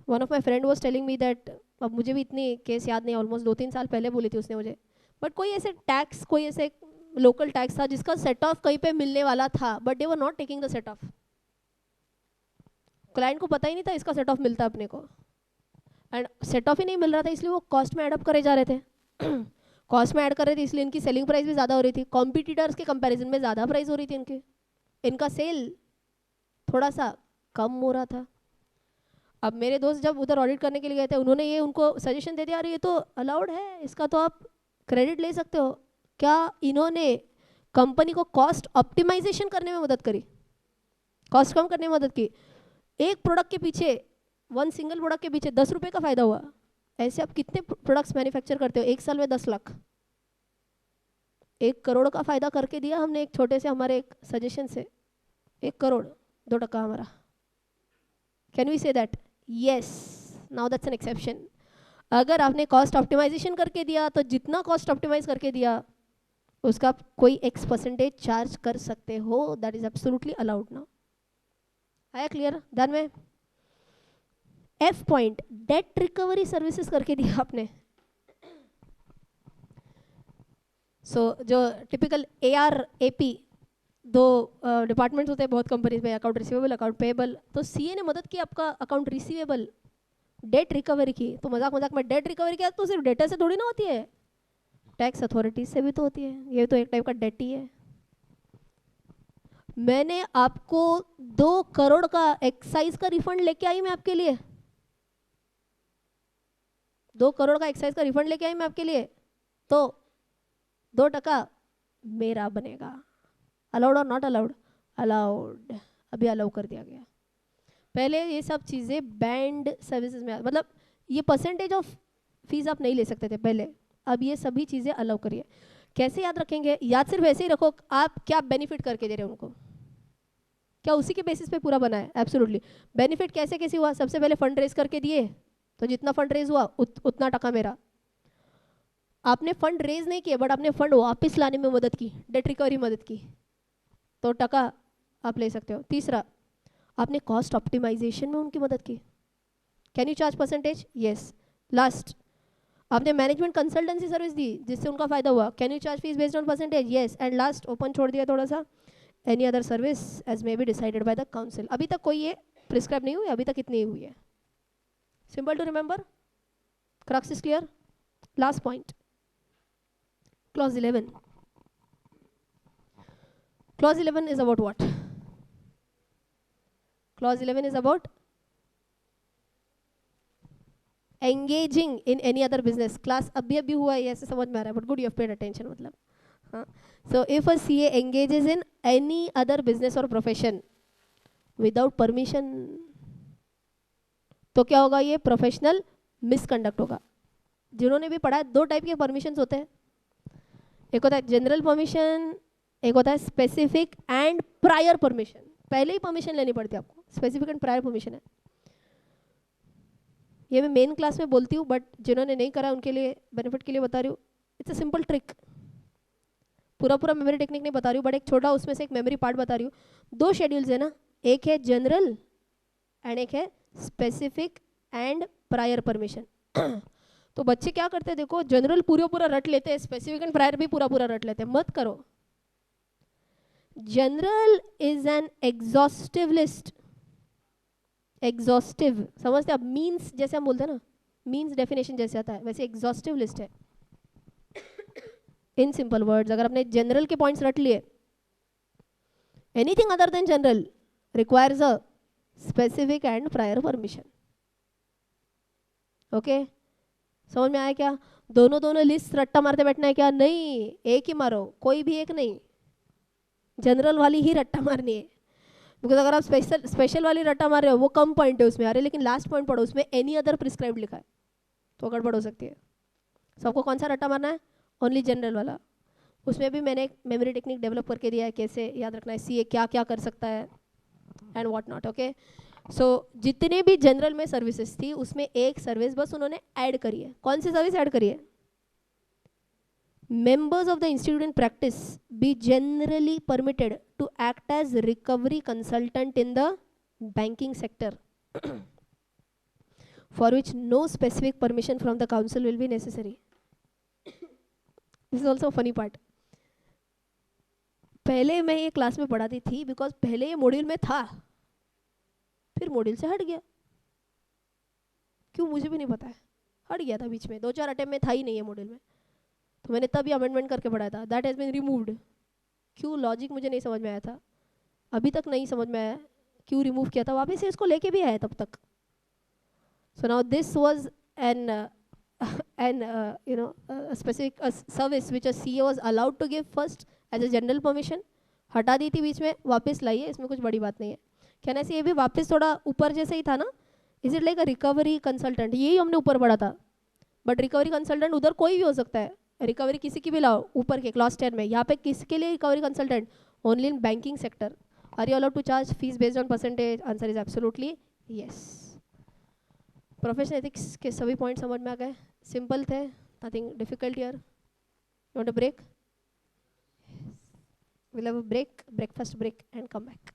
One of my friend was telling me that, अब मुझे भी इतनी केस याद नहीं, ऑलमोस्ट 2-3 साल पहले बोली थी उसने मुझे, बट कोई ऐसे टैक्स, कोई ऐसे लोकल टैक्स था जिसका सेट ऑफ कहीं पे मिलने वाला था, but they were not taking the set of. Client को पता ही नहीं था इसका सेट ऑफ मिलता अपने को। एंड सेट ऑफ ही नहीं मिल रहा था, इसलिए वो कॉस्ट में एडअप करे जा रहे थे. कॉस्ट में ऐड कर रहे थे, इसलिए इनकी सेलिंग प्राइस भी ज़्यादा हो रही थी. कॉम्पिटिटर्स के कंपैरिजन में ज़्यादा प्राइस हो रही थी इनकी, इनका सेल थोड़ा सा कम हो रहा था. अब मेरे दोस्त जब उधर ऑडिट करने के लिए गए थे, उन्होंने ये उनको सजेशन दे दिया, अरे ये तो अलाउड है, इसका तो आप क्रेडिट ले सकते हो. क्या इन्होंने कंपनी को कॉस्ट ऑप्टिमाइजेशन करने में मदद करी, कॉस्ट कम करने में मदद की. एक प्रोडक्ट के पीछे, वन सिंगल प्रोडक्ट के पीछे 10 रुपये का फायदा हुआ. ऐसे आप कितने प्रोडक्ट्स मैन्युफैक्चर करते हो, एक साल में 10 लाख, 1 करोड़ का फायदा करके दिया हमने एक छोटे से हमारे एक सजेशन से. 1 करोड़ 2% हमारा. Can we say that? Yes. Now that's an exception. अगर आपने कॉस्ट ऑप्टिमाइजेशन करके दिया, तो जितना कॉस्ट ऑप्टिमाइज करके दिया उसका आप कोई X% चार्ज कर सकते हो. That is absolutely allowed. Now आया क्लियर? ध्यान में. F point, date recovery services करके दिया आपने. सो जो टिपिकल AR AP 2 डिपार्टमेंट्स होते हैं बहुत कंपनीज में, अकाउंट रिसीवेबल, अकाउंट पेएबल. तो CA ने मदद की आपका अकाउंट रिसीवेबल डेट रिकवरी की. तो मजाक मजाक में डेट रिकवरी क्या, तो सिर्फ डेटा से थोड़ी ना होती है, टैक्स अथॉरिटीज से भी तो होती है. ये तो एक टाइप का डेट ही है. मैंने आपको 2 करोड़ का एक्साइज का रिफंड लेके आई मैं आपके लिए, 2 करोड़ का एक्साइज का रिफंड लेके आई मैं आपके लिए, तो 2% मेरा बनेगा. अलाउड और नॉट अलाउड? अलाउड. अभी अलाउ कर दिया गया. पहले ये सब चीज़ें बैंड सर्विसेज में, मतलब ये परसेंटेज ऑफ फीस आप नहीं ले सकते थे पहले. अब ये सभी चीज़ें अलाउ करिए. कैसे याद रखेंगे? याद सिर्फ ऐसे ही रखो, आप क्या बेनिफिट करके दे रहे हो उनको, क्या उसी के बेसिस पे पूरा बना है? एब्सोल्युटली. बेनिफिट कैसे कैसे हुआ? सबसे पहले फंड रेज करके दिए, तो जितना फंड रेज हुआ उतना टका मेरा. आपने फंड रेज नहीं किया, बट आपने फंड वापस लाने में मदद की, डेट रिकवरी मदद की, तो टका आप ले सकते हो. तीसरा, आपने कॉस्ट ऑप्टिमाइजेशन में उनकी मदद की. Can you charge percentage? Yes. Last, आपने मैनेजमेंट कंसल्टेंसी सर्विस दी जिससे उनका फायदा हुआ. Can you charge fees based on percentage? Yes. And last, open छोड़ दिया थोड़ा सा, any other service as may be decided by the council. अभी तक कोई ये प्रिस्क्राइब नहीं हुई, अभी तक इतनी ही हुई है. Simple to remember. Crux is clear. Last point, clause 11. Clause 11 is about what? Clause 11 is about engaging in any other business. Class अभी हुआ है, ऐसे समझ में आ रहा है, but good you have paid attention. मतलब हाँ. So if a CA engages in any other business or profession without permission, तो क्या होगा? ये प्रोफेशनल मिसकंडक्ट होगा. जिन्होंने भी पढ़ा है, 2 टाइप के परमिशंस होते हैं. एक होता है जनरल परमिशन, एक होता है स्पेसिफिक एंड प्रायर परमिशन. पहले ही परमिशन लेनी पड़ती है आपको. स्पेसिफिक एंड प्रायर परमिशन है. ये मैं मेन क्लास में बोलती हूँ, बट जिन्होंने नहीं करा उनके लिए बेनिफिट के लिए बता रही हूँ. It's a simple trick. पूरा मेमोरी टेक्निक नहीं बता रही हूँ, बट एक छोटा उसमें से एक मेमोरी पार्ट बता रही हूँ. 2 शेड्यूल्स है ना, एक है जनरल एंड एक है स्पेसिफिक एंड प्रायर परमिशन. तो बच्चे क्या करते हैं, देखो, जनरल पूरा रट लेते हैं, स्पेसिफिक एंड प्रायर भी पूरा रट लेते हैं. मत करो. General is an exhaustive list. Exhaustive समझते आप? मींस जैसे हम बोलते हैं ना, मींस डेफिनेशन जैसे आता है, वैसे एग्जॉस्टिव लिस्ट है. इन सिंपल वर्ड्स, अगर आपने जनरल के पॉइंट्स रट लिए, anything other than general requires a specific and prior permission. Okay, समझ में आया क्या? दोनों लिस्ट रट्टा मारते बैठना है क्या? नहीं, एक ही मारो, कोई भी एक नहीं. जनरल वाली ही रट्टा मारनी है. बिकॉज अगर आप स्पेशल वाली रट्टा मार रहे हो, वो कम पॉइंट है उसमें, अरे लेकिन लास्ट पॉइंट पढ़ो, उसमें एनी अदर प्रिस्क्राइब्ड लिखा है, तो गड़बड़ हो सकती है. सबको कौन सा रट्टा मारना है? ओनली जनरल वाला. उसमें भी मैंने एक मेमोरी टेक्निक डेवलप करके दिया है, कैसे याद रखना है CA क्या क्या कर सकता है एंड व्हाट नॉट. ओके, सो जितने भी जनरल में सर्विसेज थी, उसमें एक सर्विस बस उन्होंने ऐड करी है. कौन सी सर्विस ऐड करी है? Members of the institute in practice be generally permitted to act as recovery consultant in the banking sector, for which no specific permission from the council will be necessary. This is also a funny part. पहले मैं ये class में पढ़ाती थी, because पहले ये module में था, फिर मॉड्यूल से हट गया. क्यों मुझे भी नहीं पता है, हट गया था बीच में, 2-4 अटेम्प्ट में था ही नहीं है मॉड्यूल में, तो मैंने तब ये अमेंडमेंट करके पढ़ाया था, दैट हैज़ बीन रिमूव्ड। क्यों, लॉजिक मुझे नहीं समझ में आया था, अभी तक नहीं समझ में आया क्यों रिमूव किया था, वापस से इसको लेके भी आया तब तक। So now this was an and a specific service which a CEO was allowed to give first as a general permission, हटा दी थी बीच में, वापस लाइए, इसमें कुछ बड़ी बात नहीं है। क्या ना, ये भी वापस थोड़ा ऊपर जैसे ही था ना, is it like a recovery consultant, यही हमने ऊपर पढ़ा था, बट रिकवरी कंसल्टेंट उधर कोई भी हो सकता है, रिकवरी किसी की भी लाओ ऊपर के क्लास 10 में, यहाँ पे किसके लिए recovery consultant, only in banking sector. Are you allowed to charge fees based on percentage, answer is absolutely yes. Professional ethics के सभी पॉइंट समझ में आ गए, सिंपल थे, nothing difficult here. You want a break? We'll have a break, breakfast break, and come back.